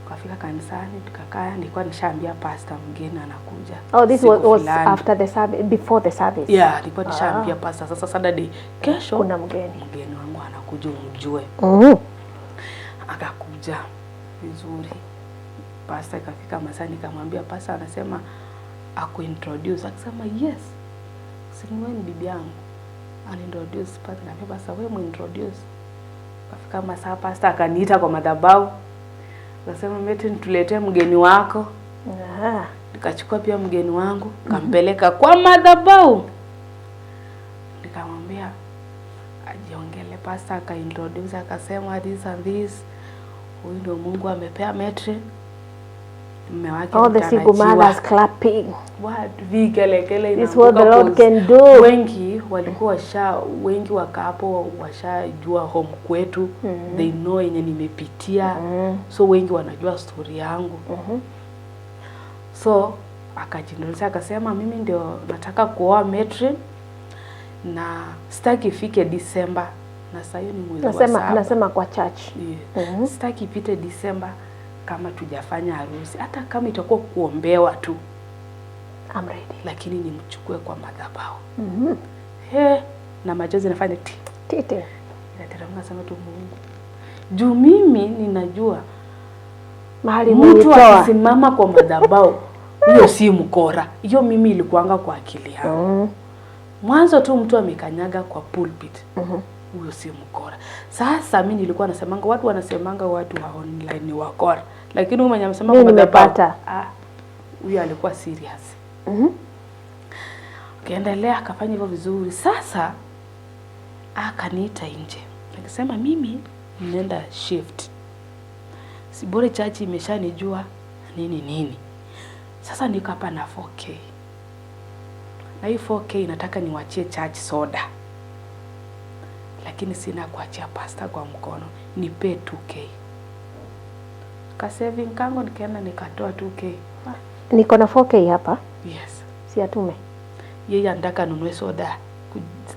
[SPEAKER 1] Kafika kanisani tukakaa, nilikuwa nishaambia pastor mgeni anakuja.
[SPEAKER 2] Oh, this was after the service, before the service.
[SPEAKER 1] Yeah, nilikuwa nishaambia pastor sasa Saturday kesho
[SPEAKER 2] kuna mgeni
[SPEAKER 1] wangu anakuja umjue. Akakuja vizuri. Pastor kafika masani, nikamwambia pastor anasema akuintroduce. Akasema yes. Siniwe ni bibi yangu. Anintroduce pastor, na pastor wewe muintroduce. Kafika masaa pastor akaniita kwa madhabahu. Akasema meti nituletee mgeni wako. Nikachukua pia mgeni wangu, kampeleka kwa madhabahu. Nikamwambia ajiongele. Pastor akaintroduce akasema this and this. Huyu ndio Mungu amepea Metri. Mume wake
[SPEAKER 2] all the single mothers clapping.
[SPEAKER 1] What vikelekele
[SPEAKER 2] ina. This what the Lord can do.
[SPEAKER 1] Wengi walikuwa wengi wakapo washajua home kwetu. They know yenye nimepitia. So wengi wanajua story yangu. So akajindolisha akasema mimi ndio nataka kuoa Metri na sitaki ifike December. Na sasa hiyo ni mwezi wa 7.
[SPEAKER 2] Nasema kwa church.
[SPEAKER 1] Sitaki ipite December kama tujafanya harusi, hata kama itakuwa kuombewa tu.
[SPEAKER 2] I'm ready.
[SPEAKER 1] Lakini nimchukue kwa madhabahu. Na machozi nafanya
[SPEAKER 2] titi.
[SPEAKER 1] Inateremka sema tu Mungu. Juu mimi ninajua
[SPEAKER 2] mahali
[SPEAKER 1] mtu akisimama kwa madhabahu hiyo si mkora. Hiyo mimi ilikuanga kwa akili yangu. Mwanzo tu mtu amekanyaga kwa pulpit. Huyo si mkora. Sasa mimi nilikuwa nasemanga watu wanasemanga watu wa online ni wakora. Lakini huyu mwenye amesema kwa madhabahu huyo alikuwa serious. Kaendelea akafanya hivyo vizuri. Sasa akaniita nje. Nikasema mimi nenda shift. Si bora church imeshanijua nini. Sasa niko hapa na 4K. Na hii 4K inataka niwachie church soda. Lakini sina kuachia pastor kwa mkono. Nipe 2K. Ka saving kangu nikaenda nikatoa 2K.
[SPEAKER 2] Niko na 4K hapa.
[SPEAKER 1] Yes.
[SPEAKER 2] Si atume.
[SPEAKER 1] Yeye anataka anunue soda.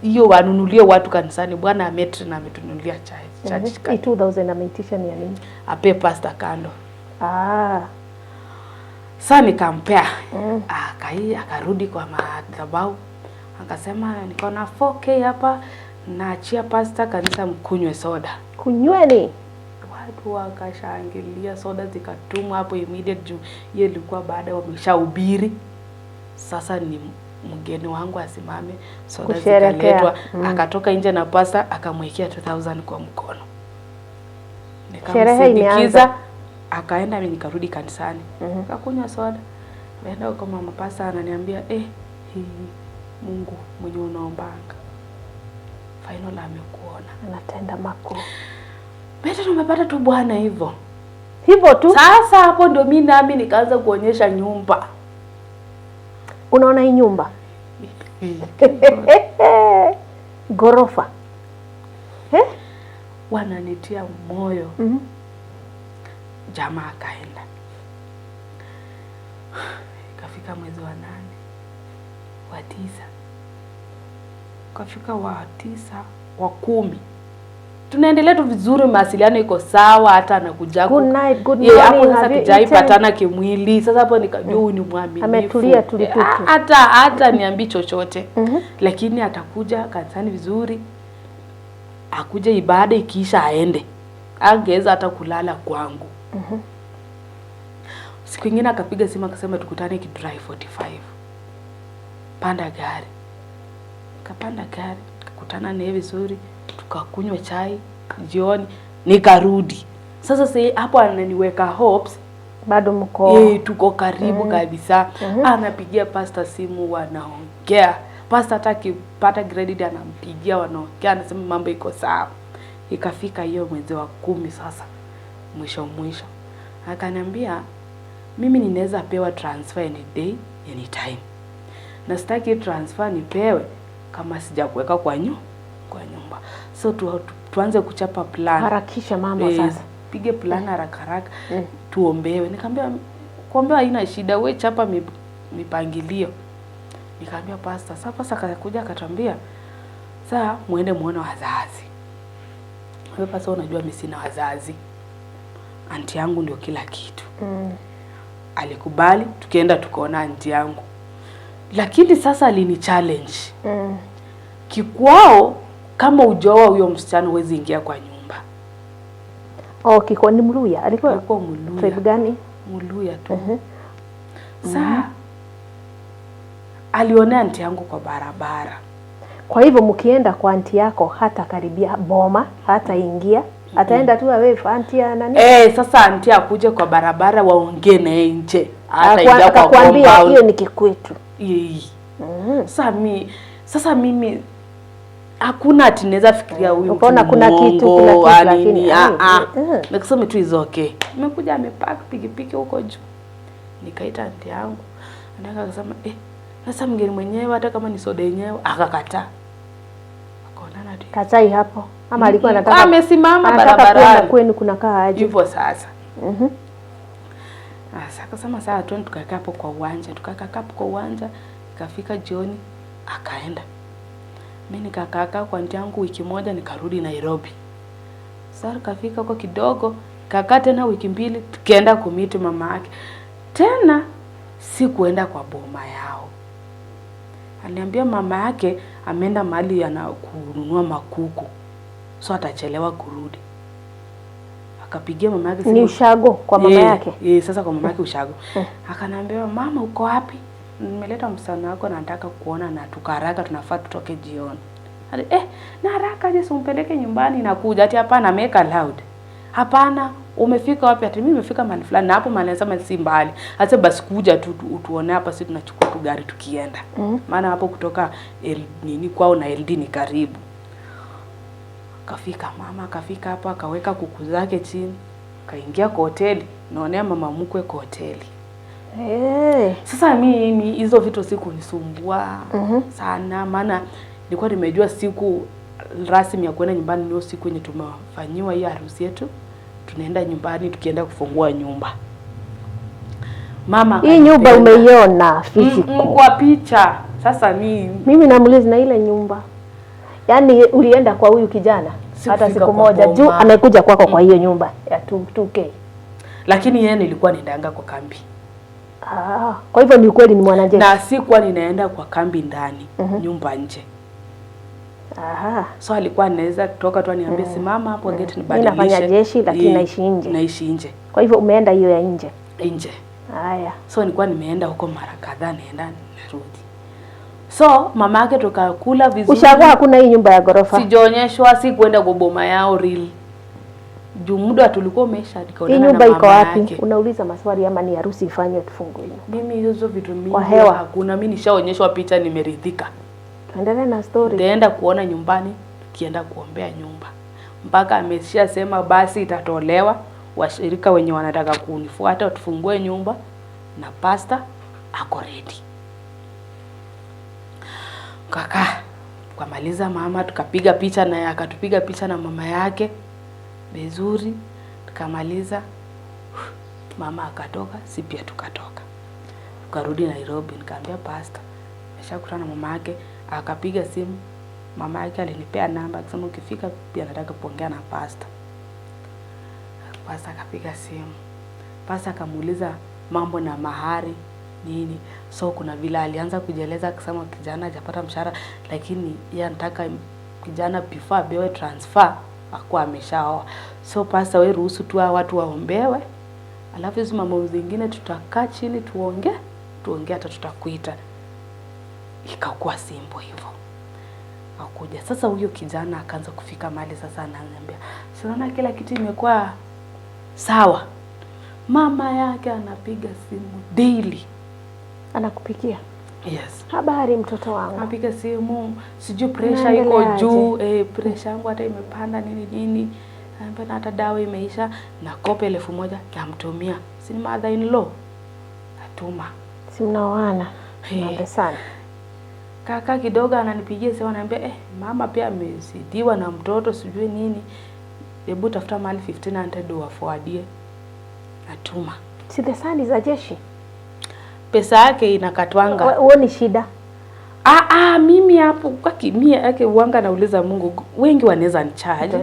[SPEAKER 1] Hiyo wanunulie watu kanisani. Bwana Ametri na ametununulia church.
[SPEAKER 2] 2000 ameitisha ni ya nini?
[SPEAKER 1] Ape pastor kando. Sasa nikampea. Akarudi kwa madhabahu. Akasema niko na 4K hapa. Naachia pastor kanisa mkunywe soda.
[SPEAKER 2] Kunyweni.
[SPEAKER 1] Watu wakashangilia, soda zikatumwa hapo immediate juu yeye ilikuwa baada wameshahubiri. Sasa ni mgeni wangu asimame, soda zikaletwa, akatoka nje na pastor akamwekea 2000 kwa mkono. Nikamsindikiza, akaenda mimi nikarudi kanisani. Akakunywa soda. Baada kwa mama pastor ananiambia Mungu mwenye unaombanga final amekuona,
[SPEAKER 2] anatenda makuu.
[SPEAKER 1] Beta tumepata tu Bwana hivyo
[SPEAKER 2] tu.
[SPEAKER 1] Sasa hapo ndio mimi nami nikaanza kuonyesha nyumba.
[SPEAKER 2] Unaona hii nyumba? Gorofa.
[SPEAKER 1] Wananitia moyo. Jamaa akaenda. Kafika mwezi wa 8, wa 9. Kafika wa 9, wa 10. Tunaendelea tu vizuri, mawasiliano iko sawa, hata anakuja
[SPEAKER 2] good night, good morning,
[SPEAKER 1] hapo sasa tujaipatana kimwili. Sasa hapo nikajua huyu ni mwaminifu.
[SPEAKER 2] Ametulia tulitutu.
[SPEAKER 1] Hata niambi chochote. Lakini atakuja kanisani vizuri. Akuje ibada ikiisha aende. Angeweza hata kulala kwangu. Siku nyingine akapiga simu akasema tukutane Kidrive 45. Panda gari. Kapanda gari, tukutana naye vizuri. tukakunywa chai jioni, nikarudi. Sasa hapo ananiweka hopes
[SPEAKER 2] bado mko
[SPEAKER 1] tuko karibu kabisa. Anapigia pastor simu, wanaongea. Pastor atakipata credit anampigia, wanaongea, anasema mambo iko sawa. Ikafika hiyo mwezi wa 10 sasa, mwisho akaniambia mimi ninaweza pewa transfer any day anytime, na sitaki transfer nipewe kama sijakuweka kwa nyumba. So tuanze kuchapa plan,
[SPEAKER 2] harakisha mambo sasa,
[SPEAKER 1] pige plan haraka tuombewe. Nikamwambia kuombewa haina shida, wewe chapa mipangilio. Nikamwambia pastor, sasa pastor akakuja akatambia sasa muende muone wazazi. Wewe pastor, unajua mimi sina wazazi, aunti yangu ndio kila kitu. Alikubali, tukaenda tukaona aunti yangu, lakini sasa alini challenge. Kikwao kama ujoa huyo msichana huwezi ingia kwa nyumba.
[SPEAKER 2] Kiko ni Mluya, alikuwa
[SPEAKER 1] Mluya.
[SPEAKER 2] Tribe gani?
[SPEAKER 1] Mluya tu. Sasa alionea aunti yangu kwa barabara.
[SPEAKER 2] Kwa hivyo mkienda kwa aunti yako hata karibia boma, hata ingia, ataenda tu awe aunti ya nani?
[SPEAKER 1] Sasa aunti akuje kwa barabara waongee na nje.
[SPEAKER 2] Akakwambia hiyo ni kikwetu.
[SPEAKER 1] Sasa mimi hakuna ati naweza fikiria huyu.
[SPEAKER 2] Unaona kuna kitu lakini
[SPEAKER 1] nikasema tu is okay. Nimekuja amepark pikipiki huko juu. Nikaita aunti yangu. Anataka kusema sasa mgeni mwenyewe hata kama ni soda yenyewe akakataa. Akaonana tu.
[SPEAKER 2] Katai hapo. Ama alikuwa anataka
[SPEAKER 1] amesimama barabarani.
[SPEAKER 2] Kwenu kunakaa aje?
[SPEAKER 1] Hivyo sasa. Sasa akasema sawa twende tukakaa hapo kwa uwanja. Tukakaa hapo kwa uwanja, ikafika jioni akaenda. Mimi nikakaa kwa aunti yangu wiki moja, nikarudi Nairobi. Sasa kafika huko kidogo, kakaa tena wiki 2, tukaenda kumit mama yake. Tena si kuenda kwa boma yao. Aliambia mama yake ameenda mahali kununua makuku, so atachelewa kurudi. Akapigia mama yake simu.
[SPEAKER 2] Ni ushago kwa mama yake.
[SPEAKER 1] Sasa kwa mama yake ushago. Akaniambia mama uko wapi? Nimeleta msana wako na nataka kuona na tukaraka tunafaa tutoke jioni. Na haraka je umpeleke nyumbani na kuja ati hapana make loud. Hapana umefika wapi? Ati mimi nimefika mahali fulani na hapo mahali nasema si mbali. Hata basi kuja tu tuone hapa sisi tunachukua tu gari tukienda. Maana hapo kutoka kwao na LD ni karibu. Mama akafika hapa akaweka kuku zake chini. Kaingia kwa hoteli. Naonea mama mkwe kwa hoteli. Sasa mimi hizo vitu sikunisumbua sana, maana nilikuwa nimejua siku rasmi ya kwenda nyumbani ndio siku yenye tumefanyiwa hii harusi yetu. Tunaenda nyumbani tukienda kufungua nyumba. Mama
[SPEAKER 2] hii nyumba umeiona physical
[SPEAKER 1] kwa picha. Sasa mimi
[SPEAKER 2] namuuliza na ile nyumba. Yaani ulienda kwa huyu kijana hata siku moja juu amekuja kwako kwa hiyo nyumba ya 2K.
[SPEAKER 1] Lakini yeye nilikuwa ninaenda kwa kambi.
[SPEAKER 2] Kwa hivyo ni kweli ni mwanajeshi.
[SPEAKER 1] Na sikuwa ninaenda kwa kambi ndani, nyumba nje. So alikuwa anaweza kutoka tu aniambie simama hapo gate nibadilishe.
[SPEAKER 2] Mimi nafanya jeshi lakini naishi nje. Kwa hivyo umeenda hiyo ya nje. Haya.
[SPEAKER 1] So nilikuwa nimeenda huko mara kadhaa naenda narudi. So mama yake tukakula vizuri.
[SPEAKER 2] Ushago hakuna hii nyumba ya gorofa.
[SPEAKER 1] Sijaonyeshwa, si kwenda kwa boma yao real. Muda tulikuwa umesha
[SPEAKER 2] nikaonana na mama yake. Hii nyumba iko wapi? Unauliza maswali ama ni harusi ifanywe tufungue.
[SPEAKER 1] Mimi hizo vitu mingi
[SPEAKER 2] hakuna,
[SPEAKER 1] mimi nishaonyeshwa picha nimeridhika.
[SPEAKER 2] Tuendelee na story.
[SPEAKER 1] Nitaenda kuona nyumbani, tukienda kuombea nyumba. Mpaka ameshasema basi itatolewa, washirika wenye wanataka kunifuata tufungue nyumba na pastor ako ready. Kaka tukamaliza mama tukapiga picha na akatupiga picha na mama yake vizuri, tukamaliza mama akatoka, si pia tukatoka. Tukarudi Nairobi, nikamwambia pastor nimeshakutana na mama yake. Akapiga simu, mama yake alinipea namba akisema ukifika pia nataka kuongea na pastor. Pastor akapiga simu. Pastor akamuuliza mambo na mahari nini. So kuna vile alianza kujieleza akisema kijana hajapata mshahara, lakini yeye anataka kijana before abewe transfer akuwa ameshaoa. So pastor wewe ruhusu tu watu waombewe, alafu hizo mambo zingine tutakaa chini tuongee hata tutakuita. Ikakuwa simple hivyo. akuja. Sasa huyo kijana akaanza kufika mahali sasa ananiambia, "Siona kila kitu imekuwa sawa." Mama yake anapiga simu daily.
[SPEAKER 2] Anakupigia?
[SPEAKER 1] Yes.
[SPEAKER 2] Habari mtoto wangu.
[SPEAKER 1] Anapiga simu, sijui pressure iko juu, pressure yangu hata imepanda nini. Anambia hata dawa imeisha, na kope 1,000 namtumia. Si mother in law. Atuma.
[SPEAKER 2] Si mnaoana. Mambo sana.
[SPEAKER 1] Kaka kidogo ananipigia simu ananiambia, mama pia amesidiwa na mtoto sijui nini. Hebu tafuta mali 1500 uwafuadie. Atuma.
[SPEAKER 2] Si the sani za jeshi.
[SPEAKER 1] Pesa yake inakatwanga.
[SPEAKER 2] Huoni shida?
[SPEAKER 1] Mimi hapo kwa kimia yake uanga nauliza Mungu, wengi wanaweza nicharge.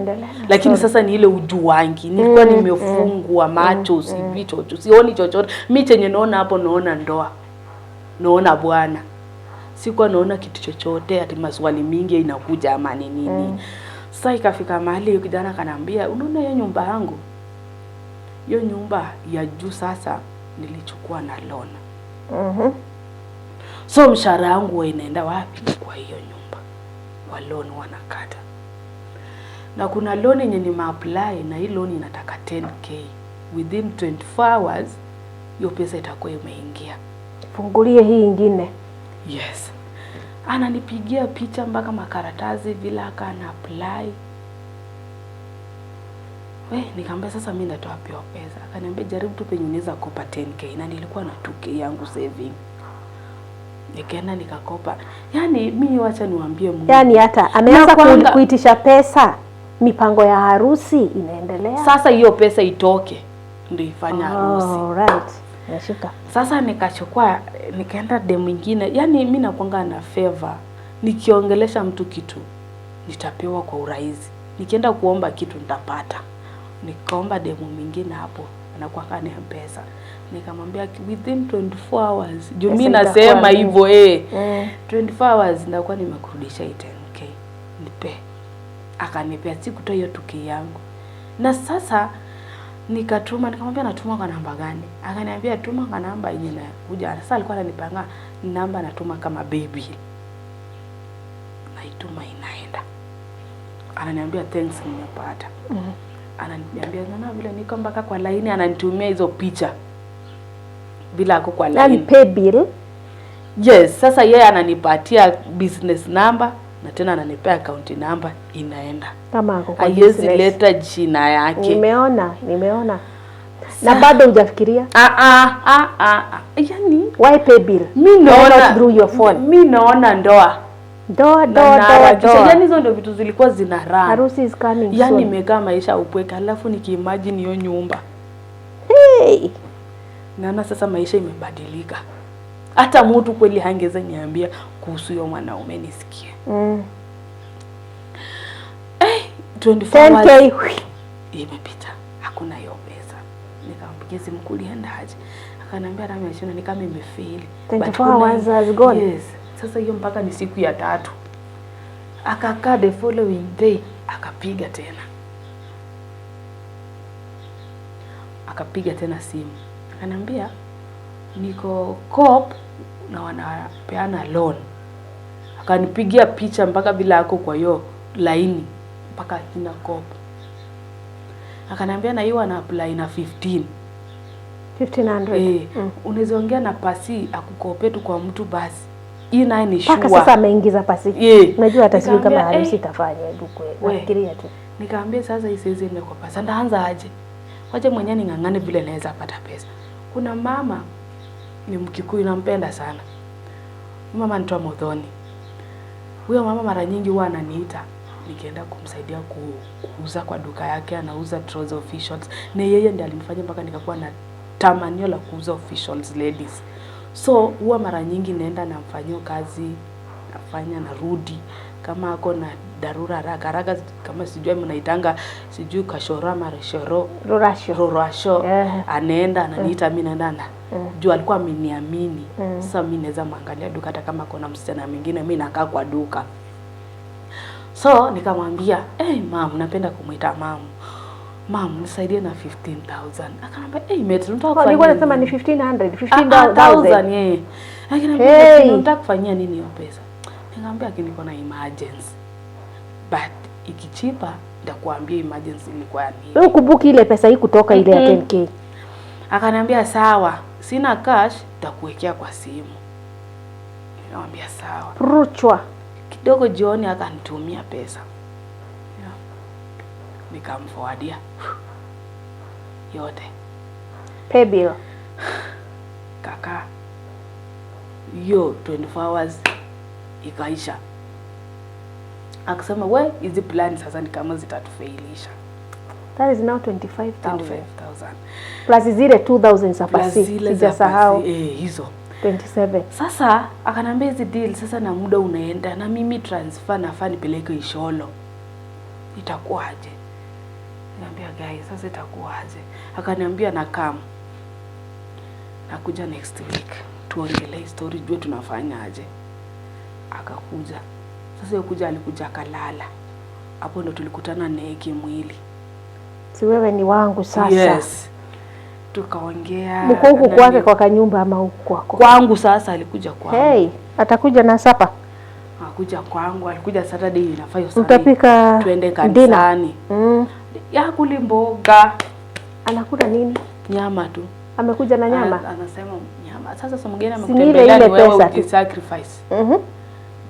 [SPEAKER 1] Lakini sasa ni ile ujuangi. Nilikuwa nimefungwa macho, sioni chochote. Mimi chenye naona hapo naona ndoa. Naona bwana. Sikuwa naona kitu chochote, ati maswali mingi inakuja ama nini. Sasa ikafika mahali yule kijana kanambia, "Unaona hiyo nyumba yangu? Hiyo nyumba ya juu sasa nilichukua na loan." So mshahara wangu inaenda wapi? Kwa hiyo nyumba. Wa loan wanakata. Na kuna loan yenye nimeapply na hii loan inataka 10k. Within 24 hours hiyo pesa itakuwa imeingia.
[SPEAKER 2] Fungulie hii nyingine.
[SPEAKER 1] Yes. Ananipigia picha mpaka makaratasi vile akana apply. Nikamwambia sasa mimi natoa pia pesa. Akaniambia jaribu tu penye unaweza kopa 10k, na nilikuwa na 2k yangu saving. Nikaenda nikakopa. Yaani mimi wacha niwaambie Mungu.
[SPEAKER 2] Yaani hata ameanza kuitisha pesa, mipango ya harusi inaendelea.
[SPEAKER 1] Sasa hiyo pesa itoke ndio ifanya harusi.
[SPEAKER 2] Alright. Nashika.
[SPEAKER 1] Sasa nikachukua nikaenda demu mwingine. Yaani mimi nakuanga na favor. Nikiongelesha mtu kitu nitapewa kwa urahisi. Nikienda kuomba kitu nitapata. Nikaomba demu mwingine hapo anakuwa kana pesa. Nikamwambia within 24 hours. Juu mimi nasema hivyo 24 hours ndakuwa nimekurudisha 10k. Nipe. Akanipea sikutoa hiyo 2k yangu. Na sasa nikatuma, nikamwambia natuma kwa namba gani? Akaniambia tuma kwa namba yenye na kuja. Sasa alikuwa ananipanga namba natuma kama baby. Naituma inaenda. Ananiambia thanks nimepata. Ananiambia na vile niko mpaka kwa line ananitumia hizo picha. Bila ako kwa line.
[SPEAKER 2] Yani pay bill.
[SPEAKER 1] Yes, sasa yeye ananipatia business number na tena ananipea account number inaenda.
[SPEAKER 2] Kama ako kwa
[SPEAKER 1] business. Leta jina yake.
[SPEAKER 2] Nimeona. Na bado hujafikiria?
[SPEAKER 1] Yaani
[SPEAKER 2] why pay bill?
[SPEAKER 1] Mimi naona
[SPEAKER 2] through your phone.
[SPEAKER 1] Mimi naona ndoa. Yaani hizo ndio vitu zilikuwa zina run.
[SPEAKER 2] Harusi is coming soon.
[SPEAKER 1] Yaani nimekaa maisha upweka alafu nikiimagine hiyo nyumba.
[SPEAKER 2] Hey.
[SPEAKER 1] Naona sasa maisha imebadilika. Hata mtu kweli hangeza niambia kuhusu hiyo mwanaume nisikie. 24 hours imepita. Hakuna hiyo pesa. Nikampigia simu kuliendaje? Akaniambia Rami ashona ni kama imefail.
[SPEAKER 2] 24 hours has gone.
[SPEAKER 1] Yes. Sasa hiyo mpaka ni siku ya 3. Akakaa the following day akapiga tena simu. Akaniambia niko COP na wanapeana loan. Akanipigia picha mpaka bila yako kwa hiyo laini mpaka kina COP. Akaniambia na hiyo ana apply na
[SPEAKER 2] 1500.
[SPEAKER 1] Unaweza ongea na pasi akukope tu kwa mtu basi. Hii naye ni sure.
[SPEAKER 2] Paka sasa ameingiza pasi. Unajua hata sijui kama harusi itafanya nafikiria tu.
[SPEAKER 1] Nikamwambia sasa hii siwezi ndio kwa pesa. Ndaanza aje? Waje mwenyewe ningangane vile naweza pata pesa. Kuna mama ni Mkikuyu nampenda sana. Mama anaitwa Modhoni. Huyo mama mara nyingi huwa ananiita nikienda kumsaidia kuuza kwa duka yake, anauza trousers officials. Na yeye ndiye alinifanya mpaka nikakuwa na tamanio la kuuza officials ladies. So huwa mara nyingi naenda namfanyia kazi, nafanya narudi kama ako na dharura haraka kama sijui mnaitanga sijui kashora mareshoro rorasho anaenda ananiita mimi naenda na juu alikuwa ameniamini. Sasa mimi naweza mwangalia duka hata kama kuna msichana mwingine mimi nakaa kwa duka. So nikamwambia mam napenda kumuita mam nisaidie na 15,000. Akanambia mate unataka kufanya
[SPEAKER 2] nilikuwa nasema ni 1500 15,000
[SPEAKER 1] Akanambia unataka kufanyia nini hiyo pesa? Nikamwambia niko na emergency. but ikichipa nitakuambia emergency ilikuwa nini.
[SPEAKER 2] Wewe ukumbuki ile pesa hii kutoka ile ya 10k?
[SPEAKER 1] Akaniambia sawa, sina cash, nitakuwekea kwa simu. Nikamwambia sawa.
[SPEAKER 2] Ruchwa.
[SPEAKER 1] Kidogo jioni akanitumia pesa. Nikamforwardia yote.
[SPEAKER 2] Pay bill.
[SPEAKER 1] Kaka, hiyo 24 hours ikaisha. Akasema we, hizi plan sasa ni kama zitatufailisha.
[SPEAKER 2] That is now 25,000.
[SPEAKER 1] 25,000.
[SPEAKER 2] Plus zile 2,000 za pasi. Sijasahau.
[SPEAKER 1] Hizo.
[SPEAKER 2] 27.
[SPEAKER 1] Sasa akanambia hizi deal sasa na muda unaenda na mimi transfer nafaa nipeleke Isholo. Itakuwaje? Niambia guys, sasa itakuwaje? Akaniambia na come. Nakuja next week. Tuongelee story jua tunafanya aje. Akakuja. Sasa yokuja alikuja kalala. Hapo ndo tulikutana naye kimwili.
[SPEAKER 2] Si wewe ni wangu sasa.
[SPEAKER 1] Yes. Tukaongea.
[SPEAKER 2] Mko huku kwake kwa kanyumba ama huku kwako?
[SPEAKER 1] Kwangu sasa alikuja kwangu.
[SPEAKER 2] Hey, atakuja na sapa?
[SPEAKER 1] Akuja kwangu, alikuja Saturday inafaa usali.
[SPEAKER 2] Utapika
[SPEAKER 1] tuende kanisani. Ya kuli mboga.
[SPEAKER 2] Anakula nini?
[SPEAKER 1] Nyama tu.
[SPEAKER 2] Amekuja na nyama?
[SPEAKER 1] Anasema nyama. Sasa mgeni
[SPEAKER 2] amekutembelea
[SPEAKER 1] ni wewe
[SPEAKER 2] pesa
[SPEAKER 1] ukisacrifice.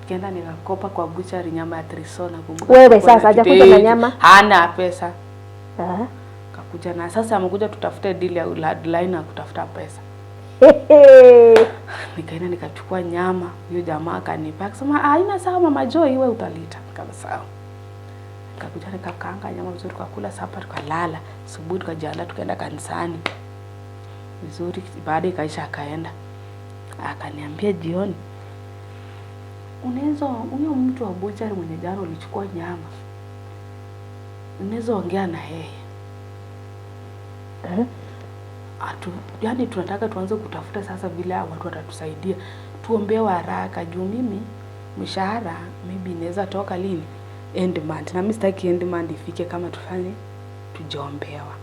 [SPEAKER 1] Kenda nikakopa kwa butchery nyama ya trisona kumbuka.
[SPEAKER 2] Wewe sasa hajakuja na nyama?
[SPEAKER 1] Hana pesa. Kakuja na sasa amekuja tutafute deal ya line na kutafuta pesa. Nikaenda nikachukua nyama, hiyo jamaa akanipa akasema haina sawa mama Joy wewe utalita. Kama sawa. Nikakuja nikakaanga nyama vizuri tukakula sapa tukalala. Asubuhi tukajiandaa tukaenda kanisani. Vizuri baada ikaisha akaenda. Akaniambia jioni, unaweza huyo mtu wa butchery mwenye jana ulichukua nyama, unaweza ongea na yeye. Yaani tunataka tuanze kutafuta sasa vile watu watatusaidia. Tuombewe haraka juu mimi mshahara maybe inaweza toka lini? End month. Na mimi sitaki end month ifike kama tufanye tujiombewa.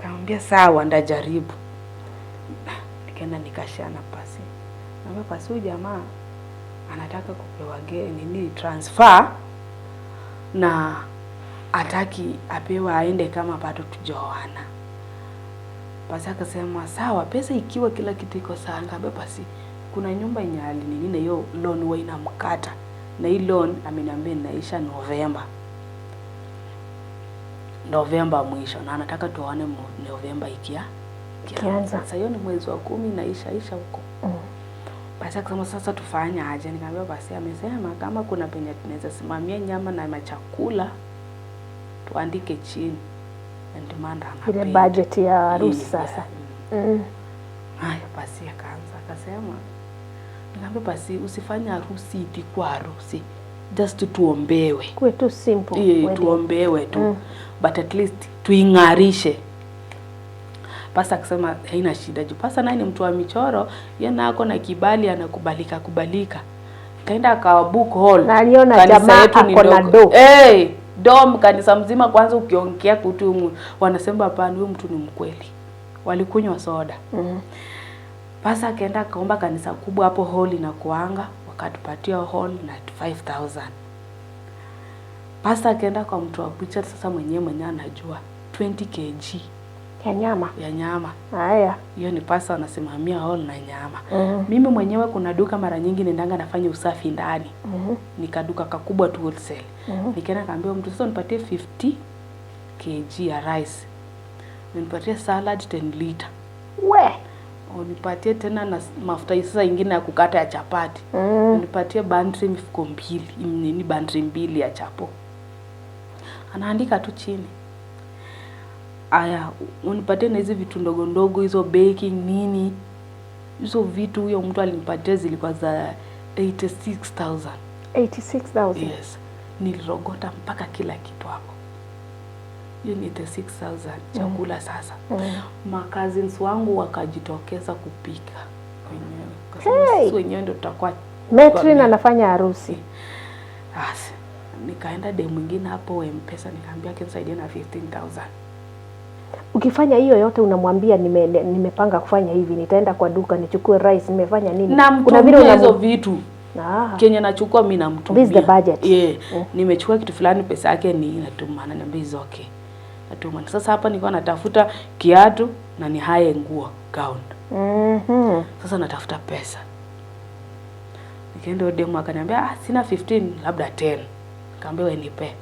[SPEAKER 1] Kaambia sawa ndajaribu. Nikaenda nikashana pasi. Na pasi huyu jamaa anataka kupewa nini transfer na ataki apewa aende kama bado tujoana. Pasi akasema sawa pesa ikiwa kila kitu iko sawa. Ngambia pasi kuna nyumba inyali nini na hiyo loan wewe inamkata. Na hii loan ameniambia inaisha November mwisho na anataka tuone November ikianza. Sasa hiyo ni mwezi wa 10 inaisha huko. Basi akasema sasa tufanye aje? Nikamwambia basi amesema kama kuna penye tunaweza simamia nyama na machakula tuandike chini. And demand
[SPEAKER 2] ile budget ya harusi sasa.
[SPEAKER 1] Haya basi akaanza akasema nikamwambia basi usifanye harusi itakuwa harusi. Just tuombewe.
[SPEAKER 2] Kuwe tu simple.
[SPEAKER 1] Tuombewe tu. But at least tuingarishe. Pasa akasema haina shida juu pasa naye ni mtu wa michoro, yeye nako na kibali anakubalika. Kaenda akabook hall.
[SPEAKER 2] Na aliona jamaa ako na do.
[SPEAKER 1] Dom kanisa mzima kwanza ukiongea kutu wanasema hapana huyu mtu ni mkweli. Walikunywa soda. Pasa akaenda akaomba kanisa kubwa hapo hall inakuanga, wakatupatia hall na 5,000. Pasa akaenda kwa mtu wa butcher sasa mwenyewe anajua 20 kg ya nyama.
[SPEAKER 2] Haya.
[SPEAKER 1] Hiyo ni pasa anasimamia hall na nyama. Mimi mwenyewe kuna duka mara nyingi nendanga nafanya usafi ndani. Nikaduka kakubwa tu wholesale. Nikaenda kaambia mtu sasa nipatie 50 kg ya rice. Nipatie salad 10 liter. Unipatie tena na mafuta sasa ingine ya kukata ya chapati. Unipatie bantry mifuko 2, nini bantry 2 ya chapo. Anaandika tu chini. Aya, unipatie na hizo vitu ndogo ndogo hizo baking nini. Hizo vitu huyo mtu alinipatia zilikuwa za 86,000.
[SPEAKER 2] 86,000.
[SPEAKER 1] Yes. Nilirogota mpaka kila kitu hapo. Hiyo ni 86,000 chakula sasa. Cousins wangu wakajitokeza kupika wenyewe. Kwa sababu sisi wenyewe ndio tutakuwa
[SPEAKER 2] Metrin anafanya harusi.
[SPEAKER 1] Nikaenda demu mwingine hapo M-Pesa nikamwambia kinisaidia na 15,000.
[SPEAKER 2] Ukifanya hiyo yote unamwambia nimepanga kufanya hivi, nitaenda kwa duka nichukue rice, nimefanya nini?
[SPEAKER 1] Kuna vile hizo vitu Kenya nachukua mimi namtumia.
[SPEAKER 2] This is the budget.
[SPEAKER 1] Nimechukua kitu fulani pesa yake ni natuma, ananiambia is okay. Natuma. Sasa hapa nilikuwa natafuta kiatu na ni haye nguo, gown. Sasa natafuta pesa. Nikaenda demo akaniambia sina 15 labda 10. Nikamwambia wewe nipe.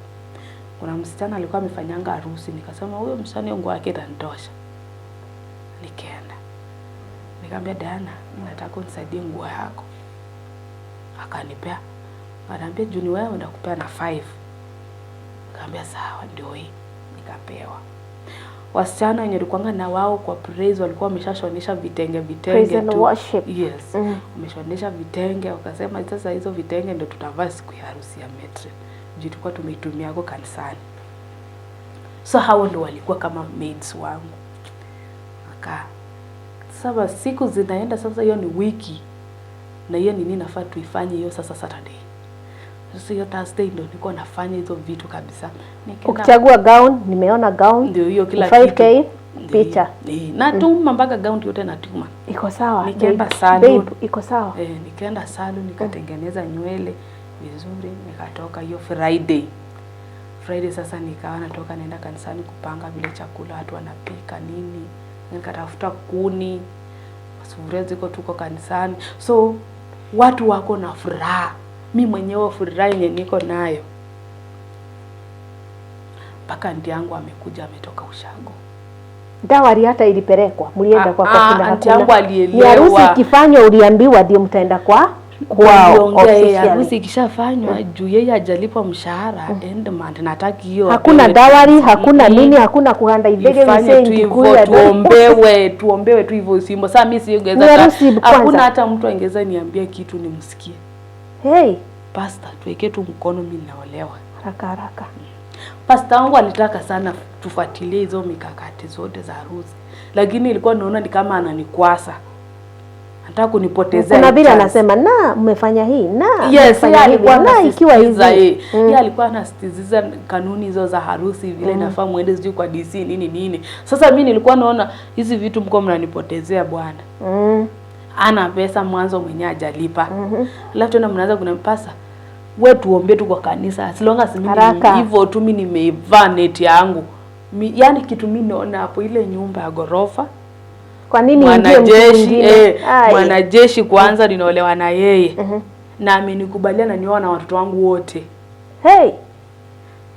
[SPEAKER 1] Kuna msichana alikuwa amefanyanga harusi, nikasema huyo msichana nguo yake itanitosha. Nikaenda. Nikamwambia Diana, nataka unisaidie nguo yako. Akanipea. Ananiambia Juni wewe ndakupea na 5. Nikamwambia sawa ndio hii. Nikapewa. Wasichana wenye walikuwa na wao kwa praise walikuwa wameshashonesha vitenge
[SPEAKER 2] praise and worship.
[SPEAKER 1] Yes. Wameshonesha vitenge, wakasema sasa hizo vitenge ndio tutavaa siku ya harusi ya Metri. Juu tulikuwa tumeitumia huko kanisani. So hao ndio walikuwa kama maids wangu. Sasa siku zinaenda, sasa hiyo ni wiki. Na hiyo nini nafaa tuifanye hiyo sasa Saturday. Sasa hiyo Thursday ndio nilikuwa nafanya hizo vitu kabisa.
[SPEAKER 2] Ukichagua gown, nimeona gown.
[SPEAKER 1] Ndio hiyo kila
[SPEAKER 2] 5K picha.
[SPEAKER 1] Natuma mpaka gown yote natuma.
[SPEAKER 2] Iko sawa.
[SPEAKER 1] Nikaenda salon.
[SPEAKER 2] Babe, iko sawa.
[SPEAKER 1] Nikaenda salon nikatengeneza nywele vizuri, nikatoka hiyo Friday. Sasa nikawa natoka naenda kanisani kupanga vile chakula watu wanapika nini. Nikatafuta kuni. Sufuria ziko tuko kanisani. So watu wako na furaha. Mimi mwenyewe furaha yenye niko nayo. Paka ndi yangu amekuja ametoka ushago.
[SPEAKER 2] Dawari hata ilipelekwa. Mlienda kwa kina
[SPEAKER 1] anti yangu alielewa.
[SPEAKER 2] Harusi ikifanywa uliambiwa ndio mtaenda kwa
[SPEAKER 1] harusi ikishafanywa juu yeye hajalipwa mshahara end month nataki hiyo.
[SPEAKER 2] Hakuna dawari, hakuna nini, hakuna kuhanda idege
[SPEAKER 1] msengi kuya tuombewe tu hivyo simbo. Sasa mimi siongeza hakuna hata mtu angeza niambia kitu nimsikie.
[SPEAKER 2] Hey,
[SPEAKER 1] pastor tuweke tu mkono mimi naolewa.
[SPEAKER 2] Haraka.
[SPEAKER 1] Pastor wangu alitaka sana tufuatilie hizo mikakati zote za harusi. Lakini ilikuwa naona ni kama ananikwasa. Nataka kunipotezea.
[SPEAKER 2] Kuna bila anasema na mmefanya hii na
[SPEAKER 1] yes,
[SPEAKER 2] alikuwa na ikiwa hizi.
[SPEAKER 1] Yeye alikuwa anasitiza kanuni hizo za harusi vile nafaa muende sijui kwa DC nini. Sasa mimi nilikuwa naona hizi vitu mko mnanipotezea bwana. Ana pesa mwanzo mwenyewe hajalipa. Alafu tena mnaanza kunimpasa. Wewe tuombe tu kwa kanisa. As long as mimi hivyo tu mimi nimeivaa net yangu. Yaani kitu mimi naona hapo ile nyumba ya gorofa.
[SPEAKER 2] Kwa nini
[SPEAKER 1] mwanajeshi kwanza ninaolewa na yeye. Na amenikubaliana nioa na watoto wangu wote.
[SPEAKER 2] Hey,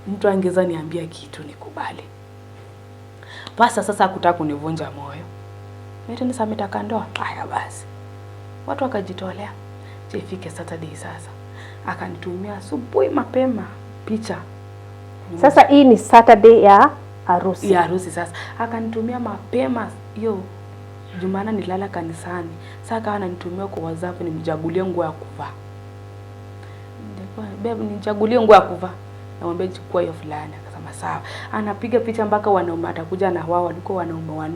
[SPEAKER 1] mtu angeza niambia kitu nikubali. Pasa sasa kutaka kunivunja moyo. Mimi nisametaka ndoa. Haya basi. Watu wakajitolea. Ifike Saturday sasa. Akanitumia asubuhi mapema picha.
[SPEAKER 2] Sasa hii ni Saturday ya harusi.
[SPEAKER 1] Ya harusi sasa. Akanitumia mapema hiyo Jumana nilala kanisani. Sasa akawa ananitumia kwa WhatsApp nimjagulie nguo ya kuvaa. Nilikuwa babe nichagulie nguo ya kuvaa. Namwambia chukua hiyo fulani. Akasema sawa. Anapiga picha mpaka wanaume atakuja na wao walikuwa wanaume 4.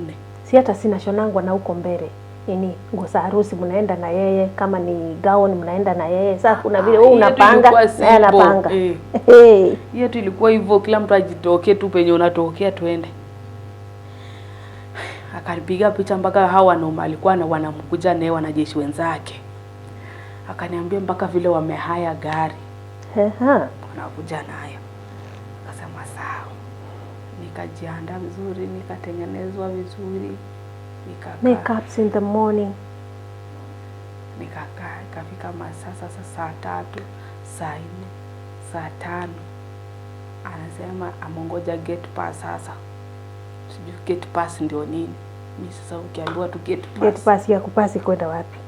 [SPEAKER 2] Si hata sina shonangwa na huko mbele. Nini nguo za harusi mnaenda na yeye, kama ni gown mnaenda na yeye. Sasa kuna vile wewe unapanga na anapanga.
[SPEAKER 1] Hiyo tu ilikuwa hivyo, kila mtu ajitokee tu penye unatokea tuende. Akanipiga picha mpaka hao wanaume alikuwa na wanamkuja naye wanajeshi wenzake. Akaniambia mpaka vile wamehaya gari. Wanakuja nayo. Akasema sawa. Nikajiandaa vizuri, nikatengenezwa vizuri.
[SPEAKER 2] Makeups in the morning.
[SPEAKER 1] Nikakaa, ikafika masaa saa 3, saa 4, saa 5. Anasema amongoja gate pass sasa. Sijui gate pass ndio nini. Mimi sasa ukiambiwa tu gate pass.
[SPEAKER 2] Gate pass ya kupasi kwenda wapi?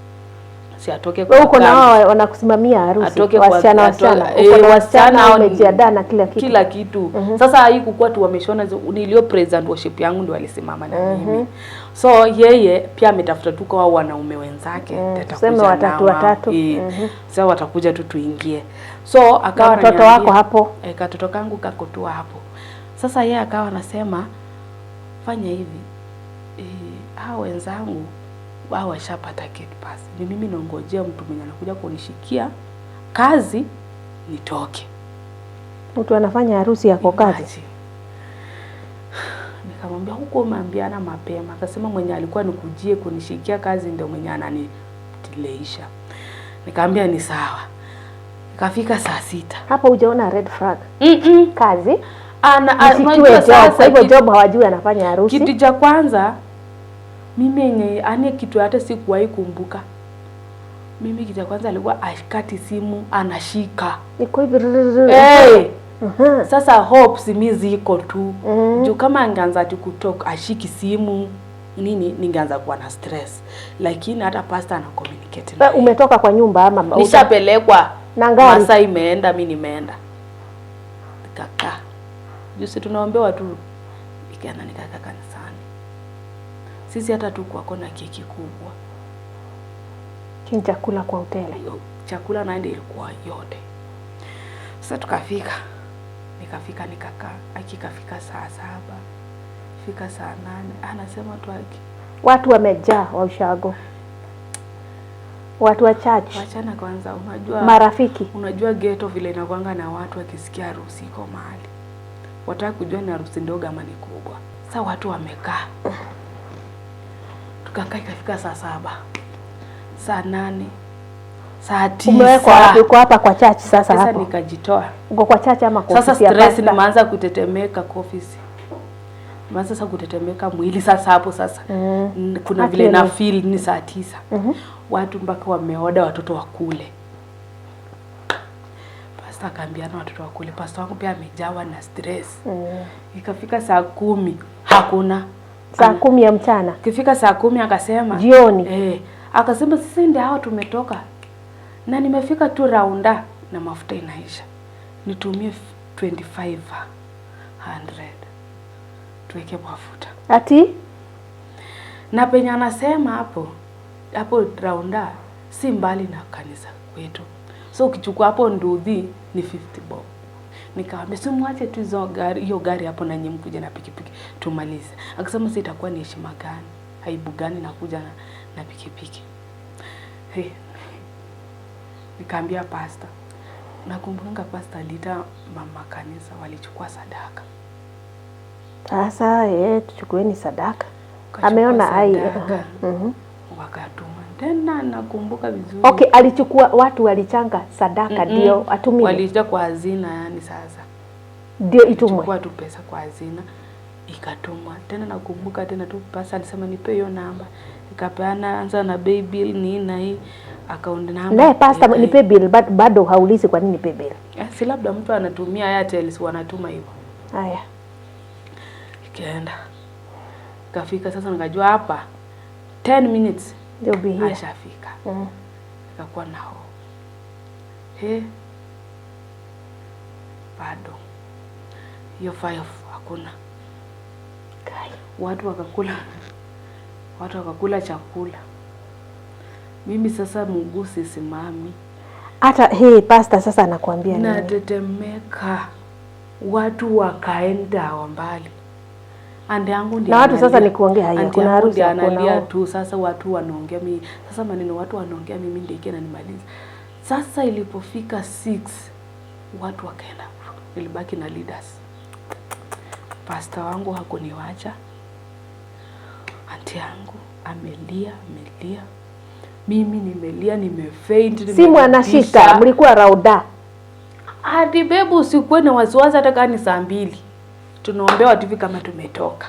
[SPEAKER 1] Si atoke kwa.
[SPEAKER 2] Wewe uko na wao wanakusimamia harusi. Wasichana. Uko na wasichana wamejiandaa na kila kitu.
[SPEAKER 1] Sasa haikuwa tu wameshona nilio present worship yangu ndio walisimama na mimi. So yeye pia ametafuta tu kwa wanaume wenzake
[SPEAKER 2] tuseme watatu.
[SPEAKER 1] Sasa watakuja tu tuingie. So akawa
[SPEAKER 2] mtoto wako hapo.
[SPEAKER 1] Katoto kangu kakotua hapo. Sasa yeye akawa anasema fanya hivi. Hao wenzangu wao washapata gate pass. Ni mimi naongojea mtu mwenye anakuja kunishikia kazi nitoke.
[SPEAKER 2] Mtu anafanya harusi yako kazi.
[SPEAKER 1] Nikamwambia huko umeambiana mapema. Akasema mwenye alikuwa nikujie kunishikia kazi ndio mwenye ananidileisha. Nikaambia ni sawa. Ikafika saa 6.
[SPEAKER 2] Hapo hujaona red flag? Kazi?
[SPEAKER 1] Unajua sasa
[SPEAKER 2] kwa hivyo job hawajui anafanya harusi.
[SPEAKER 1] Kitu cha kwanza mimi yenye kitu hata sikuwahi kumbuka. Mimi kitu cha kwanza alikuwa ashikati simu anashika.
[SPEAKER 2] Iko hivi.
[SPEAKER 1] Sasa hopes mimi ziko tu. Juu kama angeanza kutoka ashiki simu nini ningeanza kuwa na stress. Lakini hata pastor ana communicate na.
[SPEAKER 2] Umetoka kwa nyumba ama
[SPEAKER 1] nishapelekwa
[SPEAKER 2] na gari?
[SPEAKER 1] Masa imeenda mimi nimeenda. Nikakaa. Juzi tunaombewa tu. Nikaenda nikakaa kanisani. Sisi hata tu kwa kona keki kubwa.
[SPEAKER 2] Chakula kwa hoteli.
[SPEAKER 1] Chakula naende ilikuwa yote. Sasa tukafika. Nikafika nikakaa. Akikafika saa 7. Fika saa 8. Anasema tu
[SPEAKER 2] watu wamejaa wa ushago. Watu wa church.
[SPEAKER 1] Wachana kwanza unajua
[SPEAKER 2] marafiki.
[SPEAKER 1] Unajua ghetto vile inakuanga na watu wakisikia harusi iko mahali. Wataka kujua ni harusi ndogo ama ni kubwa. Sasa watu wamekaa. Tukakaa ikafika saa 7. Saa 8. Saa 9.
[SPEAKER 2] Umewekwa wapi? Uko hapa kwa church sasa hapo?
[SPEAKER 1] Sasa nikajitoa.
[SPEAKER 2] Uko kwa church ama kwa ofisi
[SPEAKER 1] ya pastor? Sasa stress nimeanza kutetemeka kwa ofisi. Nimeanza sasa kutetemeka mwili sasa hapo sasa. Kuna vile na feel ni saa 9. Watu mpaka wameoda watoto wakule. Pastor akaambiana watoto wakule. Pastor wangu pia amejawa na stress. Ikafika saa 10 hakuna.
[SPEAKER 2] Saa 10 ya mchana.
[SPEAKER 1] Ikifika saa 10 akasema
[SPEAKER 2] jioni.
[SPEAKER 1] Akasema sisi ndio hao tumetoka. Na nimefika tu raunda na mafuta inaisha. Nitumie 2500. Tuweke mafuta.
[SPEAKER 2] Ati? Na
[SPEAKER 1] penye anasema hapo raunda si mbali na kanisa kwetu. So ukichukua hapo Ndudhi ni 50 bob. Nikamwambia si muache tu hiyo gari hapo na nyinyi mkuje na pikipiki tumalize. Akasema si itakuwa ni heshima gani? Aibu gani nakuja na pikipiki. Nikaambia pastor. Nakumbuka pastor alita mama kanisa walichukua sadaka.
[SPEAKER 2] Sasa tuchukueni sadaka. Ameona
[SPEAKER 1] wakatuma. Tena nakumbuka vizuri.
[SPEAKER 2] Okay, alichukua watu walichanga sadaka ndio atumie.
[SPEAKER 1] Walija kwa hazina yani sasa.
[SPEAKER 2] Ndio itumwe.
[SPEAKER 1] Kwa tu pesa kwa hazina ikatumwa. Tena nakumbuka tena tu pasa alisema nipe hiyo namba. Nikapeana anza na pay bill ni na hii account namba.
[SPEAKER 2] Naye pastor nipe bill bado haulizi kwa nini nipe bill.
[SPEAKER 1] Si labda mtu anatumia Airtel wanatuma hivyo.
[SPEAKER 2] Haya.
[SPEAKER 1] Ikaenda. Kafika sasa nikajua hapa 10 minutes
[SPEAKER 2] ndio bihia
[SPEAKER 1] ashafika. Nikakuwa nao. Bado. Hiyo 5 hakuna. Watu wakakula chakula. Mimi sasa mguu sisimami.
[SPEAKER 2] Hata pastor sasa anakuambia nini?
[SPEAKER 1] Natetemeka. Watu wakaenda mbali. Ande yangu ndio.
[SPEAKER 2] Na watu sasa ni kuongea haya kuna harusi
[SPEAKER 1] analia tu sasa watu wanaongea mimi. Sasa maneno watu wanaongea mimi ndio ikena nimaliza. Sasa ilipofika 6 watu wakaenda. Nilibaki na leaders. Pastor wangu hakuniacha. Auntie yangu amelia. Mimi nimelia nimefaint.
[SPEAKER 2] Simu anashika mlikuwa rauda.
[SPEAKER 1] Hadi bebu usikuwe na wasiwasi hata kama ni saa 2. Tunaombewa tu kama tumetoka.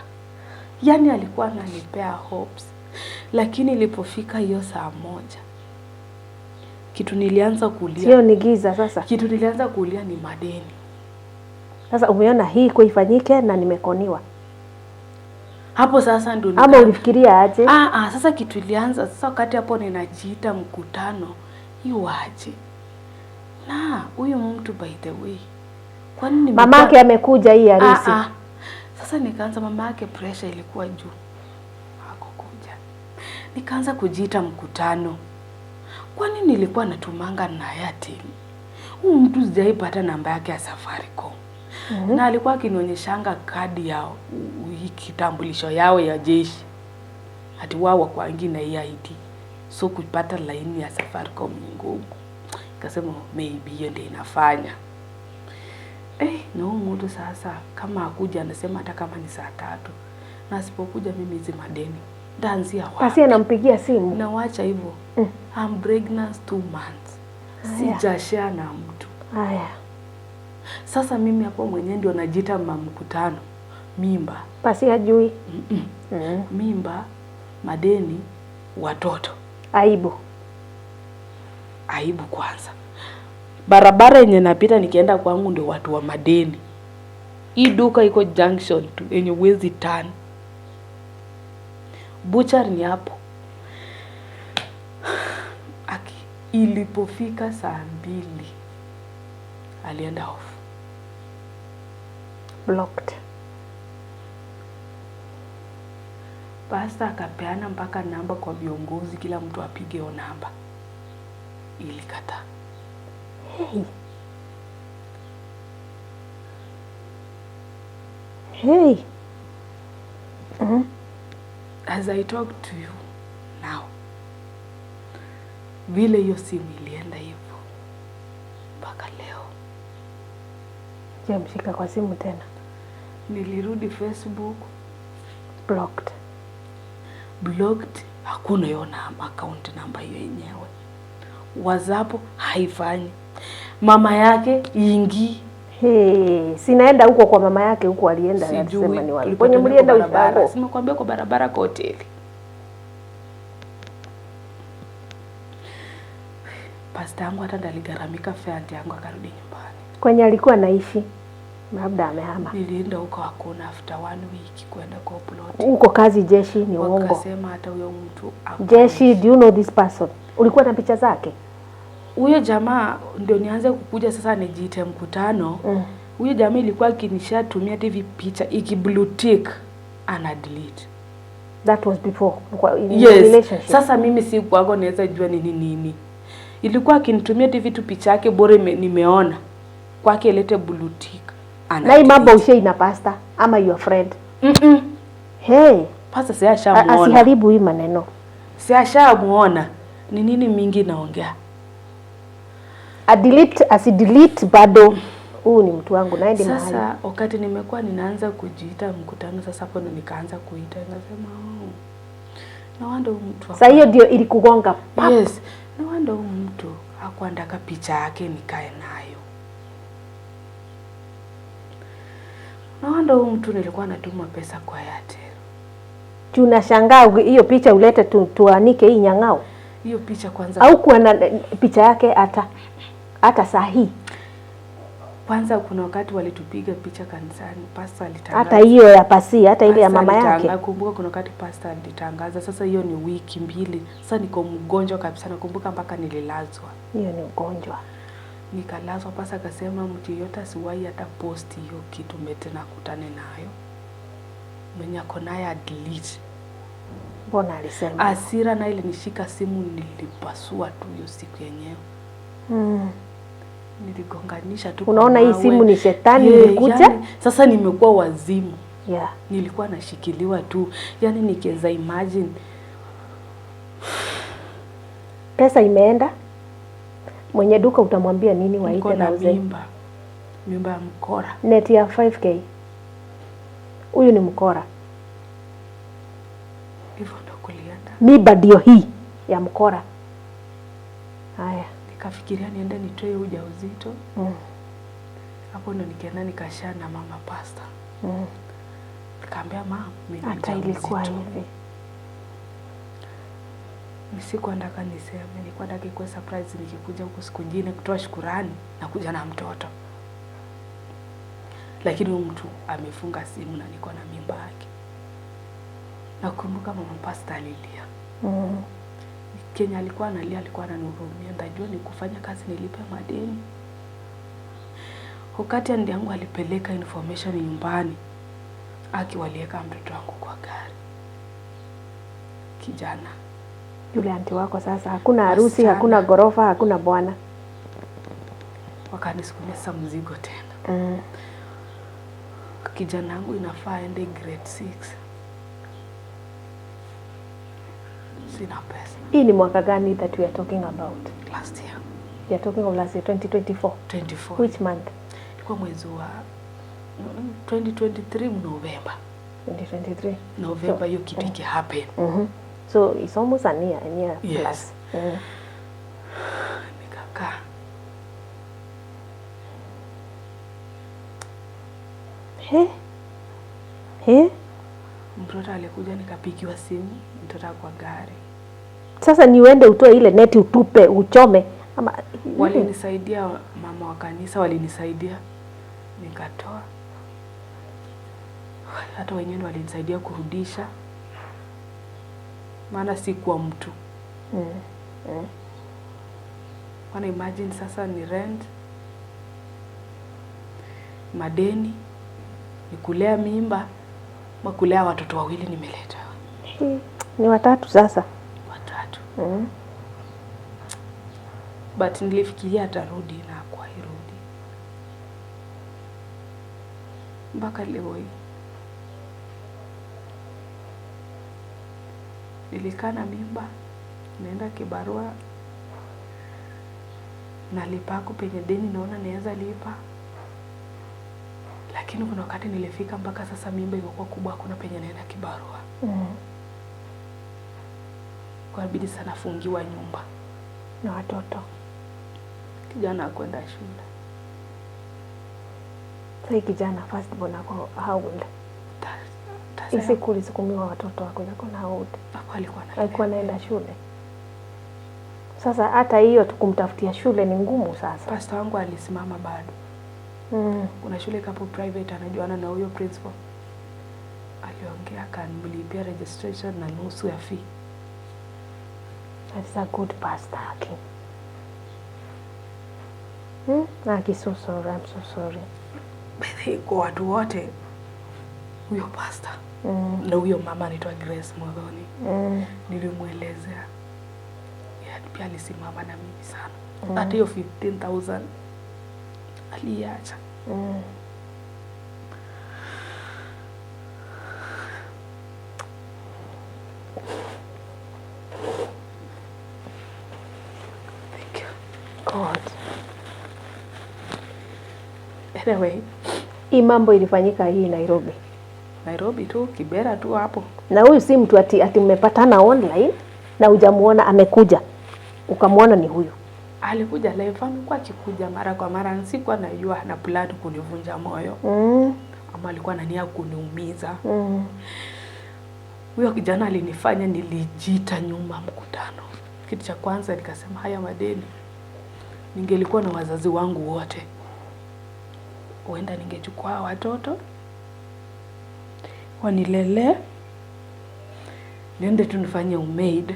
[SPEAKER 1] Yaani alikuwa ananipea hopes. Lakini ilipofika hiyo saa 1 kitu nilianza kulia.
[SPEAKER 2] Sio ni giza sasa.
[SPEAKER 1] Kitu nilianza kulia ni madeni.
[SPEAKER 2] Sasa umeona hii kuifanyike na nimekoniwa.
[SPEAKER 1] Hapo sasa ndio
[SPEAKER 2] ama ulifikiria aje?
[SPEAKER 1] Sasa kitu ilianza sasa wakati hapo ninajiita mkutano iwaje. Na huyu mtu by the way. Kwa nini
[SPEAKER 2] mamake amekuja hii harusi?
[SPEAKER 1] Sasa nikaanza mamake pressure ilikuwa juu. Hakukuja. Nikaanza kujiita mkutano. Kwa nini nilikuwa natumanga na Airtel? Huyu mtu sijaipata namba yake ya Safaricom. Na alikuwa akinionyeshanga kadi yao kitambulisho yao ya jeshi. Ati wao kwa wengine na ID. So kupata line ya Safaricom ni ngumu. Nikasema maybe hiyo ndio inafanya. Na huyu mtu sasa kama hakuja anasema hata kama ni saa 3. Na asipokuja mimi hizi madeni. Ndaanzia wapi?
[SPEAKER 2] Basi anampigia simu.
[SPEAKER 1] Na waacha hivyo. I'm pregnant 2 months. Sijashare na mtu.
[SPEAKER 2] Haya.
[SPEAKER 1] Sasa mimi hapo mwenyewe ndio najiita mama mkutano. Mimba.
[SPEAKER 2] Pasi hajui.
[SPEAKER 1] Mimba, madeni, watoto.
[SPEAKER 2] Aibu.
[SPEAKER 1] Aibu kwanza. Barabara yenye napita nikienda kwangu ndio watu wa madeni. Hii duka iko junction tu yenye uwezi turn. Butcher ni hapo. Ilipofika 2:00 alienda off.
[SPEAKER 2] Blocked.
[SPEAKER 1] Pastor akapeana mpaka namba kwa viongozi, kila mtu apige hiyo namba. Ilikataa.
[SPEAKER 2] Hey. Hey.
[SPEAKER 1] As I talk to you now, vile hiyo simu ilienda hivyo mpaka leo.
[SPEAKER 2] Jamshika kwa simu tena.
[SPEAKER 1] Nilirudi Facebook,
[SPEAKER 2] Blocked.
[SPEAKER 1] Hakuna hiyo account namba hiyo yenyewe. WhatsApp haifanyi. Mama yake ingi.
[SPEAKER 2] Hey, sinaenda huko kwa mama yake huko alienda alisema ni wapi. Kwenye mlienda
[SPEAKER 1] barabara. Simekwambia kwa barabara kwa hoteli. Pastor yangu hata ndaligaramika fare yangu akarudi nyumbani.
[SPEAKER 2] Kwenye alikuwa anaishi. Labda amehama.
[SPEAKER 1] Nilienda huko hakuna after 1 week kwenda kwa plot.
[SPEAKER 2] Huko kazi jeshi ni uongo.
[SPEAKER 1] Wakasema hata huyo mtu
[SPEAKER 2] jeshi, do you know this person? Ulikuwa na picha zake?
[SPEAKER 1] Huyo jamaa ndio nianze kukuja sasa nijiite mkutano. Huyo jamaa ilikuwa akinishatumia TV picha iki blue tick ana delete.
[SPEAKER 2] That was before in
[SPEAKER 1] yes.
[SPEAKER 2] Relationship.
[SPEAKER 1] Sasa mimi si kwako naweza jua nini. Ilikuwa akinitumia TV tu picha yake bora nimeona. Kwake ilete blue tick.
[SPEAKER 2] Na hii mambo ushe na pastor ama your friend. Hey,
[SPEAKER 1] pastor si ashamuona.
[SPEAKER 2] Asiharibu hii maneno.
[SPEAKER 1] Si ashamuona. Ni nini mingi naongea?
[SPEAKER 2] Asidelete bado. Huu ni mtu wangu naende mahali.
[SPEAKER 1] Sasa wakati nimekuwa ninaanza kujiita mkutano, sasa hapo ndo nikaanza kuita, nasema na wanda mtu.
[SPEAKER 2] Sasa hiyo ndio ilikugonga.
[SPEAKER 1] Yes. Na wanda mtu hakuandaka picha yake nikae nayo. Na wanda mtu nilikuwa natuma pesa kwa Airtel.
[SPEAKER 2] Tunashangaa hiyo picha ulete tuanike hii nyang'ao.
[SPEAKER 1] Hiyo picha kwanza.
[SPEAKER 2] Au kuwa na picha yake hata sahihi.
[SPEAKER 1] Kwanza kuna wakati walitupiga picha kanisani, pastor alitangaza.
[SPEAKER 2] Hata hiyo ya pasi, hata ile ya mama yake.
[SPEAKER 1] Nakumbuka kuna wakati pastor alitangaza. Sasa hiyo ni wiki 2. Sasa niko mgonjwa kabisa, nakumbuka mpaka nililazwa.
[SPEAKER 2] Hiyo ni ugonjwa.
[SPEAKER 1] Nikalazwa, pastor akasema mtu yote asiwahi hata post hiyo kitu mbete na kutane nayo. Mwenye ako naye delete.
[SPEAKER 2] Mbona alisema?
[SPEAKER 1] Asira na ile nishika simu nilipasua tu hiyo siku yenyewe. Niligonganisha tu.
[SPEAKER 2] Unaona hii simu ni shetani ilikuja.
[SPEAKER 1] Yani, sasa nimekuwa wazimu.
[SPEAKER 2] Yeah.
[SPEAKER 1] Nilikuwa nashikiliwa tu. Yani nikiweza imagine.
[SPEAKER 2] Pesa imeenda. Mwenye duka utamwambia nini waite na uze?
[SPEAKER 1] Mimba ya mkora.
[SPEAKER 2] Net ya 5K. Huyu ni mkora.
[SPEAKER 1] Hivyo ndo kulienda.
[SPEAKER 2] Mimba ndio hii ya mkora. Haya.
[SPEAKER 1] Nikafikiria niende nitoe ujauzito. Hapo ndo nikaenda nikashana na mama pastor. Nikamwambia mama, mimi
[SPEAKER 2] hata ilikuwa hivi.
[SPEAKER 1] Sikuwa nataka niseme, nilikuwa nataka ikuwe surprise nikikuja huko siku nyingine kutoa shukrani na kuja na mtoto. Lakini huyu mtu amefunga simu na niko na mimba yake. Nakumbuka mama pastor alilia. Kenya alikuwa analia, alikuwa ananihurumia, ndajua ni kufanya kazi nilipe madeni. Wakati andi yangu alipeleka information nyumbani, waliweka mtoto wangu kwa gari. Kijana.
[SPEAKER 2] Yule anti wako sasa, hakuna harusi, hakuna gorofa, hakuna bwana.
[SPEAKER 1] Wakanisukumia mzigo tena. Kijana wangu inafaa aende grade 6. Sina pesa.
[SPEAKER 2] Hii ni mwaka gani that we are talking about?
[SPEAKER 1] Last year.
[SPEAKER 2] You are talking of last year, 2024?
[SPEAKER 1] 24.
[SPEAKER 2] Which month?
[SPEAKER 1] Ilikuwa mwezi wa 2023 November.
[SPEAKER 2] 2023.
[SPEAKER 1] November hiyo kitu happen.
[SPEAKER 2] So it's almost a year
[SPEAKER 1] yes.
[SPEAKER 2] plus.
[SPEAKER 1] Tukakaa. Mtoto alikuja, nikapigiwa simu, mtoto kwa gari.
[SPEAKER 2] Sasa ni uende utoe ile neti utupe uchome ama
[SPEAKER 1] walinisaidia, mama wa kanisa walinisaidia nikatoa. Hata wenyewe walinisaidia kurudisha, maana sikuwa mtu. Wana imagine sasa ni rent, madeni, ni kulea mimba, makulea watoto wawili nimeleta.
[SPEAKER 2] Ni watatu sasa.
[SPEAKER 1] Watatu. But nilifikiria atarudi na kwa irudi. Mpaka leo hii. Nilikaa na mimba, naenda kibarua, nalipako penye deni naona naweza lipa. Lakini kuna wakati nilifika mpaka sasa mimba ilikuwa kubwa, hakuna penye naenda kibarua. Kwa bidii sana fungiwa nyumba
[SPEAKER 2] na watoto.
[SPEAKER 1] Kijana akwenda shule.
[SPEAKER 2] Sasa kijana first born ako how old? Isi kulisukumiwa watoto wako yako na how old?
[SPEAKER 1] Hapo
[SPEAKER 2] alikuwa anaenda shule. Sasa hata hiyo tukumtafutia shule ni ngumu sasa.
[SPEAKER 1] Pastor wangu alisimama bado. Kuna shule kapo private anajuana na huyo principal. Aliongea kanilipia registration na nusu ya fee.
[SPEAKER 2] That's a good pastor, Aki. Aki, so sorry, I'm so sorry.
[SPEAKER 1] Kwa watu wote, huyo pastor, na huyo mama anaitwa Grace Muthoni, nilimwelezea. Pia alisimama na mimi sana. Hata hiyo 15,000 aliacha.
[SPEAKER 2] God.
[SPEAKER 1] Anyway,
[SPEAKER 2] hii mambo ilifanyika hii Nairobi.
[SPEAKER 1] Nairobi tu, Kibera tu hapo.
[SPEAKER 2] Na huyu si mtu ati mmepatana online na hujamuona amekuja. Ukamuona ni huyu.
[SPEAKER 1] Alikuja live, amekuwa akikuja mara kwa mara, sikuwa najua na plan kunivunja moyo. Ama alikuwa na nia kuniumiza. Huyo kijana alinifanya nilijita nyuma mkutano. Kitu cha kwanza nikasema haya madeni, ningelikuwa na wazazi wangu wote, huenda ningechukua watoto wanilele, niende tunifanye umaid.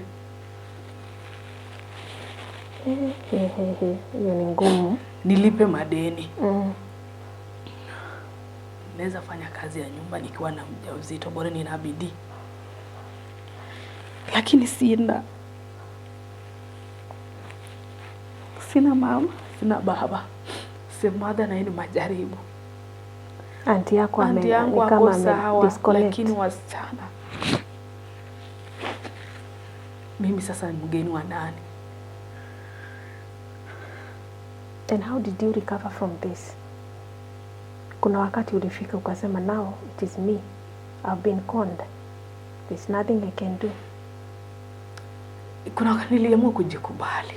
[SPEAKER 2] Hiyo ni ngumu.
[SPEAKER 1] Nilipe madeni. Naweza fanya kazi ya nyumba nikiwa na mjamzito, bora nina bidii. Lakini sina mama, sina baba. Mother na ni majaribu.
[SPEAKER 2] Auntie yako
[SPEAKER 1] kama disconnect, lakini wasichana. Mimi sasa ni mgeni wa nani?
[SPEAKER 2] And how did you recover from this? Kuna wakati ulifika ukasema now it is me. I've been conned. There's nothing I can do.
[SPEAKER 1] Kuna wakati niliamua kujikubali.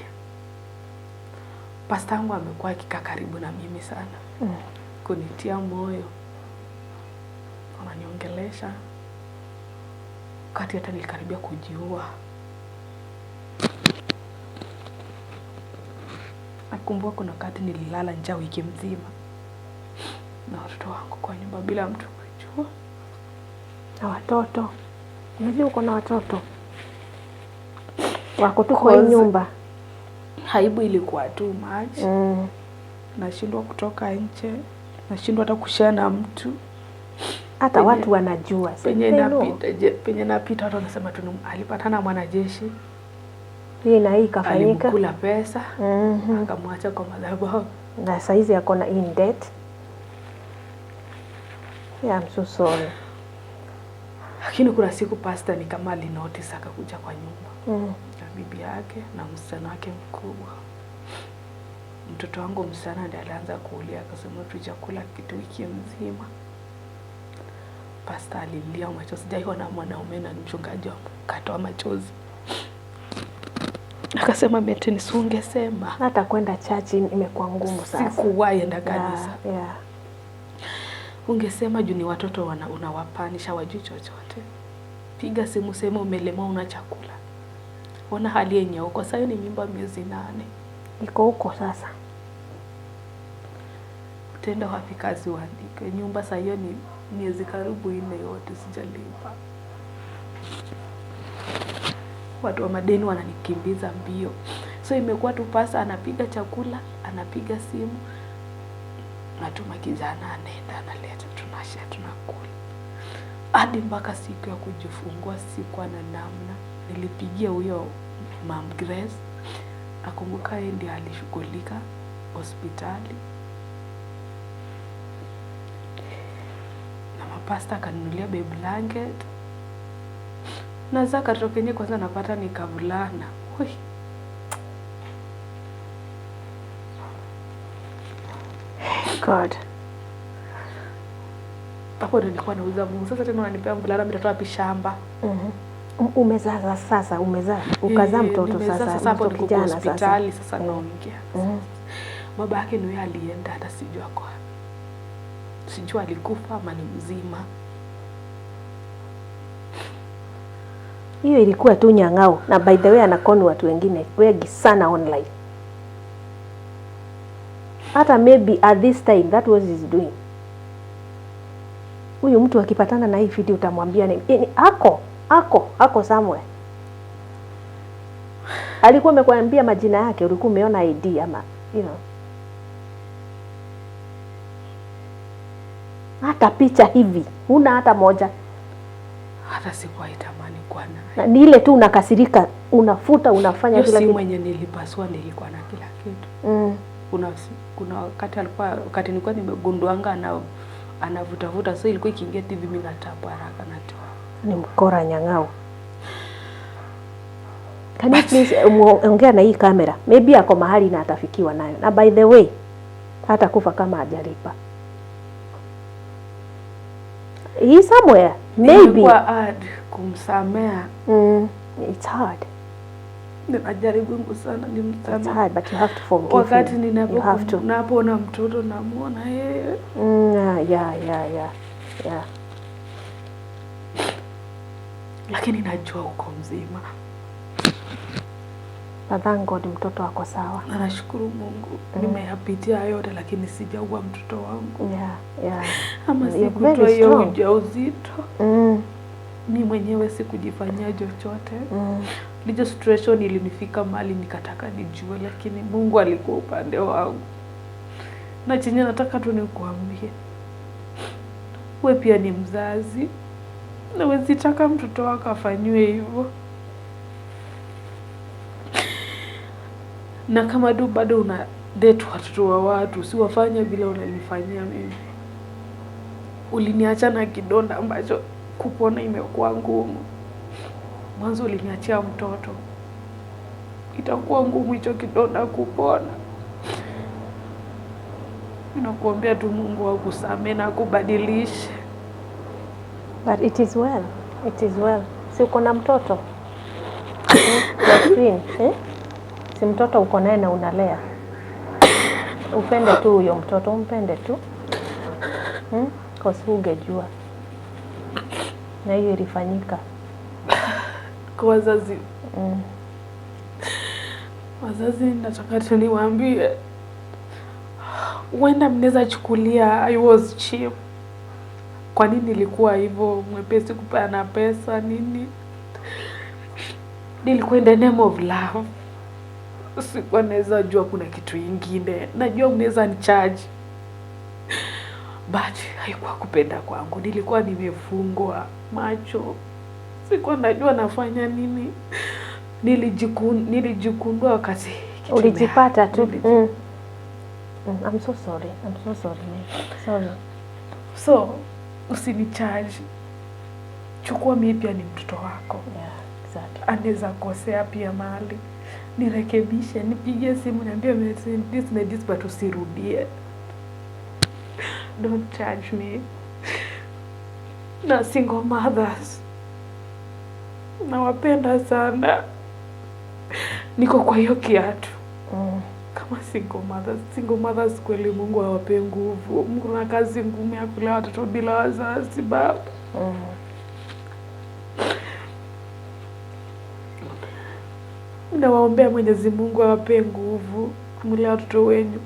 [SPEAKER 1] Pastor wangu amekuwa akikaa karibu na mimi sana. Kunitia moyo. Ananiongelesha. Wakati hata nilikaribia kujiua. Nakumbuka kuna wakati nililala njaa wiki mzima na watoto wangu kwa nyumba bila mtu kujua.
[SPEAKER 2] Na watoto? Unajua uko na watoto? Wako tu kwa nyumba.
[SPEAKER 1] Haibu ilikuwa too much. Nashindwa kutoka nje. Nashindwa hata kushare na mtu.
[SPEAKER 2] Hata watu wanajua.
[SPEAKER 1] Penye napita watu wanasema tu alipatana mwanajeshi.
[SPEAKER 2] Hii na hii kafanyika.
[SPEAKER 1] Alimkula pesa. Akamwacha kwa madhabahu.
[SPEAKER 2] Na saizi yako na in debt. Yeah, I'm so sorry.
[SPEAKER 1] Lakini kuna siku pastor ni kama alinotice akakuja kwa nyumba. Na bibi yake na msichana wake mkubwa. Mtoto wangu msichana ndiye alianza kulia, akasema tu chakula kitu wiki mzima. Pastor alilia machozi, sijaiona mwanaume na mchungaji katoa machozi. Akasema Meti, nisungesema.
[SPEAKER 2] Hata kwenda church imekuwa ngumu sasa.
[SPEAKER 1] Sikuwahi enda kanisa.
[SPEAKER 2] Yeah.
[SPEAKER 1] Ungesema juu ni watoto unawapanisha wajui chochote. Piga simu sema umelemewa una chakula. Ona hali yenye uko. Sasa ni mimba miezi 8.
[SPEAKER 2] Iko huko sasa.
[SPEAKER 1] Tenda wapi kazi uandike. Nyumba sasa hiyo ni miezi karibu 4 yote sijalipa. Watu wa madeni wananikimbiza mbio. So imekuwa tu pasa anapiga chakula, anapiga simu, natuma kijana anaenda analeta, tunashare tunakula. Hadi mpaka siku ya kujifungua sikuwa na namna. Nilipigia huyo Mom Grace. Nakumbuka yeye ndiye alishughulika hospitali. Na mapasta akaninunulia baby blanket. Na sasa katokenye kwanza napata ni kavulana. Ui.
[SPEAKER 2] God.
[SPEAKER 1] Hapo ndio nilikuwa nauza Mungu. Sasa tena unanipea mvulana mtoto wapi shamba?
[SPEAKER 2] Umezaa sasa, ukazaa mtoto sasa.
[SPEAKER 1] Sasa hapo niko hospitali sasa naongea. Baba yake ni yeye alienda, hata sijua kwa. Sijua alikufa ama ni mzima.
[SPEAKER 2] Hiyo ilikuwa tu nyang'ao, na by the way anakoni watu wengine wengi sana online. Hata maybe at this time that was his doing. Huyu mtu akipatana na hii video utamwambia ni ako somewhere. Alikuwa amekwambia majina yake, ulikuwa umeona ID ama hata picha hivi huna hata moja.
[SPEAKER 1] Hata sikuwa itamani kwa naye.
[SPEAKER 2] Na ni ile tu unakasirika, unafuta, unafanya
[SPEAKER 1] kila kitu. Mwenye nilipaswa nilikuwa na kila kitu. Kuna wakati nilikuwa nimegunduanga anavuta, so ilikuwa ikiingia TV mimi natapu haraka natoa.
[SPEAKER 2] Ni mkora nyang'ao. Can you please ongea na hii kamera? Maybe ako mahali na atafikiwa nayo. Na by the way, hata kufa kama hajalipa. He somewhere maybe
[SPEAKER 1] kwa hard kumsamea.
[SPEAKER 2] It's hard.
[SPEAKER 1] Ninajaribu sana nimsamee.
[SPEAKER 2] It's hard, but you have to forgive.
[SPEAKER 1] Wakati ninapoona mtoto namuona yeye.
[SPEAKER 2] Yeah.
[SPEAKER 1] Lakini najua uko mzima.
[SPEAKER 2] Thank God mtoto wako sawa.
[SPEAKER 1] Na nashukuru Mungu. Nimeyapitia yote lakini sijaua mtoto wangu.
[SPEAKER 2] Yeah.
[SPEAKER 1] Ama sikutoa hiyo ujauzito. Mimi mwenyewe sikujifanyia chochote. Lijo situation ilinifika mahali nikataka nijue, lakini Mungu alikuwa upande wangu. Na chenye nataka tu nikuambie, wewe pia ni mzazi. Na wewe sitaka mtoto wako afanywe hivyo. Na kama bado una date watoto wa watu, usiwafanye vile unanifanyia mimi. Uliniacha na kidonda ambacho kupona imekuwa ngumu. Mwanzo uliniachia mtoto. Itakuwa ngumu hicho kidonda kupona. Ninakuombea tu Mungu akusamehe na akubadilishe.
[SPEAKER 2] But it is well. Si uko na mtoto? Si mtoto uko naye na unalea. Upende tu huyo mtoto, umpende tu. Kwa sababu ungejua. Na hiyo ilifanyika.
[SPEAKER 1] Kwa wazazi. Wazazi nataka tu niwaambie. Huenda mnaweza chukulia I was cheap. Kwa nini nilikuwa hivyo mwepesi kupeana pesa nini? Nilikuwa in the name of love. Sikuwa naweza jua kuna kitu kingine. Najua mnaweza nicharge. But haikuwa kupenda kwangu. Nilikuwa nimefungwa macho. Sikuwa najua nafanya nini. Nilijikundua wakati
[SPEAKER 2] ulijipata tu. I'm so sorry. Sorry.
[SPEAKER 1] So, usinicharge. Chukua mimi pia ni mtoto wako.
[SPEAKER 2] Yeah, exactly.
[SPEAKER 1] Anaweza kosea pia mahali. Nirekebishe, nipigie simu niambie this but usirudie. Don't charge me. Na single mothers. Nawapenda sana. niko kwa hiyo kiatu. Kama single mothers kweli Mungu awape nguvu. Mungu na kazi ngumu ya kulea watoto bila wazazi baba. Nawaombea Mwenyezi Mungu awape nguvu mlea watoto wenu.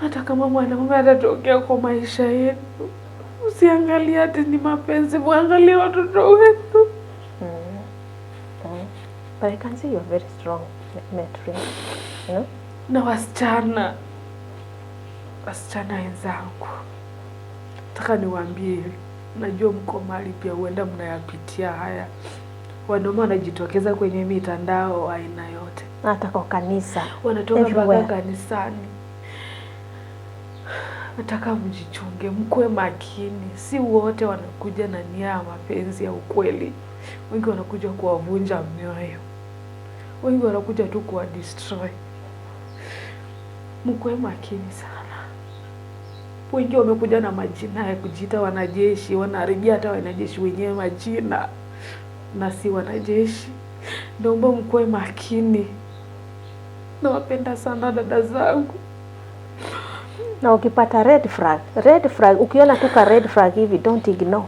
[SPEAKER 1] Hata kama mwanamume atatokea kwa maisha yenu, usiangalie ati ni mapenzi, muangalie watoto wetu.
[SPEAKER 2] But I can see you are very strong, Metrin. You know?
[SPEAKER 1] Na wasichana wenzangu, nataka niwaambie, najua mko mahali pia huenda mnayapitia haya. Wanaume wanajitokeza kwenye mitandao aina yote.
[SPEAKER 2] Hata kwa kanisa.
[SPEAKER 1] Wanatoka mpaka kanisani. Nataka mjichunge, mkue makini. Si wote wanakuja na nia ya mapenzi ya ukweli. Wengi wanakuja kuwavunja mioyo. Wengi wanakuja tu kuwa destroy. Mkue makini sana. Wengi wamekuja na majina ya kujiita wanajeshi, wanaharibia hata wanajeshi wenyewe majina na si wanajeshi. Naomba mkue makini. Nawapenda sana dada zangu.
[SPEAKER 2] Na ukipata red flag, ukiona tu ka red flag hivi, don't ignore.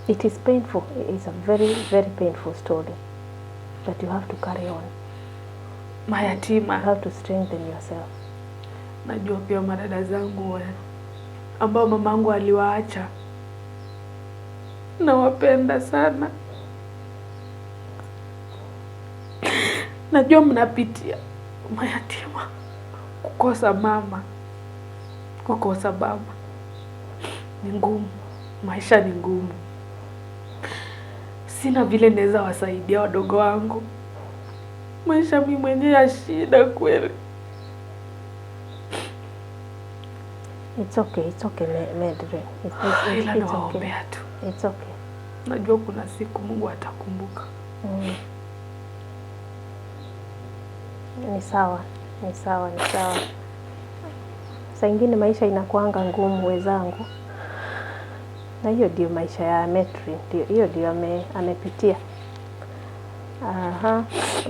[SPEAKER 2] It is painful. It is a very, very painful story. But you have to carry on.
[SPEAKER 1] Mayatima.
[SPEAKER 2] You have to strengthen yourself.
[SPEAKER 1] Najua pia madada zangu ambao mamangu aliwaacha. Nawapenda sana. Najua mnapitia mayatima, kukosa mama, kukosa baba. Ni ngumu. Maisha ni ngumu. Sina vile naweza wasaidia wadogo wangu. Maisha mimi mwenyewe ya shida kweli.
[SPEAKER 2] It's okay, Medre. It's okay. It's okay.
[SPEAKER 1] Najua kuna siku Mungu atakumbuka.
[SPEAKER 2] Ni sawa. Saa ingine maisha inakuanga ngumu wezangu. Na hiyo ndio maisha ya Metri. Hiyo ndio amepitia.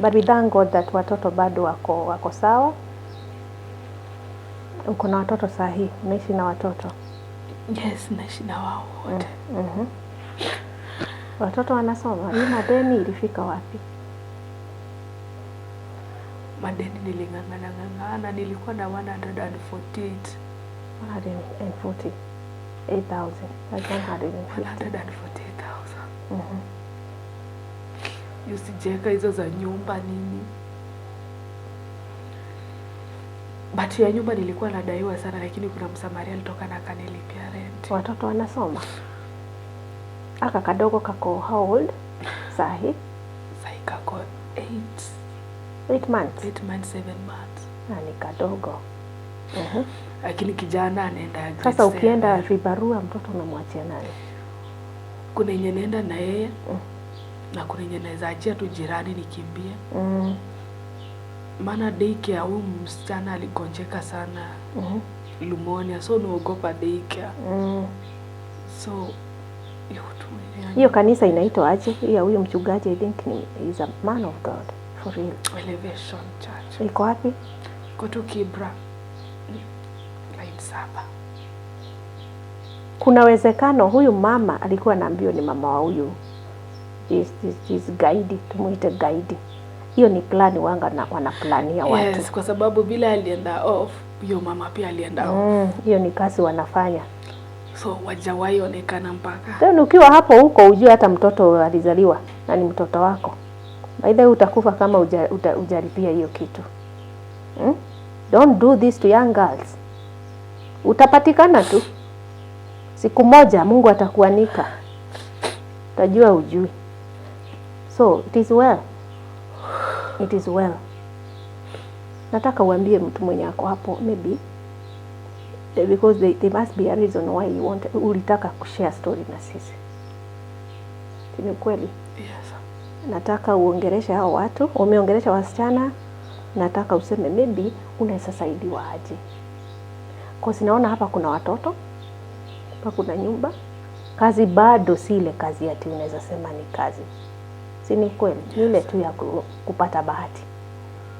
[SPEAKER 2] But we thank God that watoto bado wako sawa. Uko na watoto sahi, unaishi na watoto?
[SPEAKER 1] Yes, naishi na wao wote.
[SPEAKER 2] Watoto wanasoma. Hii madeni ilifika wapi?
[SPEAKER 1] Madeni niling'ang'ana, nilikuwa na 148,000. Usijeka hizo za nyumba nini. But ya nyumba nilikuwa nadaiwa sana, lakini kuna msamaria alitoka na akanilipia rent.
[SPEAKER 2] Watoto wanasoma? Aka kadogo kako how old? Sahi
[SPEAKER 1] Kako
[SPEAKER 2] 8 months.
[SPEAKER 1] 8 months, 7 months.
[SPEAKER 2] Ni kadogo.
[SPEAKER 1] Lakini kijana anaenda grade 7.
[SPEAKER 2] Sasa ukienda vibarua mtoto unamwachia nani?
[SPEAKER 1] Kuna yenye naenda na yeye. Na kuna yenye naweza achia tu jirani nikimbie. Maana daycare huyu msichana aligonjeka sana. Pneumonia, so naogopa daycare. So hiyo
[SPEAKER 2] kanisa inaitwa aje? Huyo mchungaji I think is a man of God for real.
[SPEAKER 1] Elevation Church.
[SPEAKER 2] Iko wapi?
[SPEAKER 1] Iko tu Kibra. Line 7.
[SPEAKER 2] Kuna uwezekano huyu mama alikuwa anaambiwa ni mama wa huyu. This guide, tumuite guide. Hiyo ni plani wanga na wanaplania watu.
[SPEAKER 1] Yes, kwa sababu bila alienda off, hiyo mama pia alienda off.
[SPEAKER 2] Hiyo ni kazi wanafanya.
[SPEAKER 1] So wajawahi onekana mpaka.
[SPEAKER 2] Then ukiwa hapo huko ujue hata mtoto alizaliwa na ni mtoto wako. Baada utakufa kama ujaripia hiyo kitu. Don't do this to young girls. Utapatikana tu. Siku moja Mungu atakuanika. Utajua ujui. So it is well. It is well. Nataka uambie mtu mwenye ako hapo maybe because there must be a reason why you ulitaka kushare story na sisi. Ni kweli?
[SPEAKER 1] Yes.
[SPEAKER 2] Nataka uongeleshe hao watu, umeongelesha wasichana, nataka useme maybe unaweza saidiwa aje. Kwa sinaona hapa kuna watoto, hapa kuna nyumba. Kazi bado si ile kazi ati unaweza sema ni kazi. Si ni kweli? Ni ile tu ya kupata bahati.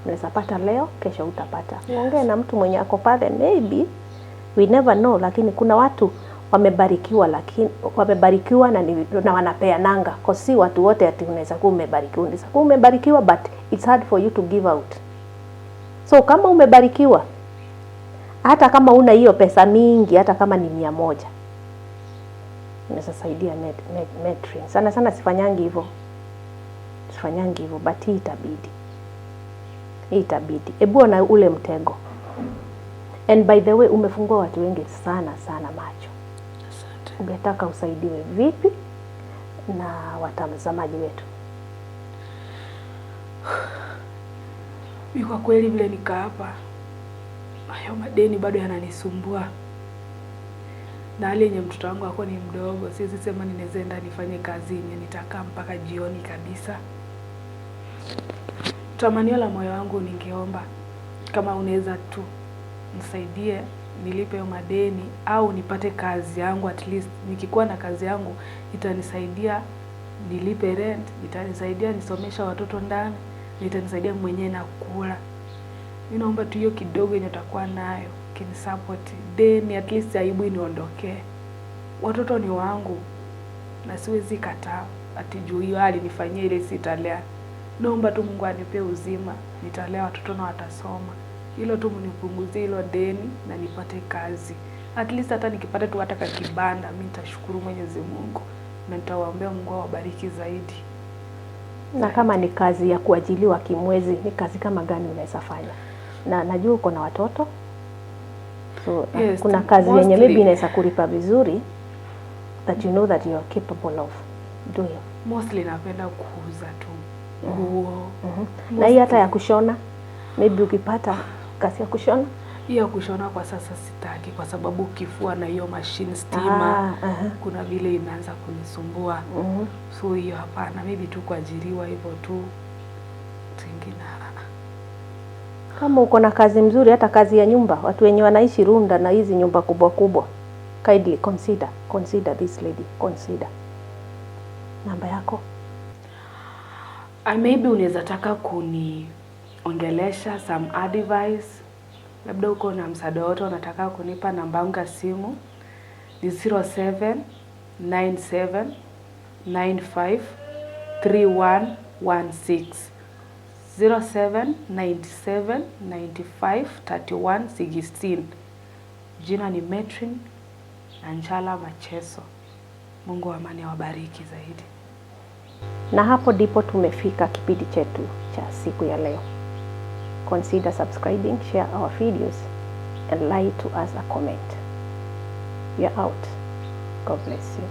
[SPEAKER 2] Unaweza pata leo, kesho utapata. Uongee na mtu mwenye ako pale, maybe we never know, lakini kuna watu wamebarikiwa, lakini wamebarikiwa na wanapeananga. Kwa si watu wote ati unaweza kuwa umebarikiwa. Unaweza kuwa umebarikiwa but it's hard for you to give out. So kama umebarikiwa, hata kama una hiyo pesa mingi, hata kama ni 100, unaweza saidia Metrin. Sana sana sifanyangi hivyo. But hii itabidi. Ebu na ule mtego. And by the way, umefungua watu wengi sana macho.
[SPEAKER 1] Asante.
[SPEAKER 2] Ungetaka usaidiwe vipi na watazamaji wetu?
[SPEAKER 1] Kwa kweli vile nikaa hapa, hayo madeni bado yananisumbua. Na hali yenye mtoto wangu ako ni mdogo, siwezi sema ninaweza enda nifanye kazi yenye nitakaa mpaka jioni kabisa. Tamanio la moyo wangu, ningeomba kama unaweza tu nisaidie nilipe hayo madeni au nipate kazi yangu. At least nikikuwa na kazi yangu itanisaidia nilipe rent, itanisaidia nisomesha watoto ndani, itanisaidia mwenyewe na kula. Ninaomba tu hiyo kidogo yenye utakuwa nayo kinisupport. Deni at least aibu iniondokee. Watoto ni wangu na siwezi kataa ati juu hiyo alinifanyia ile sitalea. Naomba tu Mungu anipe uzima, nitalea watoto na watasoma. Hilo tu mnipunguzie hilo deni na nipate kazi. At least hata nikipata tu hata kibanda, mimi nitashukuru Mwenyezi Mungu na nitawaombea Mungu awabariki zaidi.
[SPEAKER 2] Na kama ni kazi ya kuajiliwa kimwezi, ni kazi kama gani unaweza fanya? Na najua uko na watoto. So yes, kuna kazi yenye maybe inaweza kulipa vizuri that you know that you are capable of doing.
[SPEAKER 1] Mostly napenda kuuza tu nguo.
[SPEAKER 2] Na hii hata ya kushona, maybe ukipata kazi ya kushona?
[SPEAKER 1] Hiyo kushona kwa sasa sitaki kwa sababu kifua na hiyo machine stima kuna vile imeanza kunisumbua. So hiyo hapana, maybe tu kuajiriwa hivyo tu. Tingine.
[SPEAKER 2] Kama uko na kazi mzuri, hata kazi ya nyumba, watu wenye wanaishi Runda na hizi nyumba kubwa, kindly consider this lady, consider. Namba yako?
[SPEAKER 1] Maybe unaweza taka kuniongelesha some advice. Labda uko na msaada wote unataka kunipa. Namba yangu ya simu ni 0797953116. 0797953116. Jina ni Metrin Nanjala Macheso. Mungu wa amani awabariki zaidi.
[SPEAKER 2] Na hapo ndipo tumefika kipindi chetu cha siku ya leo. Consider subscribing, share our videos and like to us a comment. We are out. God bless you.